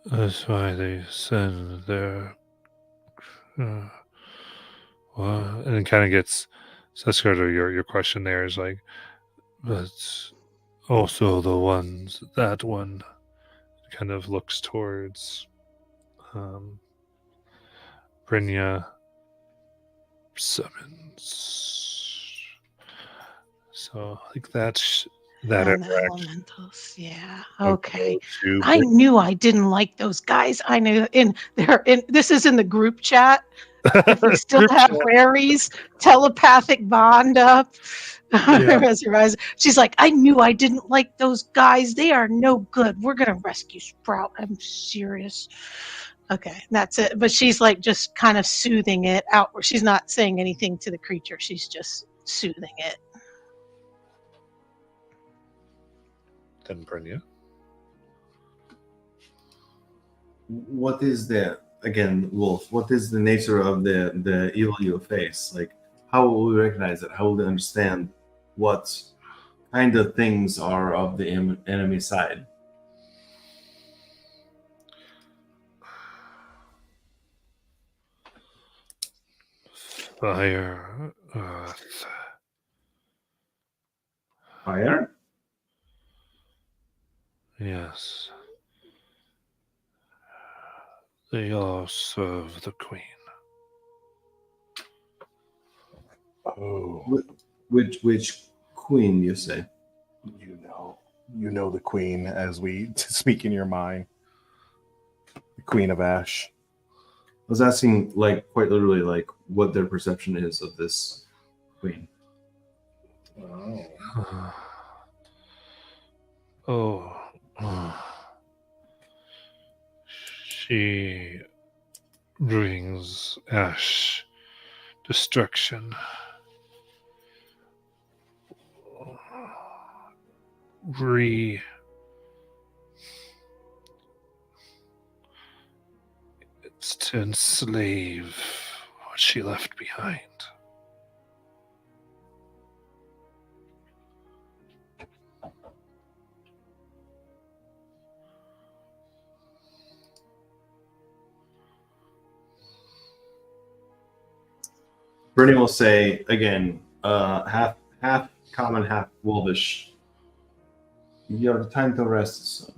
Speaker 1: That's why they send their. Well, and it kind of gets. Seskardo, your question there is like, but also the ones, that one kind of looks towards Brynja summons. So I think that's that
Speaker 3: And the
Speaker 1: interaction.
Speaker 3: elementals, yeah. Okay.
Speaker 1: To
Speaker 3: I knew I didn't like those guys. I knew this is in the group chat. If we still
Speaker 1: Group
Speaker 3: have
Speaker 1: chat.
Speaker 3: Rary's telepathic bond up.
Speaker 7: Yeah.
Speaker 3: She's like, I knew I didn't like those guys. They are no good. We're gonna rescue Sprout. I'm serious. Okay, that's it. But she's like just kind of soothing it out. She's not saying anything to the creature. She's just soothing it.
Speaker 1: Then Brynja.
Speaker 2: What is Wolf? What is the nature of the evil you face? Like, how will we recognize it? How will we understand what kind of things are of the enemy side?
Speaker 1: Fire, earth.
Speaker 2: Fire?
Speaker 1: Yes. They all serve the queen.
Speaker 7: Oh,
Speaker 2: Which queen, you say?
Speaker 7: you know the queen as we speak in your mind. The Queen of Ash.
Speaker 2: I was asking, like, quite literally, like, what their perception is of this queen.
Speaker 1: Oh. She brings ash, destruction. It's to enslave what she left behind.
Speaker 2: Bernie will say again, half common, half wolvish. Your time to rest is soon.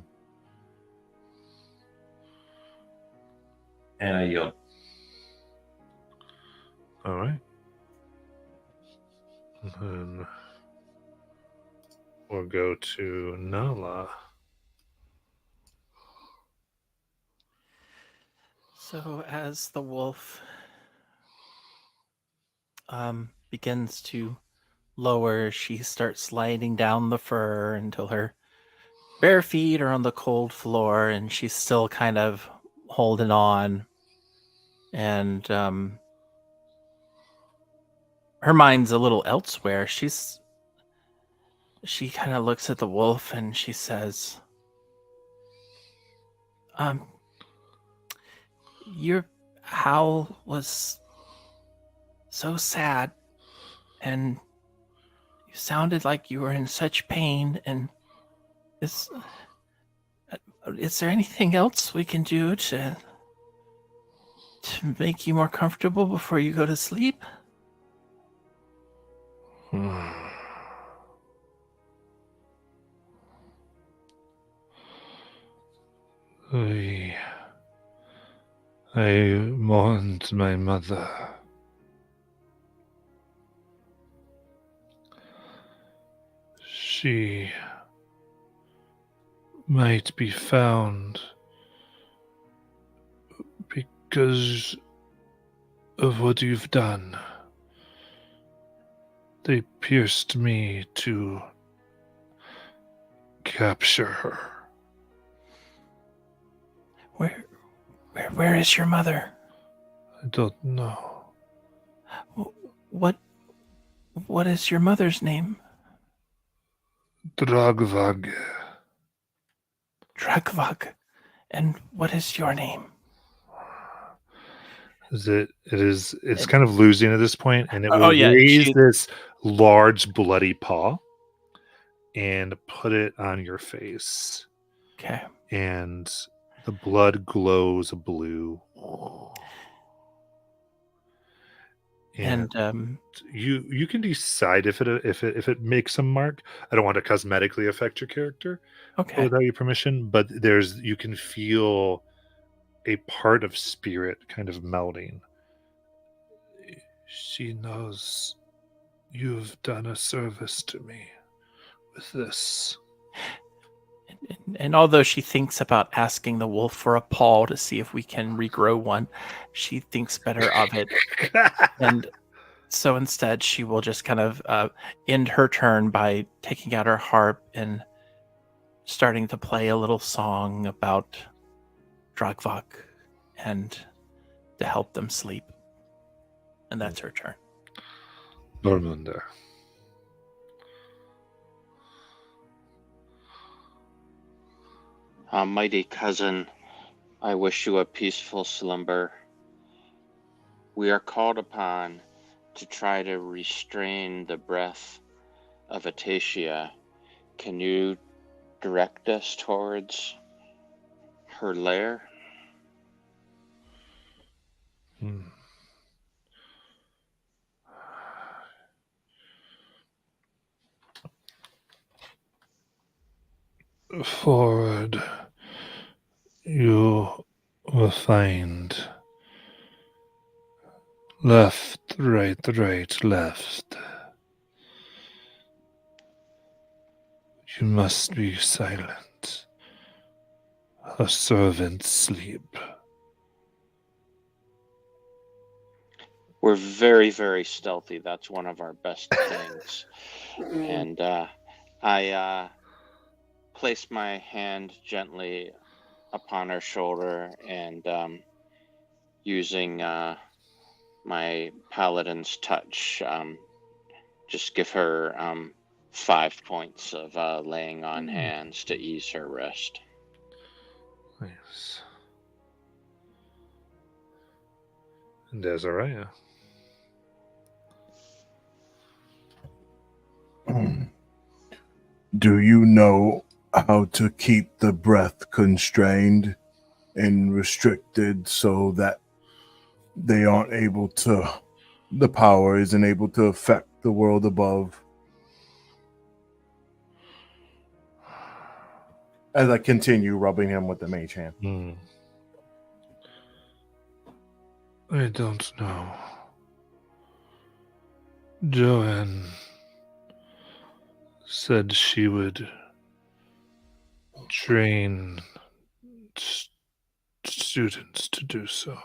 Speaker 2: And I yield.
Speaker 1: All right. And then we'll go to Nala.
Speaker 4: So as the wolf begins to lower, she starts sliding down the fur until her bare feet are on the cold floor, and she's still kind of holding on. And her mind's a little elsewhere. She's She kind of looks at the wolf and she says, your howl was so sad, and you sounded like you were in such pain, and is there anything else we can do to make you more comfortable before you go to sleep?
Speaker 1: I mourned my mother. She might be found because of what you've done. They pierced me to capture her.
Speaker 4: Where is your mother?
Speaker 1: I don't know.
Speaker 4: What is your mother's name?
Speaker 1: Dragvag.
Speaker 4: Dragvag. And what is your name?
Speaker 1: It's kind of losing at this point, and it will
Speaker 4: yeah,
Speaker 1: raise this large bloody paw and put it on your face.
Speaker 4: Okay.
Speaker 1: And the blood glows blue. And you can decide if it makes a mark. I don't want to cosmetically affect your character,
Speaker 4: okay,
Speaker 1: without your permission, but you can feel a part of spirit kind of melting. She knows you've done a service to me with this.
Speaker 4: And although she thinks about asking the wolf for a paw to see if we can regrow one, she thinks better of it. And so instead, she will just kind of end her turn by taking out her harp and starting to play a little song about Dragvag and to help them sleep. And that's her turn.
Speaker 1: Bormunder.
Speaker 6: Mighty cousin, I wish you a peaceful slumber. We are called upon to try to restrain the breath of Atacia. Can you direct us towards her lair?
Speaker 1: Forward, you will find left, right, left. You must be silent. Her servants sleep.
Speaker 6: We're very, very stealthy. That's one of our best things. And I place my hand gently upon her shoulder and using my paladin's touch, just give her 5 points of laying on hands to ease her rest.
Speaker 1: Nice. And Azariah.
Speaker 5: Do you know how to keep the breath constrained and restricted so that they aren't able to, the power isn't able to affect the world above? As I continue rubbing him with the mage hand.
Speaker 1: I don't know. Joanne said she would train students to do so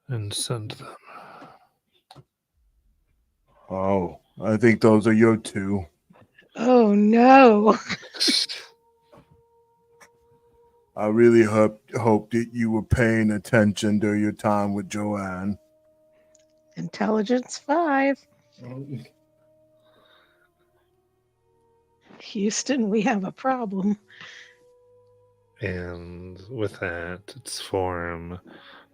Speaker 1: and send them.
Speaker 5: Oh, I think those are your two.
Speaker 3: Oh no.
Speaker 5: I really hope that you were paying attention during your time with Joanne.
Speaker 3: Intelligence 5. Houston, we have a problem.
Speaker 1: And with that, its form,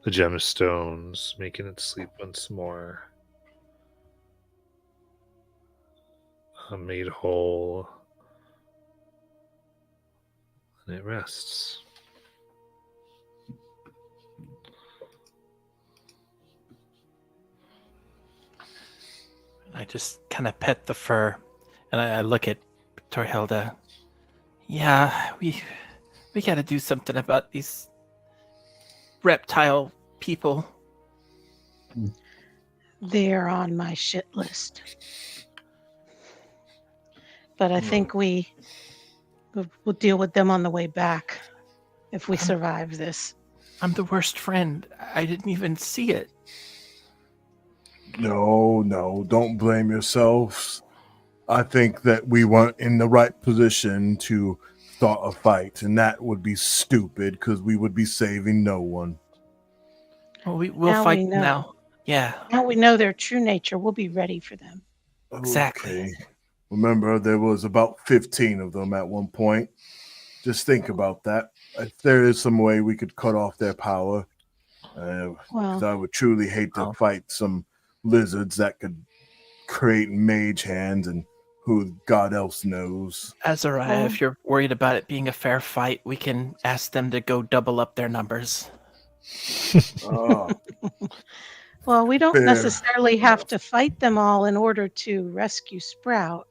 Speaker 1: the gemstones, making it sleep once more. Made whole. And it rests.
Speaker 4: I just kind of pet the fur, and I look at Torhilda. Yeah, we got to do something about these reptile people.
Speaker 3: They're on my shit list. But I think we'll deal with them on the way back if we survive this.
Speaker 4: I'm the worst friend. I didn't even see it.
Speaker 5: No, don't blame yourselves. I think that we weren't in the right position to start a fight, and that would be stupid because we would be saving no one.
Speaker 4: Well, we'll
Speaker 3: Now
Speaker 4: fight
Speaker 3: we know.
Speaker 4: now. Yeah,
Speaker 3: Now we know their true nature. We'll be ready for them.
Speaker 4: exactly.
Speaker 5: Okay. Remember, there was about 15 of them at one point. Just think about that. If there is some way we could cut off their power, 'cause
Speaker 3: Well,
Speaker 5: I would truly hate to fight some lizards that could create mage hands and who God else knows.
Speaker 4: Azariah,
Speaker 3: Oh.
Speaker 4: if you're worried about it being a fair fight, we can ask them to go double up their numbers.
Speaker 5: Oh,
Speaker 3: well, we don't
Speaker 5: Fair.
Speaker 3: necessarily have to fight them all in order to rescue Sprout.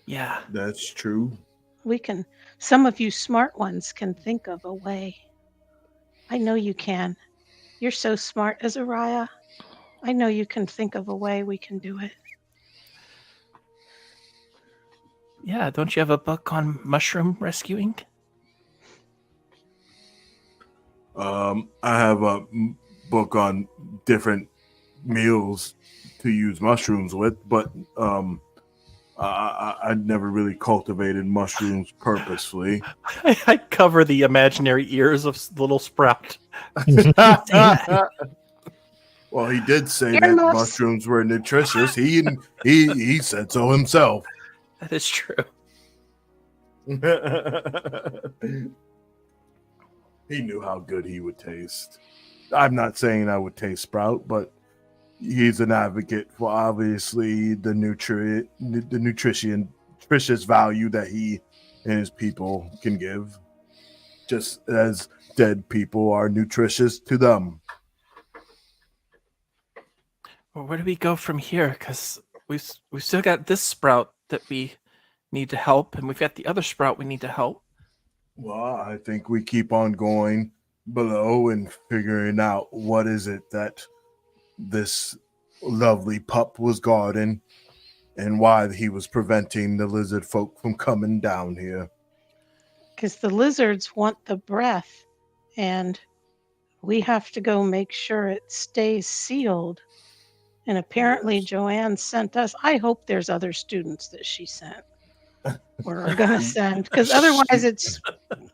Speaker 4: Yeah.
Speaker 5: that's true.
Speaker 3: We can, some of you smart ones can think of a way. I know you can. You're so smart, Azariah. I know you can think of a way we can do it.
Speaker 4: Yeah, don't you have a book on mushroom rescuing?
Speaker 5: I have a book on different meals to use mushrooms with, but I never really cultivated mushrooms purposefully.
Speaker 4: I cover the imaginary ears of little Sprout.
Speaker 5: Well, he did say that
Speaker 3: Earmuffs.
Speaker 5: mushrooms were nutritious. He said so himself.
Speaker 4: That is true.
Speaker 5: He knew how good he would taste. I'm not saying I would taste Sprout, but he's an advocate for obviously the nutritious value that he and his people can give, just as dead people are nutritious to them.
Speaker 4: Well, where do we go from here? Because we've still got this Sprout that we need to help, and we've got the other Sprout we need to help.
Speaker 5: Well, I think we keep on going below and figuring out what is it that this lovely pup was guarding and why he was preventing the lizard folk from coming down here.
Speaker 3: Because the lizards want the breath, and we have to go make sure it stays sealed. And apparently Joanne sent us. I hope there's other students that she sent or are going to send, because otherwise it's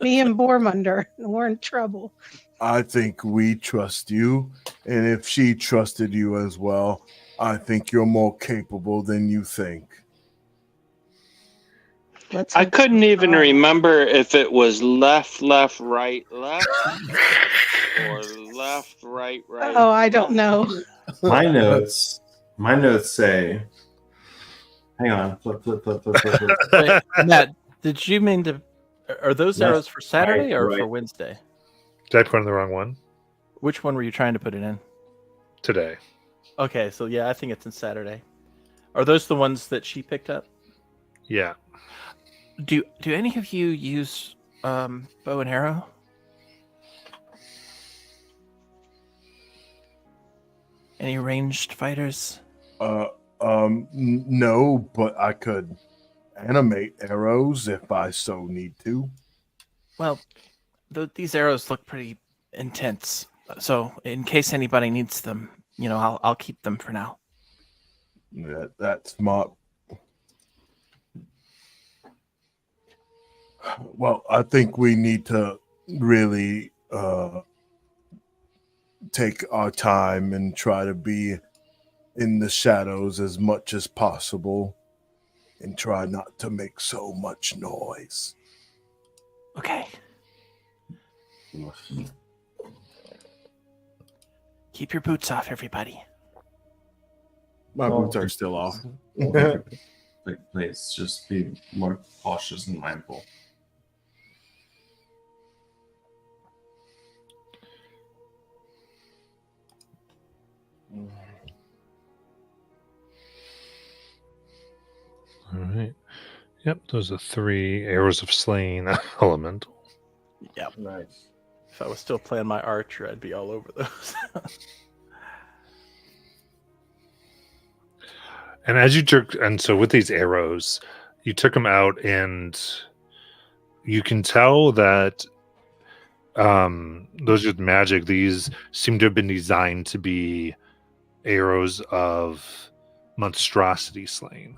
Speaker 3: me and Bormunder, and we're in trouble.
Speaker 5: I think we trust you, and if she trusted you as well, I think you're more capable than you think.
Speaker 3: Let's
Speaker 6: I
Speaker 3: hope
Speaker 6: couldn't
Speaker 3: so.
Speaker 6: even remember if it was left, right, or left, right.
Speaker 3: Oh, I don't know.
Speaker 2: My notes say, hang on, flip.
Speaker 4: Wait, Matt, did you mean to? Are those
Speaker 2: Left,
Speaker 4: arrows for Saturday or
Speaker 2: right.
Speaker 4: for Wednesday?
Speaker 1: Did I put in the wrong one?
Speaker 4: Which one were you trying to put it in?
Speaker 1: Today.
Speaker 4: Okay, so yeah, I think it's in Saturday. Are those the ones that she picked up?
Speaker 1: Yeah.
Speaker 4: Do any of you use bow and arrow? Any ranged fighters?
Speaker 5: No, but I could animate arrows if I so need to.
Speaker 4: Well, these arrows look pretty intense. So in case anybody needs them, I'll keep them for now.
Speaker 5: That's smart. Well, I think we need to really take our time and try to be in the shadows as much as possible and try not to make so much noise.
Speaker 4: Okay. Keep your boots off, everybody.
Speaker 7: My boots are still off.
Speaker 2: Please, just be more cautious and mindful.
Speaker 1: All right. Yep, those are 3 arrows of slain elemental.
Speaker 4: Yep.
Speaker 7: Nice.
Speaker 4: If I was still playing my archer, I'd be all over those.
Speaker 1: And as you took, and so with these arrows, you took them out, and you can tell that those with magic, these seem to have been designed to be arrows of monstrosity slain.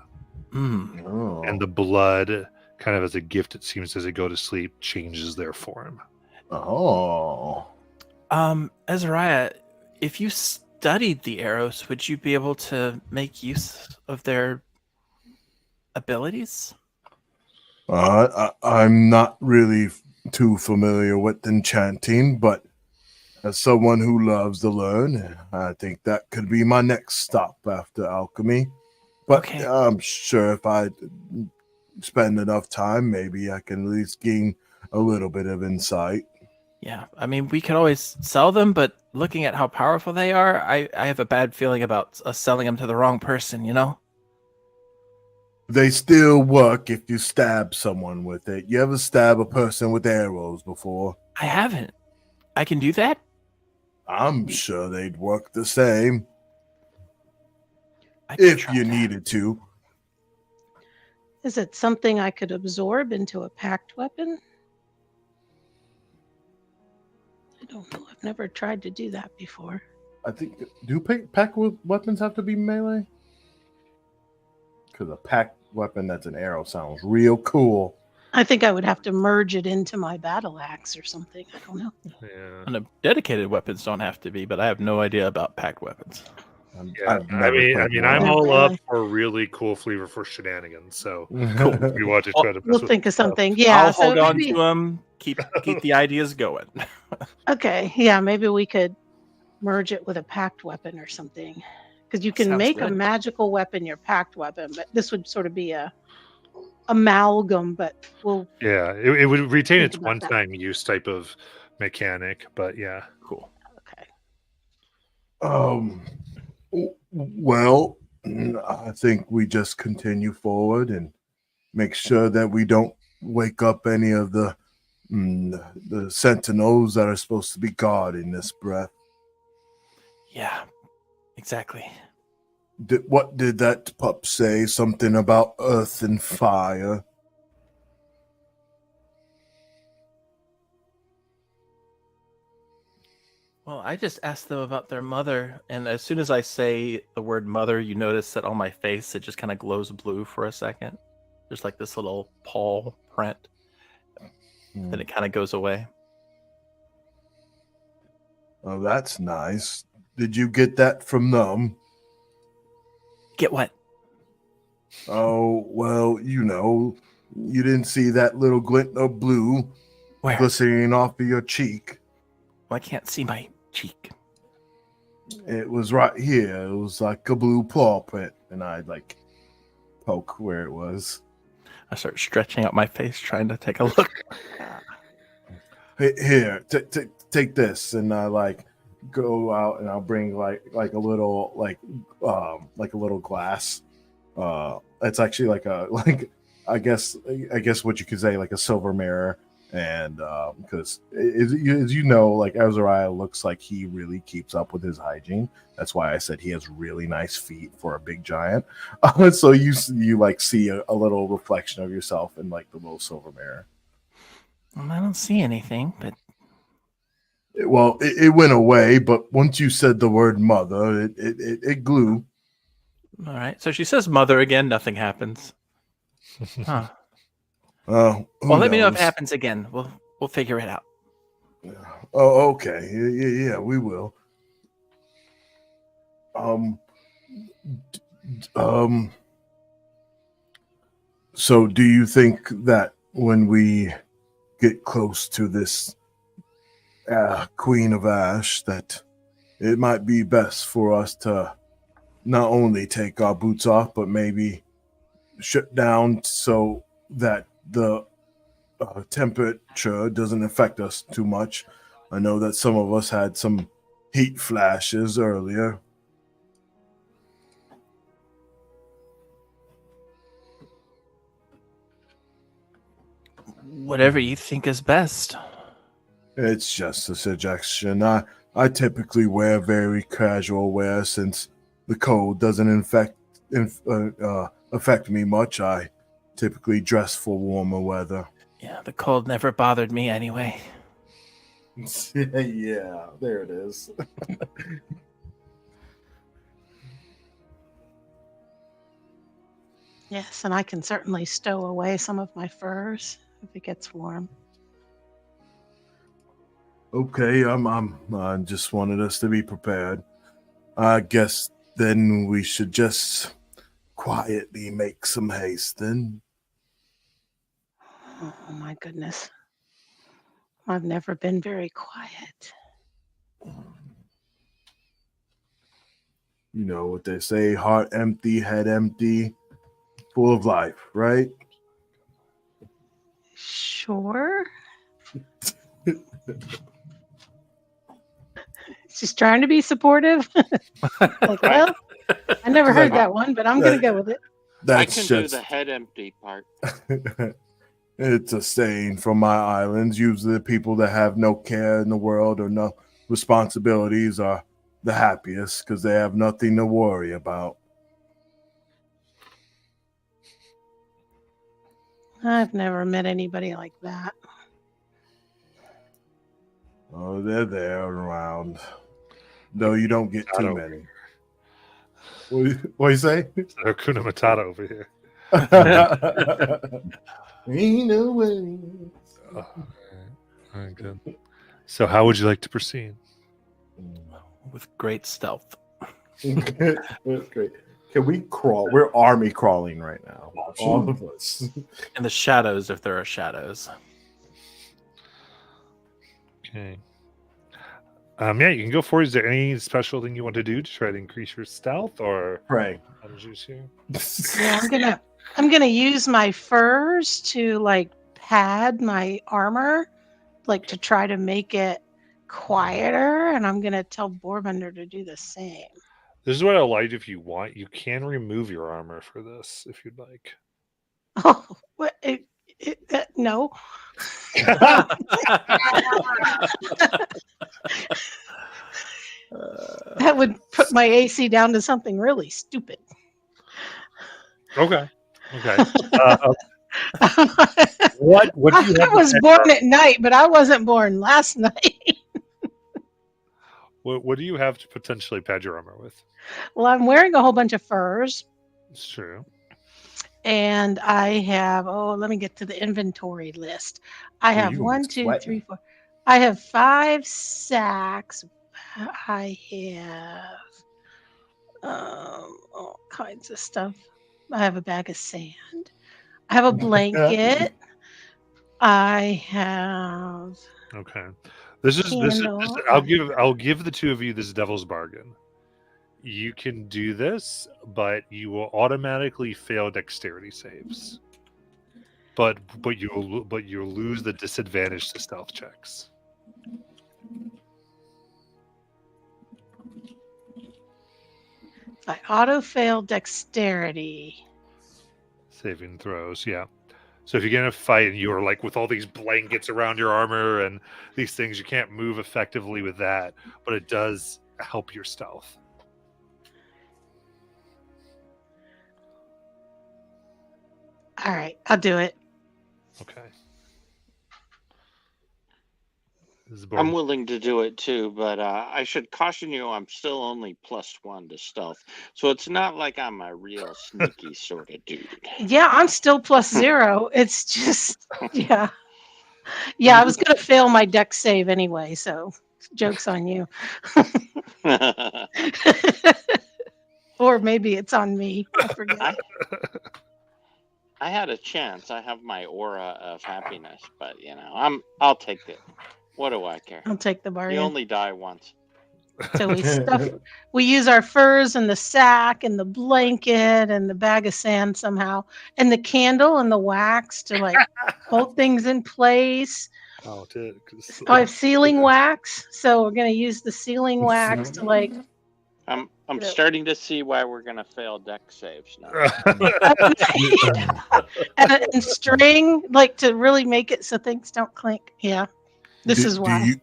Speaker 7: Oh.
Speaker 1: And the blood, kind of as a gift, it seems, as they go to sleep, changes their form.
Speaker 7: Oh.
Speaker 4: Azariah, if you studied the arrows, would you be able to make use of their abilities?
Speaker 5: I'm not really too familiar with enchanting, but as someone who loves to learn, I think that could be my next stop after alchemy. But
Speaker 4: Okay.
Speaker 5: I'm sure if I spend enough time, maybe I can at least gain a little bit of insight.
Speaker 4: Yeah, I mean, we could always sell them, but looking at how powerful they are, I have a bad feeling about us selling them to the wrong person, you know?
Speaker 5: They still work if you stab someone with it. You ever stab a person with arrows before?
Speaker 4: I haven't. I can do that?
Speaker 5: I'm sure they'd work the same
Speaker 4: I could
Speaker 5: if
Speaker 4: try
Speaker 5: you
Speaker 4: that.
Speaker 5: needed to.
Speaker 3: Is it something I could absorb into a packed weapon? I don't know. I've never tried to do that before.
Speaker 7: I think, do pack weapons have to be melee? Because a packed weapon that's an arrow sounds real cool.
Speaker 3: I think I would have to merge it into my battle axe or something. I don't know.
Speaker 1: Yeah.
Speaker 4: And dedicated weapons don't have to be, but I have no idea about packed weapons.
Speaker 1: Yeah,
Speaker 7: I've never played one.
Speaker 1: I'm
Speaker 3: Not
Speaker 1: all up
Speaker 3: really.
Speaker 1: for really cool flavor for shenanigans. So
Speaker 7: Cool.
Speaker 1: if you want to try to mess
Speaker 3: We'll
Speaker 1: with
Speaker 3: think of
Speaker 1: stuff.
Speaker 3: something. Yeah.
Speaker 4: I'll
Speaker 3: So
Speaker 4: hold on
Speaker 3: maybe,
Speaker 4: to them, keep the ideas going.
Speaker 3: okay. Yeah. Maybe we could merge it with a packed weapon or something. Because you can
Speaker 4: Sounds
Speaker 3: make a
Speaker 4: good.
Speaker 3: magical weapon your packed weapon, but this would sort of be a amalgam. But we'll
Speaker 1: Yeah, it would retain
Speaker 3: Think
Speaker 1: its
Speaker 3: about that.
Speaker 1: one-time use type of mechanic, but yeah.
Speaker 4: Cool.
Speaker 3: okay.
Speaker 5: Well, I think we just continue forward and make sure that we don't wake up any of the sentinels that are supposed to be guarding this breath.
Speaker 4: Yeah, exactly.
Speaker 5: What did that pup say? Something about earth and fire?
Speaker 4: Well, I just asked them about their mother, and as soon as I say the word mother, you notice that on my face it just kind of glows blue for a second. There's like this little paw print. Then it kind of goes away.
Speaker 5: Oh, that's nice. Did you get that from them?
Speaker 4: Get what?
Speaker 5: Oh, well, you didn't see that little glint of blue
Speaker 4: Where?
Speaker 5: glistening off of your cheek.
Speaker 4: Well, I can't see my cheek.
Speaker 5: It was right here. It was like a blue paw print, and I'd like poke where it was.
Speaker 4: I start stretching out my face, trying to take a look.
Speaker 5: Here, take this, and I like go out and I'll bring like a little like a little glass. It's actually like a I guess what you could say like a silver mirror, and because as you know, like Azariah looks like he really keeps up with his hygiene. That's why I said he has really nice feet for a big giant. So you like see a little reflection of yourself in like the little silver mirror.
Speaker 4: Well, I don't see anything, but
Speaker 5: Well, it went away, but once you said the word mother, it glue.
Speaker 4: all right. So she says mother again, nothing happens. Huh.
Speaker 5: Who
Speaker 4: Well, let me know if it
Speaker 5: knows?
Speaker 4: happens again. We'll figure it out.
Speaker 5: Oh, okay. Yeah, we will. So, do you think that when we get close to this Queen of Ash, that it might be best for us to not only take our boots off, but maybe shut down so that the temperature doesn't affect us too much? I know that some of us had some heat flashes earlier.
Speaker 4: Whatever you think is best.
Speaker 5: It's just a suggestion. I typically wear very casual wear since the cold doesn't affect me much. I typically dress for warmer weather.
Speaker 4: Yeah, the cold never bothered me anyway.
Speaker 7: Yeah, there it is.
Speaker 3: Yes, and I can certainly stow away some of my furs if it gets warm.
Speaker 5: Okay, I just wanted us to be prepared. I guess then we should just quietly make some haste then.
Speaker 3: Oh my goodness. I've never been very quiet.
Speaker 5: You know what they say, heart empty, head empty, full of life, right?
Speaker 3: Sure. She's trying to be supportive. Like, well, I never heard that one, but I'm going to go with it.
Speaker 6: I can do the head empty part.
Speaker 5: It's a saying from my islands. Usually the people that have no care in the world or no responsibilities are the happiest because they have nothing to worry about.
Speaker 3: I've never met anybody like that.
Speaker 5: Oh, they're there around. Though you don't get too many. What you say?
Speaker 1: Hakuna Matata over here.
Speaker 7: Ain't no way.
Speaker 1: All right, good. So, how would you like to proceed?
Speaker 4: With great stealth.
Speaker 7: That's great. Can we crawl? We're army crawling right now. All of us.
Speaker 4: In the shadows, if there are shadows.
Speaker 1: Okay. Yeah, you can go for it. Is there any special thing you want to do to try to increase your stealth, or
Speaker 7: Pray.
Speaker 1: juice here?
Speaker 3: Yeah, I'm gonna use my furs to like pad my armor, like to try to make it quieter, and I'm gonna tell Borbender to do the same.
Speaker 1: This is what I like. If you want, you can remove your armor for this if you'd like.
Speaker 3: Oh, what? No. That would put my AC down to something really stupid.
Speaker 1: Okay. Okay. What do you have?
Speaker 3: I was born at night, but I wasn't born last night.
Speaker 1: What do you have to potentially pad your armor with?
Speaker 3: Well, I'm wearing a whole bunch of furs.
Speaker 1: It's true.
Speaker 3: And I have, let me get to the inventory list. I have
Speaker 7: you
Speaker 3: 1,
Speaker 7: was
Speaker 3: 2,
Speaker 7: sweating.
Speaker 3: 3, 4. I have 5 sacks. I have all kinds of stuff. I have a bag of sand. I have a blanket. I have.
Speaker 1: Okay. This is
Speaker 3: Candle.
Speaker 1: I'll give the two of you this devil's bargain. You can do this, but you will automatically fail dexterity saves. But you'll lose the disadvantage to stealth checks.
Speaker 3: I auto fail dexterity.
Speaker 1: Saving throws, yeah. So if you get in a fight and you're like with all these blankets around your armor and these things, you can't move effectively with that, but it does help your stealth.
Speaker 3: All right, I'll do it.
Speaker 1: Okay.
Speaker 6: I'm willing to do it too, but I should caution you, I'm still only +1 to stealth. So it's not like I'm a real sneaky sort of dude.
Speaker 3: Yeah, I'm still +0. It's just, yeah. Yeah, I was going to fail my dex save anyway, so joke's on you. Or maybe it's on me. I forget.
Speaker 6: I had a chance. I have my aura of happiness, but I'll take it. What do I care?
Speaker 3: I'll take the
Speaker 6: You
Speaker 3: bargain.
Speaker 6: only die once.
Speaker 3: So we use our furs and the sack and the blanket and the bag of sand somehow, and the candle and the wax to like hold things in place.
Speaker 1: Oh,
Speaker 3: I have sealing wax, so we're gonna use the sealing wax to like.
Speaker 6: I'm
Speaker 3: You know.
Speaker 6: starting to see why we're gonna fail deck saves now.
Speaker 3: and string like to really make it so things don't clink. Yeah, this is why.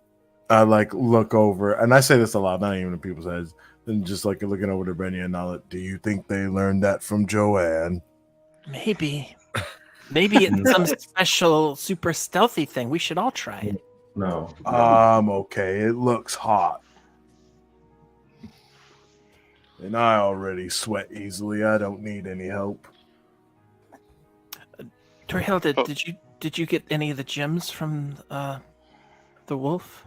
Speaker 5: I like look over, and I say this a lot, not even in people's heads, and just like looking over to Benny and Nala. Do you think they learned that from Joanne?
Speaker 4: Maybe it's some special super stealthy thing. We should all try it.
Speaker 2: No.
Speaker 5: Okay. It looks hot, and I already sweat easily. I don't need any help.
Speaker 4: Torhilda, did you get any of the gems from the wolf?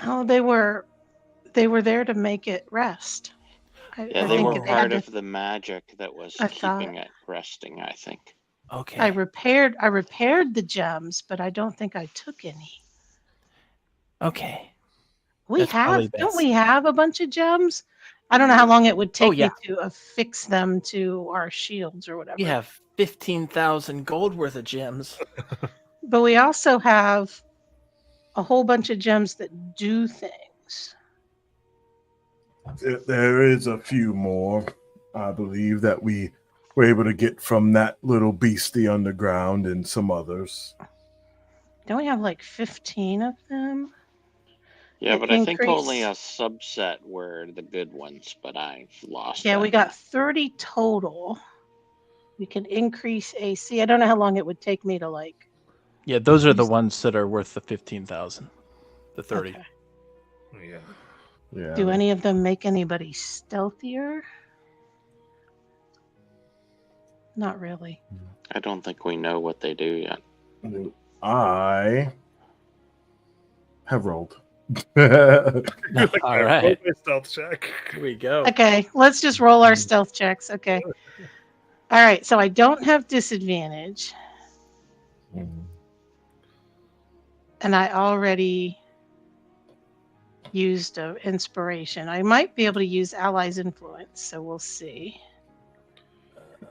Speaker 3: No, they were there to make it rest.
Speaker 6: Yeah, they were part of the magic that was keeping it resting, I think.
Speaker 4: Okay.
Speaker 3: I repaired the gems, but I don't think I took any.
Speaker 4: Okay.
Speaker 3: Don't we have a bunch of gems? I don't know how long it would take me to affix them to our shields or whatever.
Speaker 4: We have 15,000 gold worth of gems.
Speaker 3: But we also have a whole bunch of gems that do things.
Speaker 5: There is a few more, I believe, that we were able to get from that little beastie underground and some others.
Speaker 3: Don't we have like 15 of them?
Speaker 6: Yeah, but I think only a subset were the good ones, but I've lost
Speaker 3: Yeah,
Speaker 6: that.
Speaker 3: we got 30 total. We can increase AC. I don't know how long it would take me to like.
Speaker 4: Yeah, those are the ones that are worth the 15,000. The 30.
Speaker 3: Okay.
Speaker 5: Yeah.
Speaker 3: Do any of them make anybody stealthier? Not really.
Speaker 6: I don't think we know what they do yet.
Speaker 5: I have rolled.
Speaker 4: All right.
Speaker 1: My stealth check.
Speaker 4: Here we go.
Speaker 3: Okay, let's just roll our stealth checks. Okay. All right, so I don't have disadvantage. And I already used an inspiration. I might be able to use allies influence, so we'll see.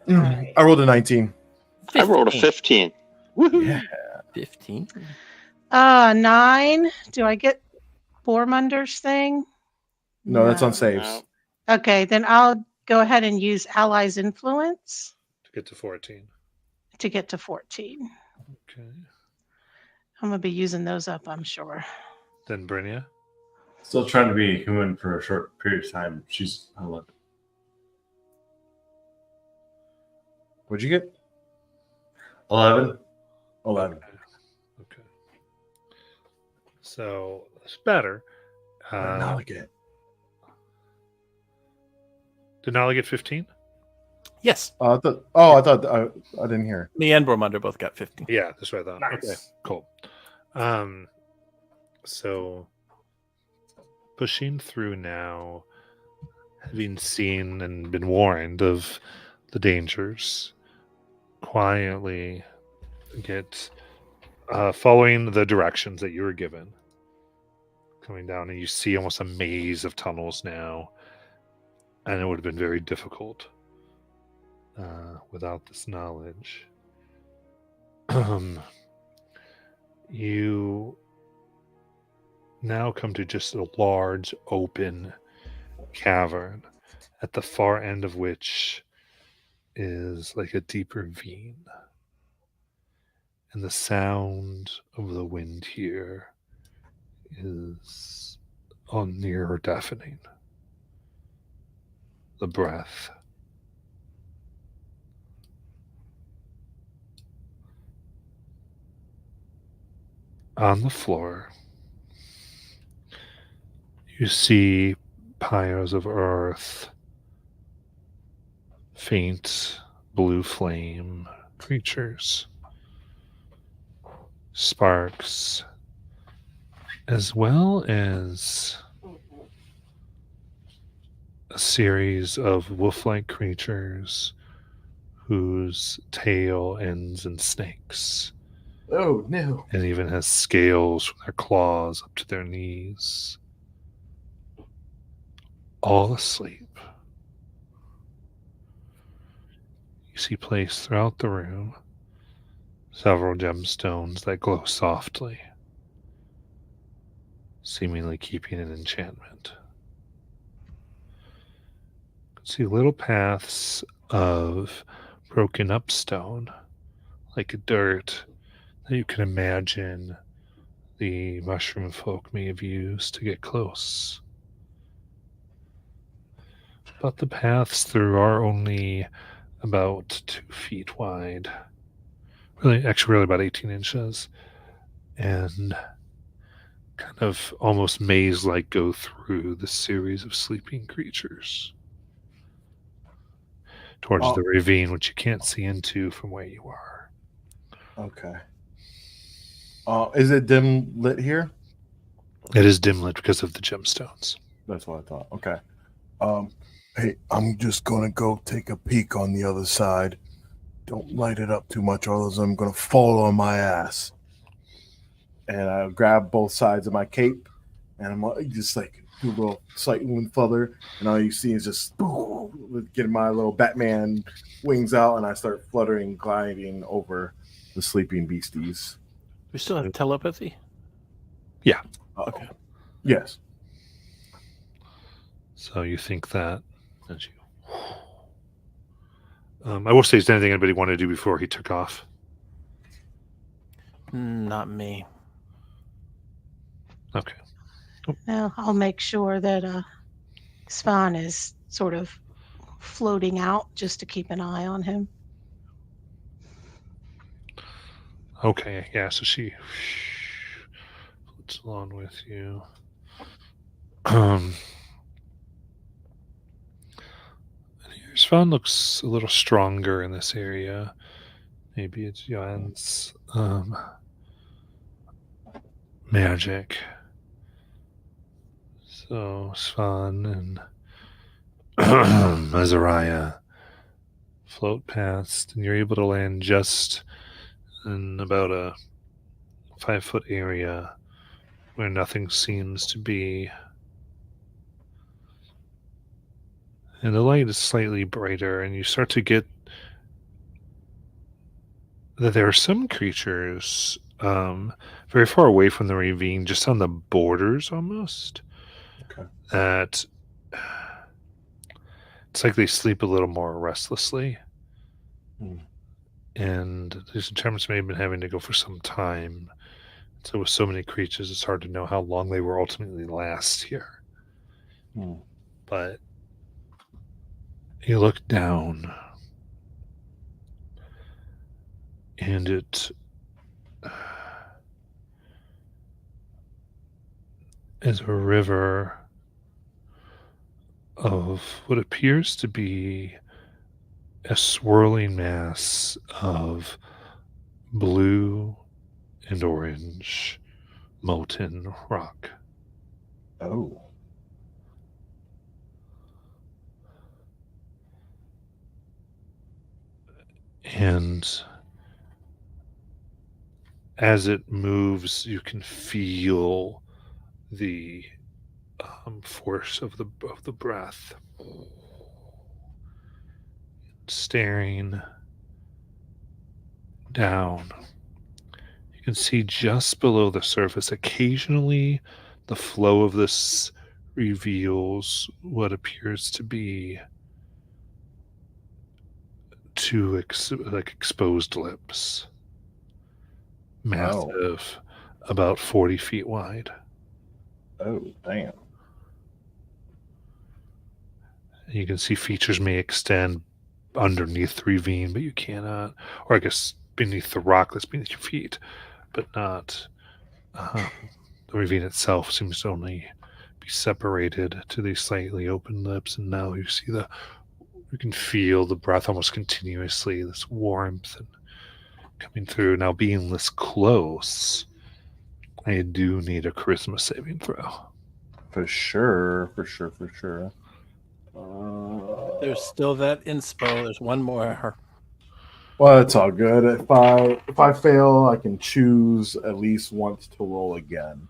Speaker 5: I rolled a 19.
Speaker 6: 15. I rolled a 15. Woohoo!
Speaker 5: Yeah.
Speaker 4: 15.
Speaker 3: 9. Do I get Bormunder's thing?
Speaker 5: No, that's on saves.
Speaker 6: No.
Speaker 3: Okay, then I'll go ahead and use allies influence
Speaker 1: To get to 14.
Speaker 3: to get to 14.
Speaker 1: Okay.
Speaker 3: I'm going to be using those up, I'm sure.
Speaker 1: Then Brynja.
Speaker 2: Still trying to be human for a short period of time. She's 11.
Speaker 5: What'd you get?
Speaker 2: 11.
Speaker 5: 11.
Speaker 1: Okay. So it's better.
Speaker 5: Nala get.
Speaker 1: Did Nala get 15?
Speaker 4: Yes.
Speaker 5: I thought I didn't hear.
Speaker 4: Me and Bormunder both got 15.
Speaker 1: Yeah, that's what I thought.
Speaker 2: Nice.
Speaker 1: Okay, cool. So pushing through now, having seen and been warned of the dangers, quietly get following the directions that you were given, coming down, and you see almost a maze of tunnels now, and it would have been very difficult without this knowledge. You now come to just a large open cavern, at the far end of which is like a deep ravine. And the sound of the wind here is near deafening. The breath. On the floor, you see pyres of earth, faint blue flame creatures, sparks, as well as a series of wolf-like creatures whose tail ends in snakes
Speaker 7: Oh no!
Speaker 1: and even has scales from their claws up to their knees. All asleep. You see placed throughout the room several gemstones that glow softly, seemingly keeping an enchantment. You can see little paths of broken up stone, like dirt, that you can imagine the mushroom folk may have used to get close. But the paths through are only about 2 feet wide. Really about 18 inches. And kind of almost maze-like go through the series of sleeping creatures towards the ravine, which you can't see into from where you are.
Speaker 7: Okay. Is it dim lit here?
Speaker 1: It is dim lit because of the gemstones.
Speaker 7: That's what I thought. Okay.
Speaker 5: Hey, I'm just gonna go take a peek on the other side. Don't light it up too much, or else I'm gonna fall on my ass.
Speaker 7: And I grab both sides of my cape, and I'm just like do a little slight wind flutter, and all you see is just getting my little Batman wings out, and I start fluttering, gliding over the sleeping beasties.
Speaker 4: We still have telepathy?
Speaker 7: Okay. Yes.
Speaker 1: So you think that as you... I will say, is there anything anybody wanted to do before he took off?
Speaker 4: Not me.
Speaker 1: Okay.
Speaker 3: Now I'll make sure that Svan is sort of floating out just to keep an eye on him.
Speaker 1: Okay, yeah, so she floats along with you. Svan looks a little stronger in this area. Maybe it's Johan's magic. So Svan and Azariah float past, and you're able to land just in about a 5-foot area where nothing seems to be. And the light is slightly brighter, and you start to get that there are some creatures very far away from the ravine, just on the borders almost.
Speaker 7: Okay.
Speaker 1: That it's like they sleep a little more restlessly. And these enchantments may have been having to go for some time. So with so many creatures, it's hard to know how long they will ultimately last here. But you look down, and it is a river of what appears to be a swirling mass of blue and orange molten rock.
Speaker 7: Oh.
Speaker 1: And as it moves, you can feel the force of the breath. Staring down, you can see just below the surface, occasionally the flow of this reveals what appears to be two exposed lips, massive, about 40 feet wide.
Speaker 7: Oh, damn.
Speaker 1: You can see features may extend underneath the ravine, but you cannot, or I guess beneath the rock that's beneath your feet, but not. The ravine itself seems to only be separated to these slightly open lips, and now you can feel the breath almost continuously, this warmth and coming through. Now, being this close, I do need a charisma saving throw.
Speaker 7: For sure.
Speaker 4: There's still that inspo. There's one more.
Speaker 7: Well, it's all good. If I fail, I can choose at least once to roll again.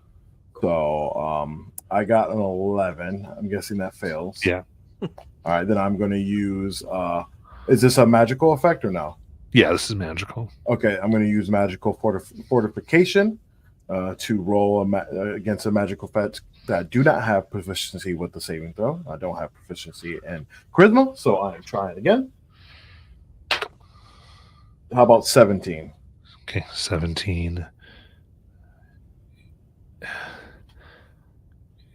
Speaker 7: So I got an 11. I'm guessing that fails.
Speaker 1: Yeah.
Speaker 7: All right, then I'm going to use. Is this a magical effect or no?
Speaker 1: Yeah, this is magical.
Speaker 7: Okay, I'm going to use magical fortification to roll against a magical effect that do not have proficiency with the saving throw. I don't have proficiency in charisma, so I am trying again. How about 17?
Speaker 1: Okay, 17.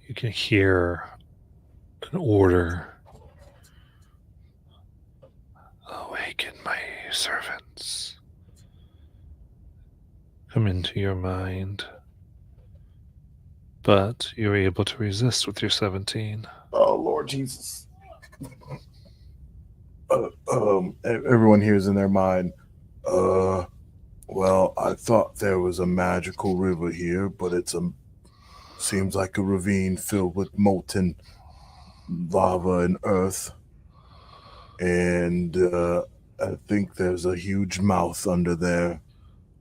Speaker 1: You can hear an order. Awaken my servants. Come into your mind. But you're able to resist with your 17.
Speaker 7: Oh, Lord Jesus. Everyone here is in their mind. Well, I thought there was a magical river here, but seems like a ravine filled with molten lava and earth. And I think there's a huge mouth under there.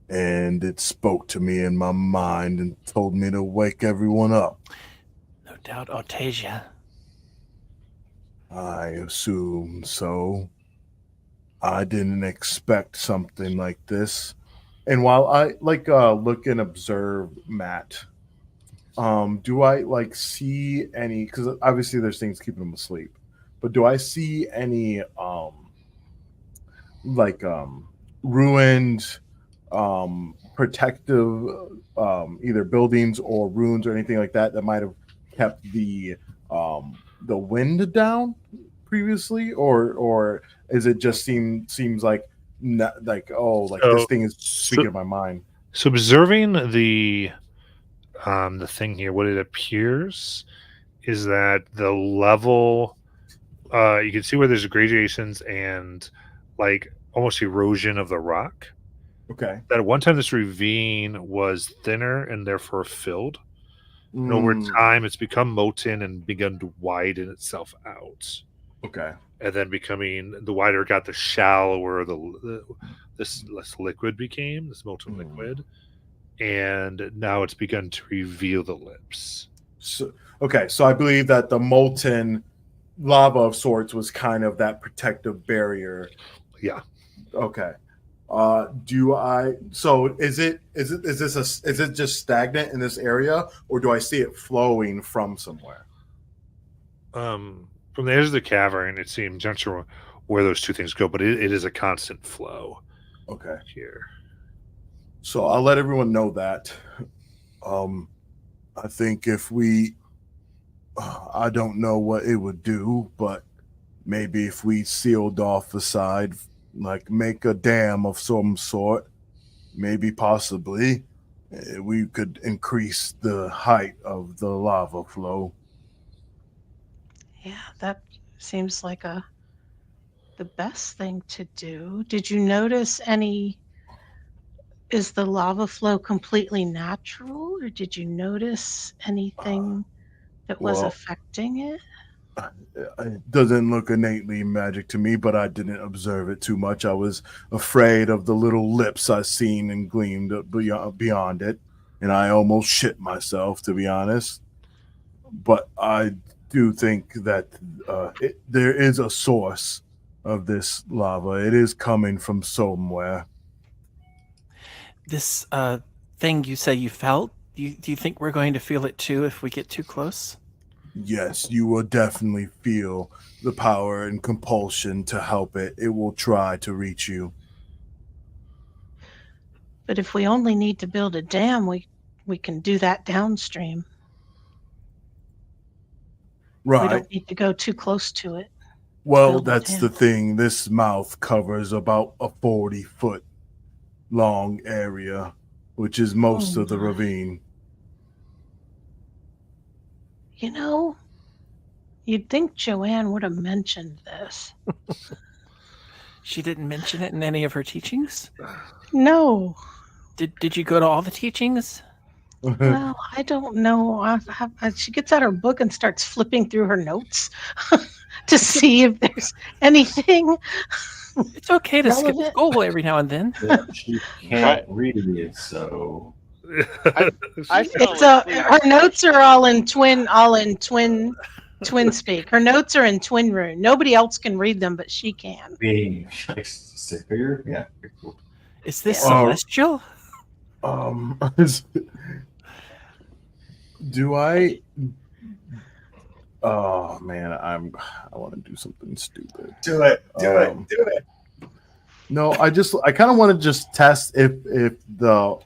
Speaker 7: And it spoke to me in my mind and told me to wake everyone up.
Speaker 4: No doubt, Artesia.
Speaker 7: I assume so. I didn't expect something like this. And while I look and observe Matt, do I see any? Because obviously there's things keeping him asleep, but do I see any ruined protective either buildings or ruins or anything like that might have kept the wind down previously, or is it just seems like this thing is speaking my mind?
Speaker 1: So observing the thing here, what it appears is that the level, you can see where there's gradations and like almost erosion of the rock.
Speaker 7: Okay.
Speaker 1: That at one time this ravine was thinner and therefore filled. And over time, it's become molten and begun to widen itself out.
Speaker 7: Okay.
Speaker 1: And then becoming the wider it got, the shallower this less liquid became, this molten liquid. And now it's begun to reveal the lips.
Speaker 7: So I believe that the molten lava of sorts was kind of that protective barrier.
Speaker 1: Yeah.
Speaker 7: Okay. Is it just stagnant in this area, or do I see it flowing from somewhere?
Speaker 1: From the edge of the cavern, it seems, I'm not sure where those two things go, but it is a constant flow.
Speaker 7: Okay.
Speaker 1: Here.
Speaker 7: So I'll let everyone know that. I think if I don't know what it would do, but maybe if we sealed off the side, like make a dam of some sort, maybe possibly we could increase the height of the lava flow.
Speaker 3: Yeah, that seems like the best thing to do. Did you notice is the lava flow completely natural, or did you notice anything that was affecting it?
Speaker 7: It doesn't look innately magic to me, but I didn't observe it too much. I was afraid of the little lips I seen and gleamed beyond it, and I almost shit myself, to be honest. But I do think that there is a source of this lava. It is coming from somewhere.
Speaker 4: This thing you say you felt, do you think we're going to feel it too if we get too close?
Speaker 7: Yes, you will definitely feel the power and compulsion to help it. It will try to reach you.
Speaker 3: But if we only need to build a dam, we can do that downstream.
Speaker 7: Right.
Speaker 3: We don't need to go too close to it.
Speaker 7: Well, that's the thing. This mouth covers about a 40-foot long area, which is most of the ravine.
Speaker 3: You know, you'd think Joanne would have mentioned this.
Speaker 4: She didn't mention it in any of her teachings?
Speaker 3: No.
Speaker 4: Did you go to all the teachings?
Speaker 3: Well, I don't know. She gets out her book and starts flipping through her notes to see if there's anything
Speaker 4: It's okay to skip
Speaker 3: relevant.
Speaker 4: school every now and then.
Speaker 2: Yeah, she can't read it, so
Speaker 6: I fell
Speaker 3: It's
Speaker 6: asleep.
Speaker 3: her notes are all in twin speak. Her notes are in twin rune. Nobody else can read them, but she can.
Speaker 2: being like superior. Yeah, pretty cool.
Speaker 4: Is this
Speaker 3: Yeah.
Speaker 4: celestial?
Speaker 7: Do I? Oh man, I want to do something stupid.
Speaker 2: Do it. Do
Speaker 7: Um,
Speaker 2: it. Do it.
Speaker 7: No, I kind of want to just test if the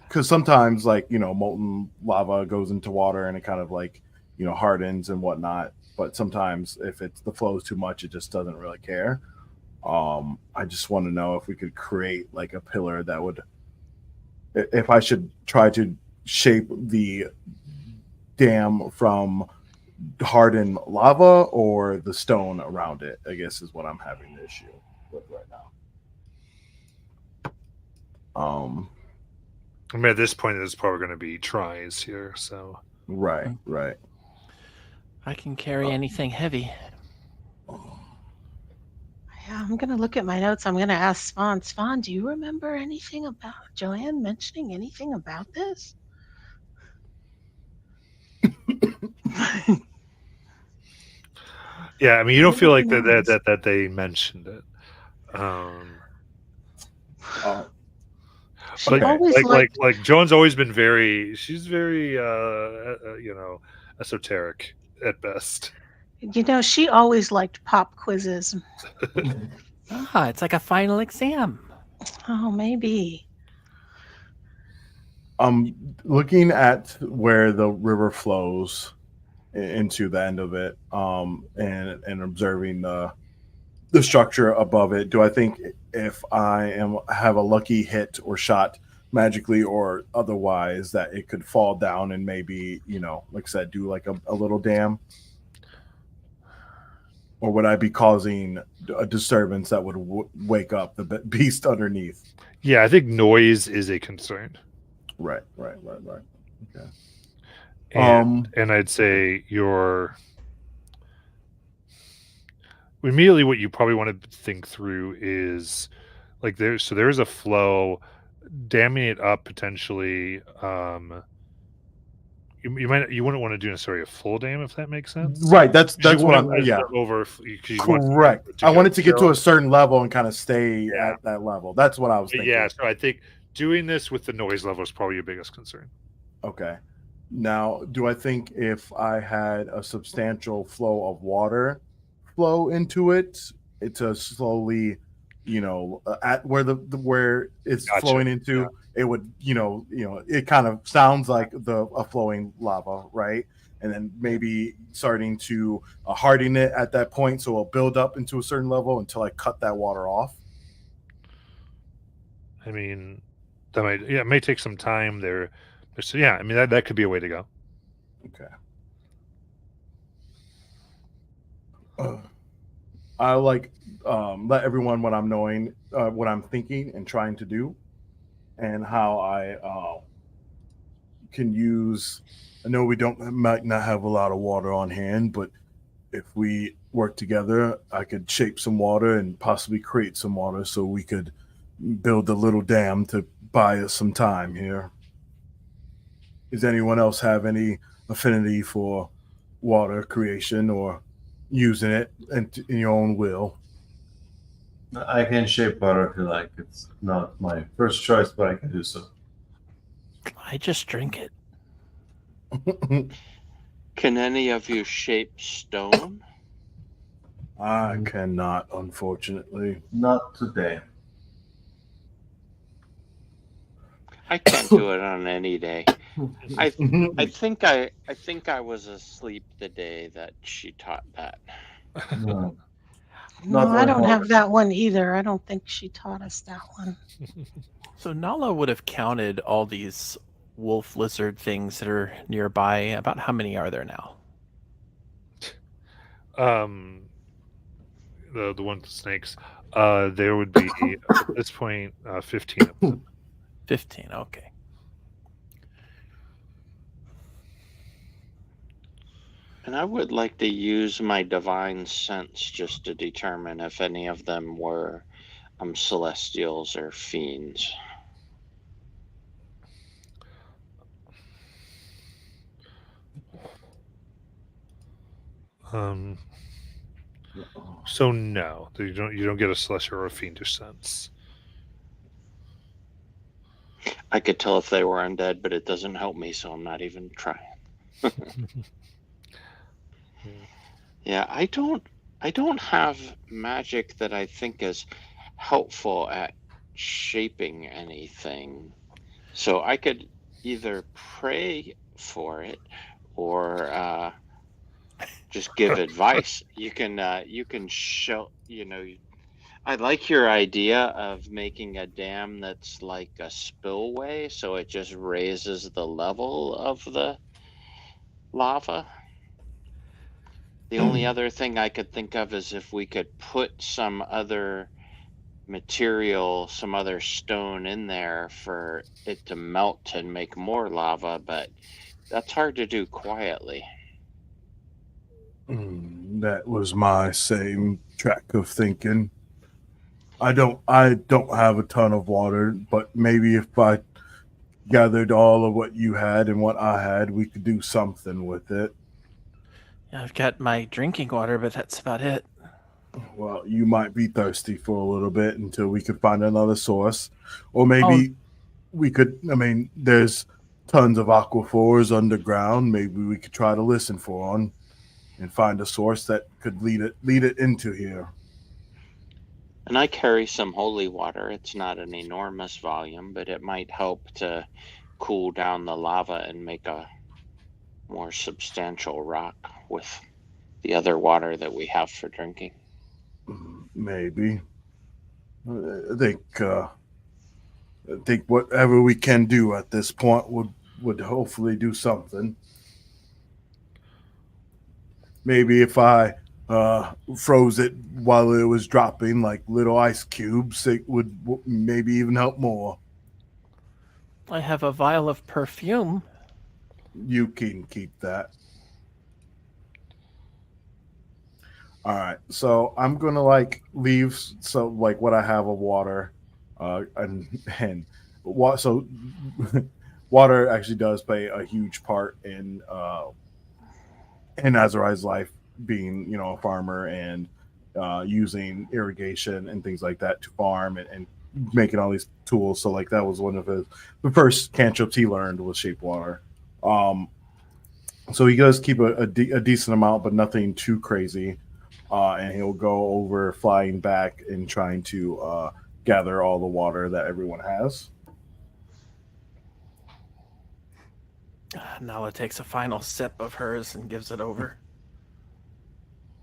Speaker 7: because sometimes like molten lava goes into water and it kind of like hardens and whatnot. But sometimes if the flow is too much, it just doesn't really care. I just want to know if we could create like a pillar that would, if I should try to shape the dam from hardened lava or the stone around it, I guess is what I'm having the issue with right now.
Speaker 1: I mean, at this point, it's probably going to be tries here. So
Speaker 7: Right.
Speaker 4: I can carry anything heavy.
Speaker 3: Yeah, I'm gonna look at my notes. I'm gonna ask Svan. Svan, do you remember anything about Joanne mentioning anything about this?
Speaker 1: yeah, I mean, you don't feel like that they mentioned it.
Speaker 3: She
Speaker 1: But
Speaker 3: always
Speaker 1: like Joan's always been she's very esoteric at best.
Speaker 3: she always liked pop quizzes.
Speaker 4: It's like a final exam.
Speaker 3: Oh, maybe.
Speaker 7: Looking at where the river flows into the end of it, and observing the structure above it, do I think if I have a lucky hit or shot magically or otherwise that it could fall down and maybe like I said, do like a little dam? Or would I be causing a disturbance that would wake up the beast underneath?
Speaker 1: Yeah, I think noise is a concern.
Speaker 7: Right. Okay.
Speaker 1: And I'd say immediately what you probably want to think through is like there's a flow, damming it up potentially. You wouldn't want to do necessarily a full dam if that makes sense.
Speaker 7: Right. That's
Speaker 1: You
Speaker 7: what I'm.
Speaker 1: wouldn't
Speaker 7: Yeah.
Speaker 1: Over.
Speaker 7: Correct. I wanted to get to a certain level and kind of stay at that level. That's what I was thinking.
Speaker 1: Yeah. So I think doing this with the noise level is probably your biggest concern.
Speaker 7: Okay. Now, do I think if I had a substantial flow of water flow into it, to slowly, at where where it's
Speaker 1: Gotcha.
Speaker 7: flowing into,
Speaker 1: Yeah.
Speaker 7: it would, it kind of sounds like a flowing lava, right? And then maybe starting to harden it at that point, so it'll build up into a certain level until I cut that water off.
Speaker 1: I mean, it may take some time there. So yeah, I mean that could be a way to go.
Speaker 7: Okay. I like let everyone what I'm knowing, what I'm thinking and trying to do, and how I can use. I know we might not have a lot of water on hand, but if we work together, I could shape some water and possibly create some water so we could build a little dam to buy us some time here. Does anyone else have any affinity for water creation or using it in your own will?
Speaker 2: I can shape water if you like. It's not my first choice, but I can do so.
Speaker 4: I just drink it.
Speaker 6: Can any of you shape stone?
Speaker 7: I cannot, unfortunately.
Speaker 2: Not today.
Speaker 6: I can't do it on any day. I think I was asleep the day that she taught that.
Speaker 2: No.
Speaker 3: No,
Speaker 2: Not
Speaker 3: I don't
Speaker 2: very
Speaker 3: have that one either. I don't think she taught us that one.
Speaker 4: So Nala would have counted all these wolf lizard things that are nearby. About how many are there now?
Speaker 1: The one with the snakes. There would be at this point 15 of them.
Speaker 4: 15. Okay.
Speaker 6: And I would like to use my divine sense just to determine if any of them were celestials or fiends.
Speaker 1: So no, you don't get a celestial or a fiendish sense.
Speaker 6: I could tell if they were undead, but it doesn't help me, so I'm not even trying. Yeah, I don't have magic that I think is helpful at shaping anything. So I could either pray for it or just give advice. You can show, I like your idea of making a dam that's like a spillway, so it just raises the level of the lava. The only other thing I could think of is if we could put some other material, some other stone in there for it to melt and make more lava, but that's hard to do quietly.
Speaker 5: That was my same track of thinking. I don't have a ton of water, but maybe if I gathered all of what you had and what I had, we could do something with it.
Speaker 4: Yeah, I've got my drinking water, but that's about it.
Speaker 5: Well, you might be thirsty for a little bit until we could find another source. Or maybe we could, there's tons of aquifers underground. Maybe we could try to listen for one and find a source that could lead it into here.
Speaker 6: And I carry some holy water. It's not an enormous volume, but it might help to cool down the lava and make a more substantial rock with the other water that we have for drinking.
Speaker 5: Maybe. I think whatever we can do at this point would hopefully do something. Maybe if I froze it while it was dropping like little ice cubes, it would maybe even help more.
Speaker 4: I have a vial of perfume.
Speaker 5: You can keep that. All right, so I'm gonna leave what I have of water, and so water actually does play a huge part in Azarai's life, being a farmer and using irrigation and things like that to farm and making all these tools. So that was one of the first cantrips he learned was shape water. So he does keep a decent amount, but nothing too crazy. And he'll go over flying back and trying to gather all the water that everyone has.
Speaker 4: Nala takes a final sip of hers and gives it over.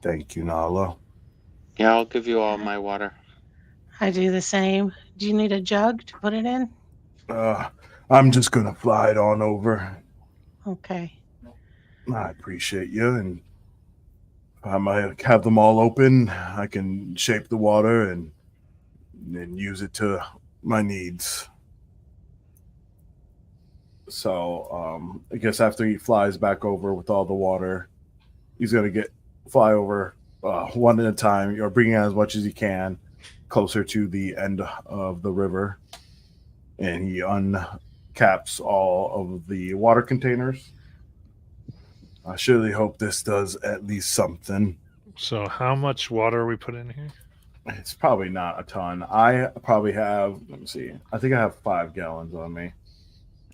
Speaker 5: Thank you, Nala.
Speaker 6: Yeah, I'll give you all my water.
Speaker 3: I do the same. Do you need a jug to put it in?
Speaker 5: I'm just going to fly it on over.
Speaker 3: Okay.
Speaker 5: I appreciate you, and I might have them all open. I can shape the water and use it to my needs. So I guess after he flies back over with all the water, he's going to fly over one at a time, or bringing as much as he can closer to the end of the river. And he uncaps all of the water containers. I surely hope this does at least something.
Speaker 1: So how much water are we put in here?
Speaker 5: It's probably not a ton. I probably have, let me see, I think I have 5 gallons on me.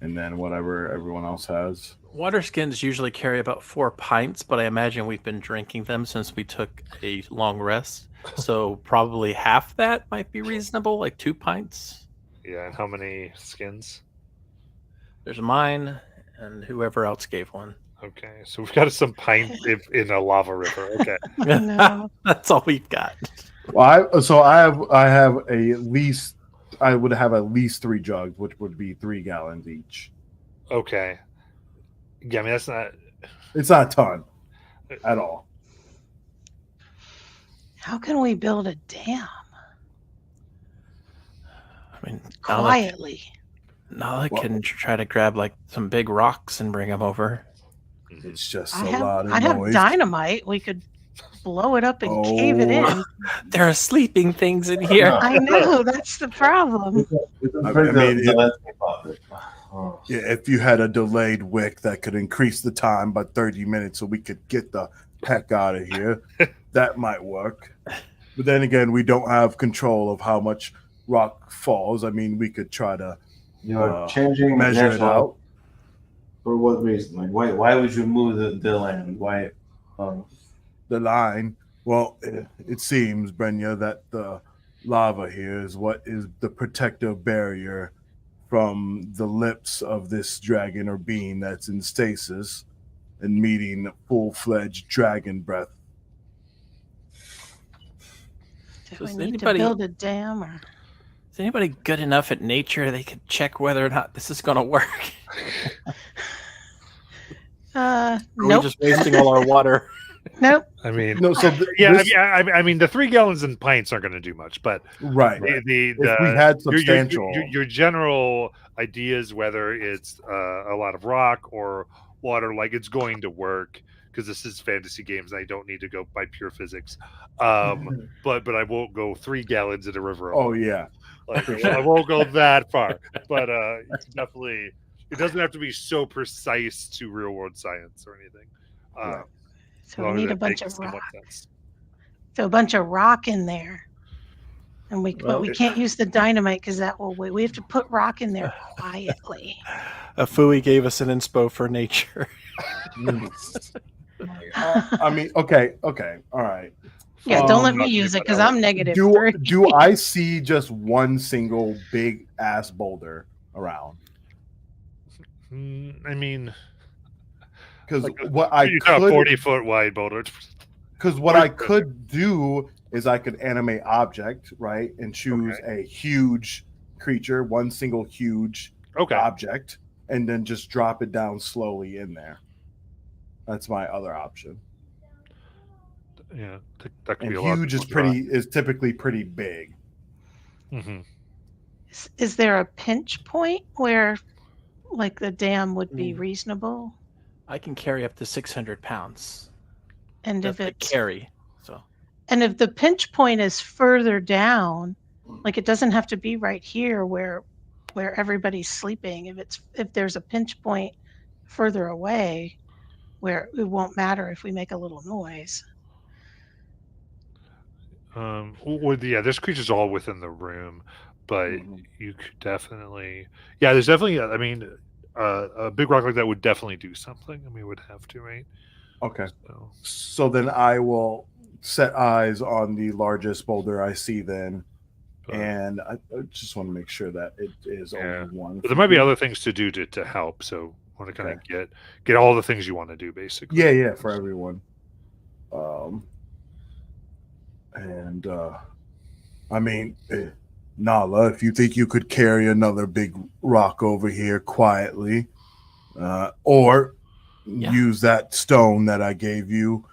Speaker 5: And then whatever everyone else has.
Speaker 4: Water skins usually carry about 4 pints, but I imagine we've been drinking them since we took a long rest. So probably half that might be reasonable, like 2 pints.
Speaker 1: Yeah, and how many skins?
Speaker 4: There's mine and whoever else gave one.
Speaker 1: Okay, so we've got some pint in a lava river. Okay.
Speaker 3: No.
Speaker 4: That's all we've got.
Speaker 5: Well, I would have at least 3 jugs, which would be 3 gallons each.
Speaker 1: Okay. Yeah, that's not.
Speaker 5: It's not a ton at all.
Speaker 3: How can we build a dam
Speaker 4: I mean,
Speaker 3: quietly?
Speaker 4: Nala
Speaker 5: Well-
Speaker 4: can try to grab like some big rocks and bring them over.
Speaker 5: It's just
Speaker 3: I
Speaker 5: a
Speaker 3: have
Speaker 5: lot of
Speaker 3: I have
Speaker 5: noise.
Speaker 3: dynamite. We could blow it up and cave it
Speaker 5: Oh.
Speaker 3: in.
Speaker 4: There are sleeping things in here.
Speaker 2: No.
Speaker 3: I know that's the problem.
Speaker 2: We can
Speaker 5: I
Speaker 2: break
Speaker 5: mean,
Speaker 2: the
Speaker 5: it-
Speaker 2: landscape of it. Oh.
Speaker 5: Yeah, if you had a delayed wick that could increase the time by 30 minutes so we could get the heck out of here, that might work. But then again, we don't have control of how much rock falls. I mean, we could try to
Speaker 2: You're changing
Speaker 5: measure it
Speaker 2: natural
Speaker 5: out.
Speaker 2: for what reason? Like why would you move the land? Why?
Speaker 5: The line. Well, it seems, Brenya, that the lava here is what is the protective barrier from the lips of this dragon or being that's in stasis and meeting full-fledged dragon breath.
Speaker 3: Do
Speaker 4: Does
Speaker 3: we need
Speaker 4: anybody-
Speaker 3: to build a dam or?
Speaker 4: Is anybody good enough at nature they could check whether or not this is going to work? Or are we
Speaker 3: Nope.
Speaker 4: just wasting all our water?
Speaker 3: Nope.
Speaker 1: I mean,
Speaker 5: No, so
Speaker 1: yeah,
Speaker 5: this-
Speaker 1: I mean, the 3 gallons in pints aren't going to do much, but
Speaker 5: right.
Speaker 1: the
Speaker 5: If we had
Speaker 1: your-
Speaker 5: substantial,
Speaker 1: your general ideas, whether it's a lot of rock or water, like it's going to work because this is fantasy games. And I don't need to go by pure physics, but I won't go 3 gallons in a river.
Speaker 5: oh yeah,
Speaker 1: Like, I won't go that far, but definitely, it doesn't have to be so precise to real world science or anything.
Speaker 5: Right.
Speaker 3: So
Speaker 1: as
Speaker 3: we
Speaker 1: long as
Speaker 3: need a
Speaker 1: it
Speaker 3: bunch
Speaker 1: makes
Speaker 3: of
Speaker 1: somewhat
Speaker 3: rock.
Speaker 1: sense.
Speaker 3: So a bunch of rock in there. And but
Speaker 5: Well,
Speaker 3: we can't use the dynamite because that will wait. We have to put rock in there quietly.
Speaker 4: Fui gave us an inspo for nature.
Speaker 5: I mean, okay, all right.
Speaker 3: Yeah, don't let
Speaker 5: Um,
Speaker 3: me use it because I'm negative
Speaker 5: Do
Speaker 3: 3.
Speaker 5: do I see just one single big ass boulder around?
Speaker 1: I mean,
Speaker 5: Because
Speaker 1: like
Speaker 5: what I
Speaker 1: you got a
Speaker 5: could
Speaker 1: 40-foot wide boulder.
Speaker 5: Because what I could do is I could animate object, right, and choose a huge creature, one single huge
Speaker 1: Okay.
Speaker 5: object, and then just drop it down slowly in there. That's my other option.
Speaker 1: Yeah, that could
Speaker 5: And
Speaker 1: be a lot.
Speaker 5: huge is typically pretty big.
Speaker 1: Mm-hmm.
Speaker 3: Is there a pinch point where, like, the dam would be
Speaker 5: Mm.
Speaker 3: reasonable?
Speaker 4: I can carry up to 600 pounds.
Speaker 3: And
Speaker 4: That's
Speaker 3: if
Speaker 4: the
Speaker 3: it's
Speaker 4: carry. So
Speaker 3: and if the pinch point is further down, like it doesn't have to be right here where everybody's sleeping. If there's a pinch point further away, where it won't matter if we make a little noise.
Speaker 1: There's creatures all within the room, but
Speaker 5: Mhm.
Speaker 1: you could definitely, there's definitely. I mean, a big rock like that would definitely do something. I mean, it would have to, right?
Speaker 5: Okay.
Speaker 1: So,
Speaker 5: So then I will set eyes on the largest boulder I see then.
Speaker 1: but-
Speaker 5: And I just want to make sure that it is
Speaker 1: Yeah.
Speaker 5: only one.
Speaker 1: but there might be other things to do to help. So, want to kind of get all the things you want to do, basically.
Speaker 5: Yeah, for everyone. I mean, Nala, if you think you could carry another big rock over here quietly, or
Speaker 4: Yeah.
Speaker 5: use that stone that I gave you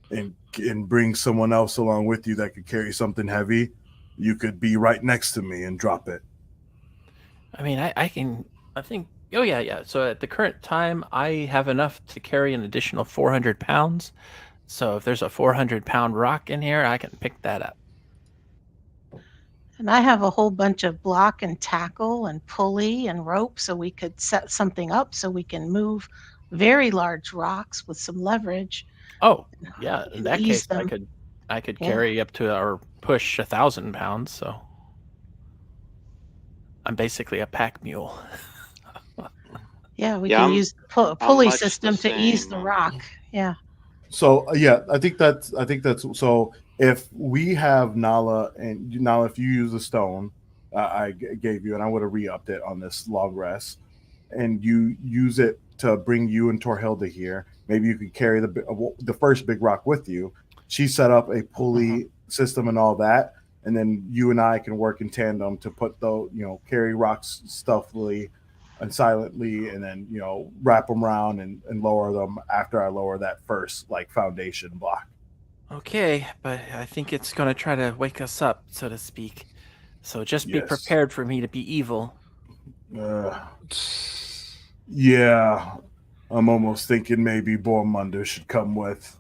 Speaker 5: and bring someone else along with you that could carry something heavy, you could be right next to me and drop it.
Speaker 4: I mean, I think. Oh yeah. So at the current time, I have enough to carry an additional 400 pounds. So if there's a 400-pound rock in here, I can pick that up.
Speaker 3: And I have a whole bunch of block and tackle and pulley and rope so we could set something up so we can move very large rocks with some leverage.
Speaker 4: Oh yeah. In that
Speaker 3: Ease
Speaker 4: case,
Speaker 3: them.
Speaker 4: I could
Speaker 3: Yeah.
Speaker 4: carry up to or push 1,000 pounds. So I'm basically a pack mule.
Speaker 3: Yeah, we
Speaker 6: Yeah,
Speaker 3: can
Speaker 6: I'm-
Speaker 3: use the pulley
Speaker 6: much the
Speaker 3: system to ease
Speaker 6: same.
Speaker 3: the rock. Yeah.
Speaker 5: So I think that's so. If we have Nala and Nala, if you use the stone I gave you, and I would have re-upped it on this long rest, and you use it to bring you and Torhilda here, maybe you could carry the first big rock with you. She set up a pulley system and all that, and then you and I can work in tandem to put carry rocks stealthily and silently, and then wrap them around and lower them after I lower that first foundation block.
Speaker 4: Okay, but I think it's going to try to wake us up, so to speak. So just be
Speaker 5: Yes.
Speaker 4: prepared for me to be evil.
Speaker 5: Yeah, I'm almost thinking maybe Bormunder should come with.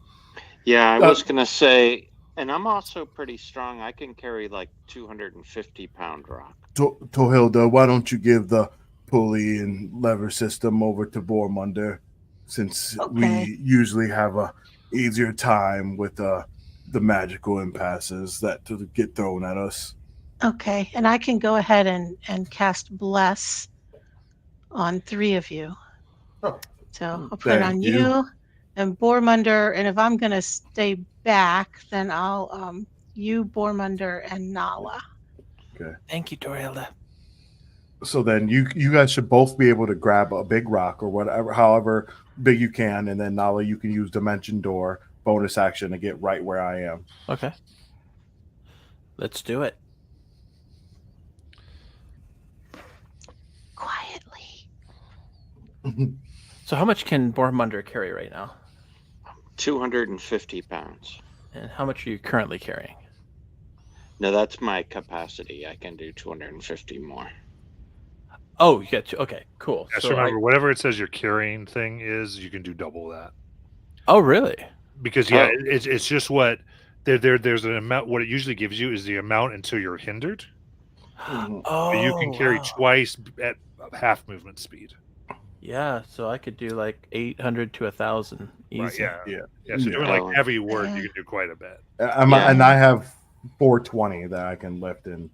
Speaker 6: Yeah, I was gonna say, and I'm also pretty strong. I can carry like 250-pound rock.
Speaker 5: Tohilda, why don't you give the pulley and lever system over to Bormunder, since
Speaker 3: Okay.
Speaker 5: we usually have a easier time with the magical impasses that to get thrown at us.
Speaker 3: Okay, and I can go ahead and cast Bless on 3 of you.
Speaker 2: Oh,
Speaker 3: So I'll put it
Speaker 5: thank
Speaker 3: on
Speaker 5: you.
Speaker 3: you and Bormunder, and if I'm going to stay back, then I'll you, Bormunder, and Nala.
Speaker 4: Thank you, Torhilda.
Speaker 5: So then you guys should both be able to grab a big rock or whatever, however big you can, and then Nala, you can use Dimension Door bonus action to get right where I am.
Speaker 4: Okay. Let's do it.
Speaker 3: Quietly.
Speaker 4: So how much can Bormunder carry right now?
Speaker 6: 250 pounds.
Speaker 4: And how much are you currently carrying?
Speaker 6: No, that's my capacity. I can do 250 more.
Speaker 4: Oh, you got two. Okay, cool.
Speaker 1: Yes,
Speaker 4: So
Speaker 1: remember, whatever it says your carrying thing is, you can do double that.
Speaker 4: Oh, really?
Speaker 1: Because it's just what there's an amount. What it usually gives you is the amount until you're hindered.
Speaker 5: Mhm.
Speaker 4: Oh,
Speaker 1: But you can carry
Speaker 4: wow.
Speaker 1: twice at half movement speed.
Speaker 4: Yeah, so I could do like 800 to 1,000 easy.
Speaker 1: Right, yeah.
Speaker 5: Yeah.
Speaker 1: Yeah, so doing
Speaker 6: Yeah.
Speaker 1: like heavy work,
Speaker 3: Yeah.
Speaker 1: you can do quite a bit.
Speaker 5: And I have 420 that I can lift and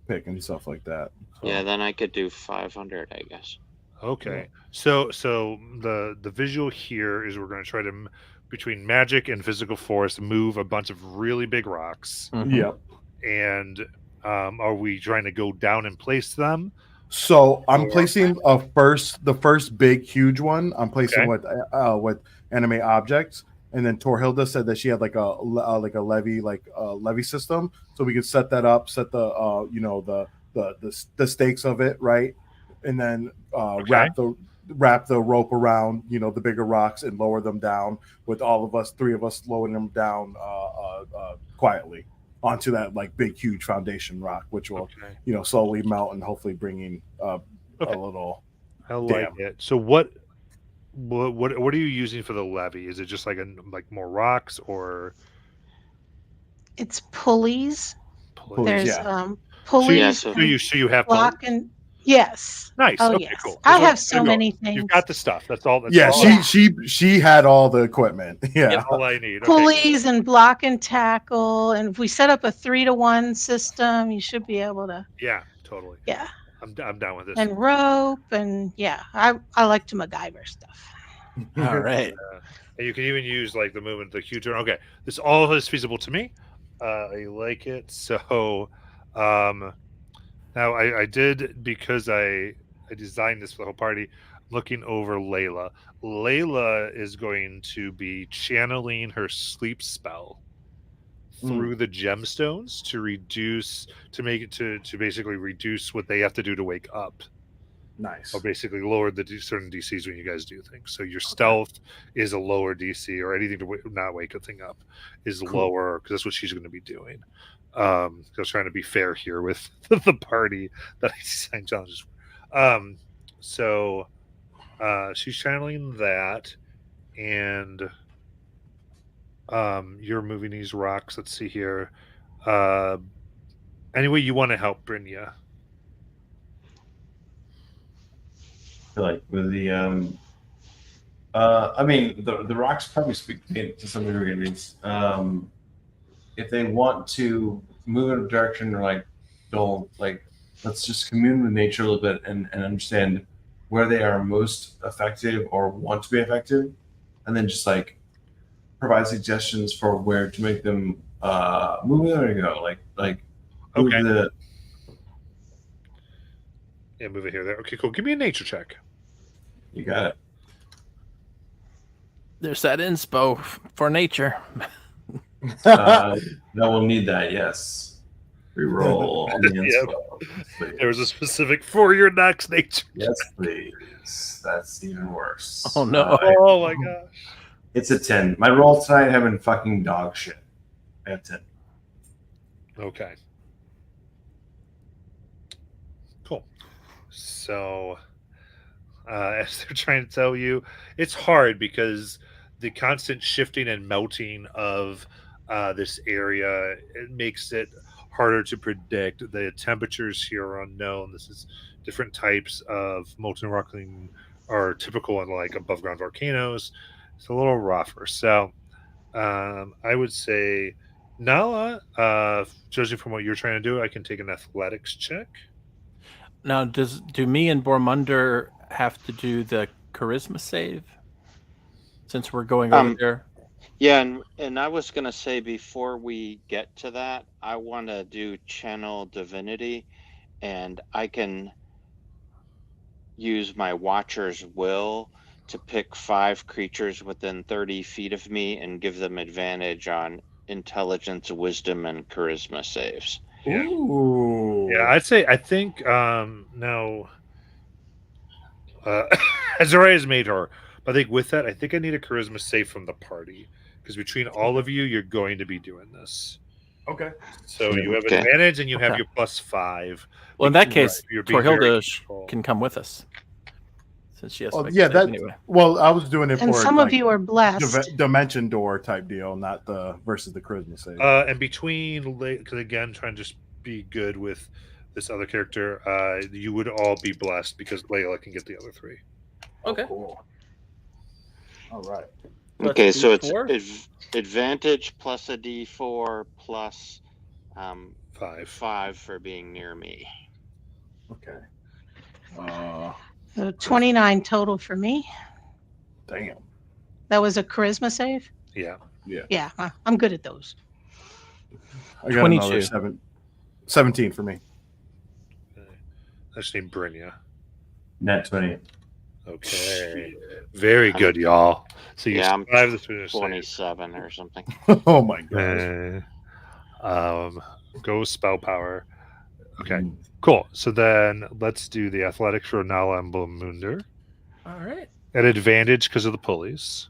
Speaker 5: pick and stuff like that. So,
Speaker 6: Yeah, then I could do 500, I guess.
Speaker 1: Okay, so the visual here is we're going to try to between magic and physical force move a bunch of really big rocks,
Speaker 4: Mhm.
Speaker 5: Yep.
Speaker 1: and are we trying to go down and place them?
Speaker 5: So I'm
Speaker 1: Or-
Speaker 5: placing the first big huge one. I'm placing with animate objects, and then Torhilda said that she had like a levy system, so we could set that up, set the the stakes of it right, and then wrap the rope around the bigger rocks and lower them down with all of us, 3 of us, lowering them down quietly onto that like big huge foundation rock, which will
Speaker 1: Okay.
Speaker 5: slowly melt and hopefully bringing a little.
Speaker 1: I like it. So what are you using for the levy? Is it just like more rocks or
Speaker 3: It's pulleys.
Speaker 5: Pulleys,
Speaker 3: There's
Speaker 5: yeah.
Speaker 3: pulleys.
Speaker 6: Yeah, so-
Speaker 1: you have
Speaker 3: block and yes.
Speaker 1: nice.
Speaker 3: Oh
Speaker 1: Okay,
Speaker 3: yes.
Speaker 1: cool.
Speaker 3: I
Speaker 1: Just
Speaker 3: have
Speaker 1: want-
Speaker 3: so
Speaker 1: there you go.
Speaker 3: many things.
Speaker 1: You've got the stuff. That's all. That's
Speaker 5: Yeah,
Speaker 1: all,
Speaker 5: she had all the equipment. Yeah.
Speaker 1: that's all I need. Okay.
Speaker 3: Pulleys and block and tackle, and if we set up a 3-to-1 system, you should be able to.
Speaker 1: Yeah, totally.
Speaker 3: Yeah,
Speaker 1: I'm down with this.
Speaker 3: and rope, and yeah, I like to MacGyver stuff.
Speaker 4: All right.
Speaker 1: And you can even use like the movement, the Q turn. Okay, this all is feasible to me. I like it. So now I did, because I designed this for the whole party, looking over Layla. Layla is going to be channeling her sleep spell through the gemstones to make it to basically reduce what they have to do to wake up.
Speaker 5: Nice.
Speaker 1: Or basically lower the certain DCs when you guys do things. So your stealth is a lower DC, or anything to not wake a thing up is lower, because that's what she's going to be doing. I was trying to be fair here with the party that I designed challenges for. So she's channeling that, and you're moving these rocks. Let's see here. Anyway, you want to help Brynja?
Speaker 2: Like with the I mean the rocks probably speak to some degree at least. If they want to move in a direction, or like don't, like, let's just commune with nature a little bit and understand where they are most effective or want to be effective, and then just like provide suggestions for where to make them move. There you go. Like move
Speaker 1: Okay.
Speaker 2: the
Speaker 1: Yeah, move it here. There. Okay, cool. Give me a nature check.
Speaker 2: you got it.
Speaker 4: There's that inspo for nature.
Speaker 2: That will need that. Yes. Reroll on the inspo.
Speaker 1: There was a specific for your next nature.
Speaker 2: Yes, please. That's even worse.
Speaker 4: Oh, no.
Speaker 1: Oh my gosh.
Speaker 2: It's a 10. My roll tonight have been fucking dog shit. I have 10.
Speaker 1: Okay. Cool. So, as they're trying to tell you, it's hard because the constant shifting and melting of this area, it makes it harder to predict. The temperatures here are unknown. This is different types of molten rock are typical in like above ground volcanoes. It's a little rougher. So I would say, Nala, judging from what you're trying to do, I can take an athletics check.
Speaker 4: Now, do me and Bormunder have to do the charisma save? Since we're going over there?
Speaker 6: Yeah, and I was going to say before we get to that, I want to do channel divinity, and I can use my Watcher's Will to pick 5 creatures within 30 feet of me and give them advantage on intelligence, wisdom, and charisma saves.
Speaker 1: Yeah.
Speaker 7: Ooh.
Speaker 1: Yeah, I think now Azariah has made her, but I think with that, I think I need a charisma save from the party because between all of you, you're going to be doing this.
Speaker 7: Okay.
Speaker 1: So you have
Speaker 6: Okay.
Speaker 1: advantage and you have
Speaker 4: Okay.
Speaker 1: your +5.
Speaker 4: Well, in that case,
Speaker 1: You're being very
Speaker 4: Torhilda
Speaker 1: controlled.
Speaker 4: can come with us. Since she has to
Speaker 7: Oh,
Speaker 4: make
Speaker 7: yeah,
Speaker 4: the
Speaker 7: that.
Speaker 4: save anyway.
Speaker 7: Well, I was doing it
Speaker 3: And
Speaker 7: for
Speaker 3: some
Speaker 7: like,
Speaker 3: of you are blessed.
Speaker 7: dimension door type deal, not the versus the charisma save.
Speaker 1: And between, because again, trying to just be good with this other character, you would all be blessed because Layla can get the other 3.
Speaker 4: Okay.
Speaker 7: Cool. All right.
Speaker 4: Plus
Speaker 6: Okay, so it's
Speaker 4: D4?
Speaker 6: advantage plus a D4 plus
Speaker 1: 5.
Speaker 6: 5 for being near me.
Speaker 7: Okay.
Speaker 3: So 29 total for me.
Speaker 7: Damn.
Speaker 3: That was a charisma save?
Speaker 1: Yeah.
Speaker 3: Yeah, I'm good at those.
Speaker 7: I got
Speaker 4: 22.
Speaker 7: another 17 for me.
Speaker 1: That's named Brynja.
Speaker 2: Net 20.
Speaker 1: Okay. Very good, y'all. So you
Speaker 6: Yeah, I'm
Speaker 1: survived the Swedish save.
Speaker 6: 27 or something.
Speaker 7: Oh my gosh.
Speaker 1: Go spell power. Okay, cool. So then let's do the athletics for Nala and Blomunder
Speaker 4: All right.
Speaker 1: at advantage because of the pulleys.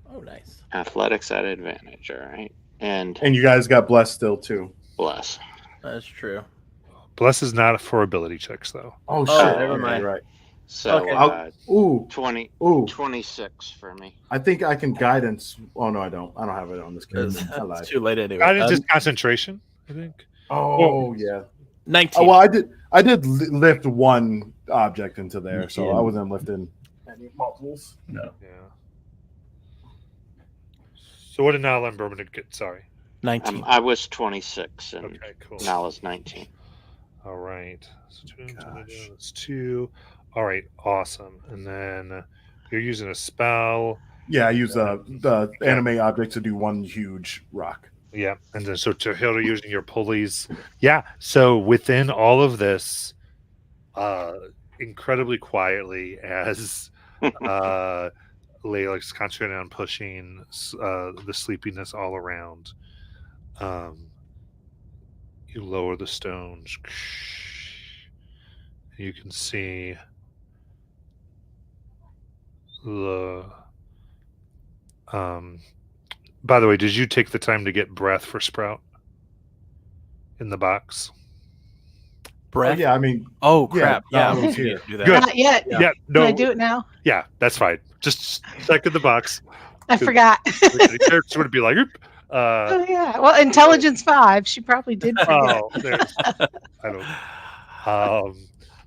Speaker 4: Oh, nice.
Speaker 6: Athletics at advantage, all right. And
Speaker 7: And you guys got blessed still too.
Speaker 6: bless.
Speaker 4: That's true.
Speaker 1: Bless is not for ability checks though.
Speaker 7: Oh
Speaker 4: Oh,
Speaker 7: shit.
Speaker 4: never
Speaker 7: Okay,
Speaker 4: mind.
Speaker 7: right.
Speaker 6: So
Speaker 4: Okay.
Speaker 7: Ooh.
Speaker 6: 26 for me.
Speaker 7: I think I can guidance. Oh no, I don't. I don't have it on this
Speaker 4: It's,
Speaker 7: character. I lied.
Speaker 4: it's too late anyway.
Speaker 1: I didn't just concentration, I think.
Speaker 7: Oh yeah.
Speaker 4: 19.
Speaker 7: Oh, well, I did lift one object into there, so
Speaker 2: Yeah.
Speaker 7: I wasn't lifting any multiples.
Speaker 2: No.
Speaker 1: Yeah. So what did Nala and Berman get? Sorry.
Speaker 4: 19.
Speaker 6: I was 26 and
Speaker 1: Okay, cool.
Speaker 6: Nala's 19.
Speaker 1: All right. So
Speaker 7: Gosh.
Speaker 1: that's 2. All right, awesome. And then you're using a spell.
Speaker 7: Yeah, I use the anime object to do one huge rock.
Speaker 1: Yeah, and then so Torhilda using your pulleys. Yeah, so within all of this, incredibly quietly, as Layla's concentrating on pushing the sleepiness all around, you lower the stones. You can see the. By the way, did you take the time to get breath for Sprout in the box?
Speaker 4: Breath?
Speaker 7: Yeah, I mean,
Speaker 4: Oh, crap.
Speaker 7: yeah,
Speaker 4: Yeah,
Speaker 7: no,
Speaker 4: we
Speaker 7: it's
Speaker 4: need
Speaker 7: here.
Speaker 4: to do that.
Speaker 1: Good.
Speaker 3: Not yet.
Speaker 1: Yeah,
Speaker 3: Can
Speaker 1: no,
Speaker 3: I do it now?
Speaker 1: yeah, that's fine. Just check in the box.
Speaker 3: I forgot.
Speaker 1: The characters would be like, "Oop."
Speaker 3: Oh yeah. Well, intelligence 5. She probably did forget.
Speaker 1: Oh, there's, I don't.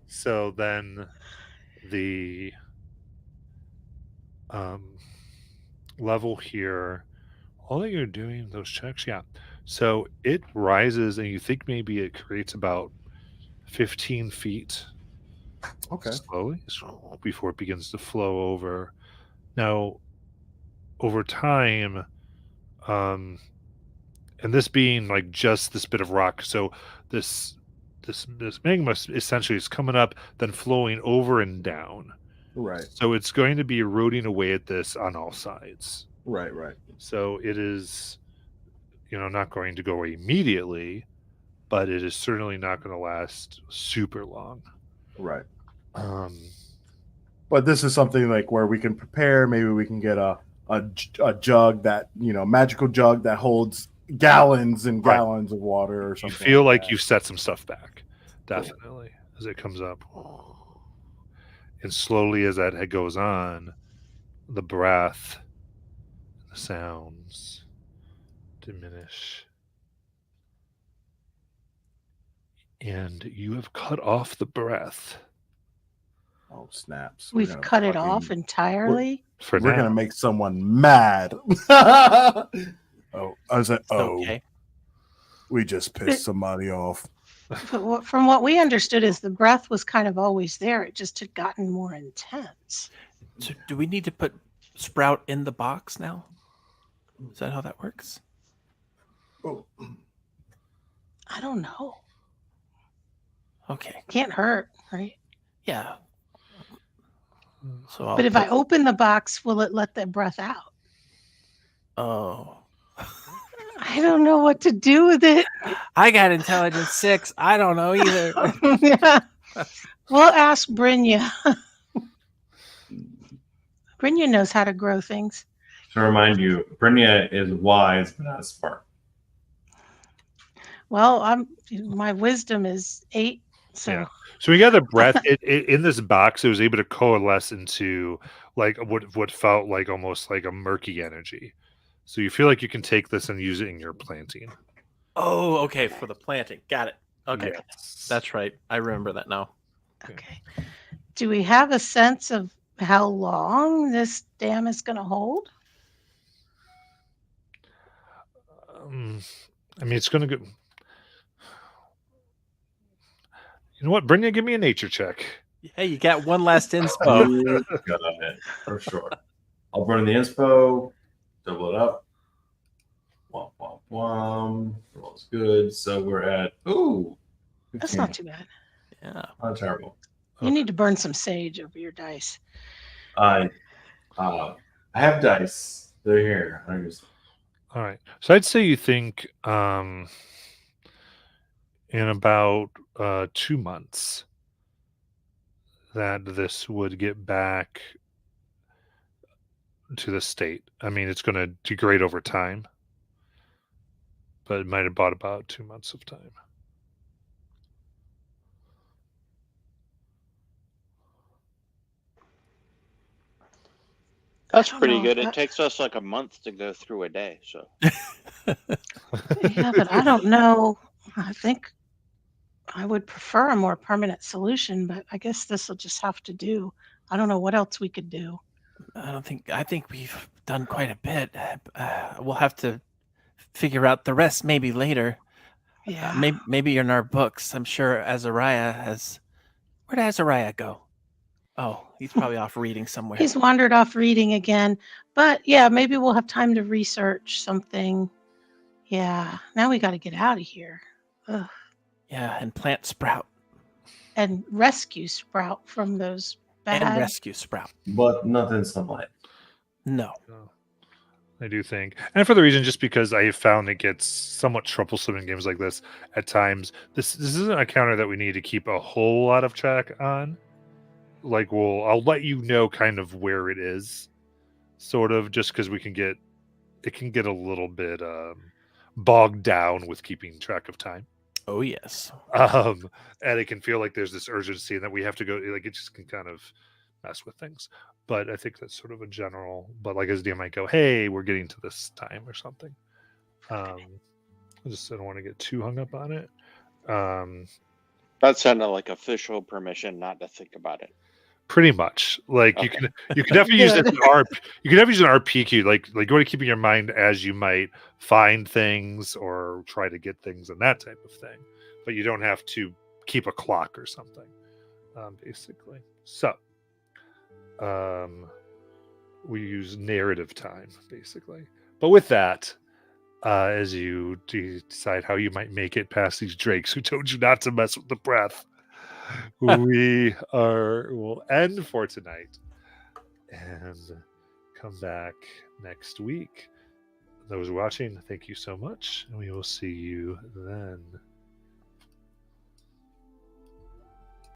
Speaker 1: So then the level here, all that you're doing those checks, yeah. So it rises, and you think maybe it creates about 15 feet
Speaker 7: okay.
Speaker 1: slowly before it begins to flow over. Now, over time, and this being like just this bit of rock, so this magma essentially is coming up, then flowing over and down.
Speaker 7: Right,
Speaker 1: So it's going to be eroding away at this on all sides.
Speaker 7: right.
Speaker 1: So it is, not going to go away immediately, but it is certainly not going to last super long.
Speaker 7: Right.
Speaker 1: Um,
Speaker 7: But this is something like where we can prepare. Maybe we can get a jug that, magical jug that holds gallons and
Speaker 1: Right.
Speaker 7: gallons of water or
Speaker 1: you
Speaker 7: something.
Speaker 1: feel like
Speaker 7: that.
Speaker 1: you've set some stuff back, definitely, as it comes up. And slowly as that goes on, the breath, the sounds diminish. And you have cut off the breath
Speaker 7: Oh snaps!
Speaker 3: We've cut it off entirely.
Speaker 1: for
Speaker 7: We're
Speaker 1: now.
Speaker 7: gonna make someone mad. Oh, I was like,
Speaker 4: It's
Speaker 7: oh,
Speaker 4: okay.
Speaker 7: we just pissed somebody off.
Speaker 3: But from what we understood is the breath was kind of always there. It just had gotten more intense.
Speaker 4: So do we need to put Sprout in the box now? Is that how that works?
Speaker 7: Oh,
Speaker 3: I don't know.
Speaker 4: Okay.
Speaker 3: Can't hurt, right?
Speaker 4: Yeah. So I'll
Speaker 3: But if I
Speaker 4: put-
Speaker 3: open the box, will it let the breath out?
Speaker 4: Oh.
Speaker 3: I don't know what to do with it.
Speaker 4: I got intelligence 6. I don't know either.
Speaker 3: Yeah. We'll ask Brynja. Brynja knows how to grow things.
Speaker 2: To remind you, Brynja is wise but not smart.
Speaker 3: Well, my wisdom is 8, so
Speaker 1: Yeah. So we got the breath in this box. It was able to coalesce into like what felt like almost like a murky energy. So you feel like you can take this and use it in your planting.
Speaker 4: Oh, okay. For the planting. Got it. Okay.
Speaker 1: Yes.
Speaker 4: That's right. I remember that now.
Speaker 3: okay. Do we have a sense of how long this dam is going to hold?
Speaker 1: I mean, it's going to go. You know what? Brynja, give me a nature check.
Speaker 4: Hey, you got one last inspo.
Speaker 2: You got it for sure. I'll burn the inspo, double it up. Womp womp womp. Rolls good. So we're at
Speaker 3: That's not too bad.
Speaker 4: Yeah.
Speaker 2: not terrible.
Speaker 3: You need to burn some sage over your dice.
Speaker 2: I have dice. They're here. I use them.
Speaker 1: All right. So I'd say you think in about 2 months that this would get back to the state. I mean, it's going to degrade over time, but it might have bought about 2 months of time.
Speaker 6: That's
Speaker 3: don't
Speaker 6: pretty
Speaker 3: know
Speaker 6: good.
Speaker 3: if
Speaker 6: It
Speaker 3: that-
Speaker 6: takes us like a month to go through a day. So
Speaker 3: Yeah, but I don't know. I think I would prefer a more permanent solution, but I guess this will just have to do. I don't know what else we could do.
Speaker 4: I think we've done quite a bit. We'll have to figure out the rest maybe later.
Speaker 3: Yeah.
Speaker 4: Maybe in our books. I'm sure Azariah has. Where did Azariah go? Oh, he's probably off reading somewhere.
Speaker 3: He's wandered off reading again. But yeah, maybe we'll have time to research something. Yeah. Now we got to get out of here. Ugh.
Speaker 4: Yeah, and plant Sprout
Speaker 3: And rescue Sprout from those
Speaker 4: and
Speaker 3: bad.
Speaker 4: rescue Sprout.
Speaker 2: But not in sunlight.
Speaker 4: No.
Speaker 1: I do think, and for the reason just because I have found it gets somewhat troublesome in games like this at times. This isn't a counter that we need to keep a whole lot of track on. Like, I'll let you know kind of where it is, sort of, just because it can get a little bit bogged down with keeping track of time.
Speaker 4: Oh yes.
Speaker 1: And it can feel like there's this urgency and that we have to go. Like, it just can kind of mess with things. But I think that's sort of a general. But like as DM might go, hey, we're getting to this time or something. I don't want to get too hung up on it.
Speaker 6: that sounded like official permission not to think about it.
Speaker 1: Pretty much, like
Speaker 6: Okay.
Speaker 1: you can definitely use it as an RP. You can definitely use an RPQ, like you want to keep in your mind as you might find things or try to get things and that type of thing. But you don't have to keep a clock or something, basically. So, we use narrative time basically. But with that, as you decide how you might make it past these drakes who told you not to mess with the breath, we'll end for tonight and come back next week. Those watching, thank you so much, and we will see you then.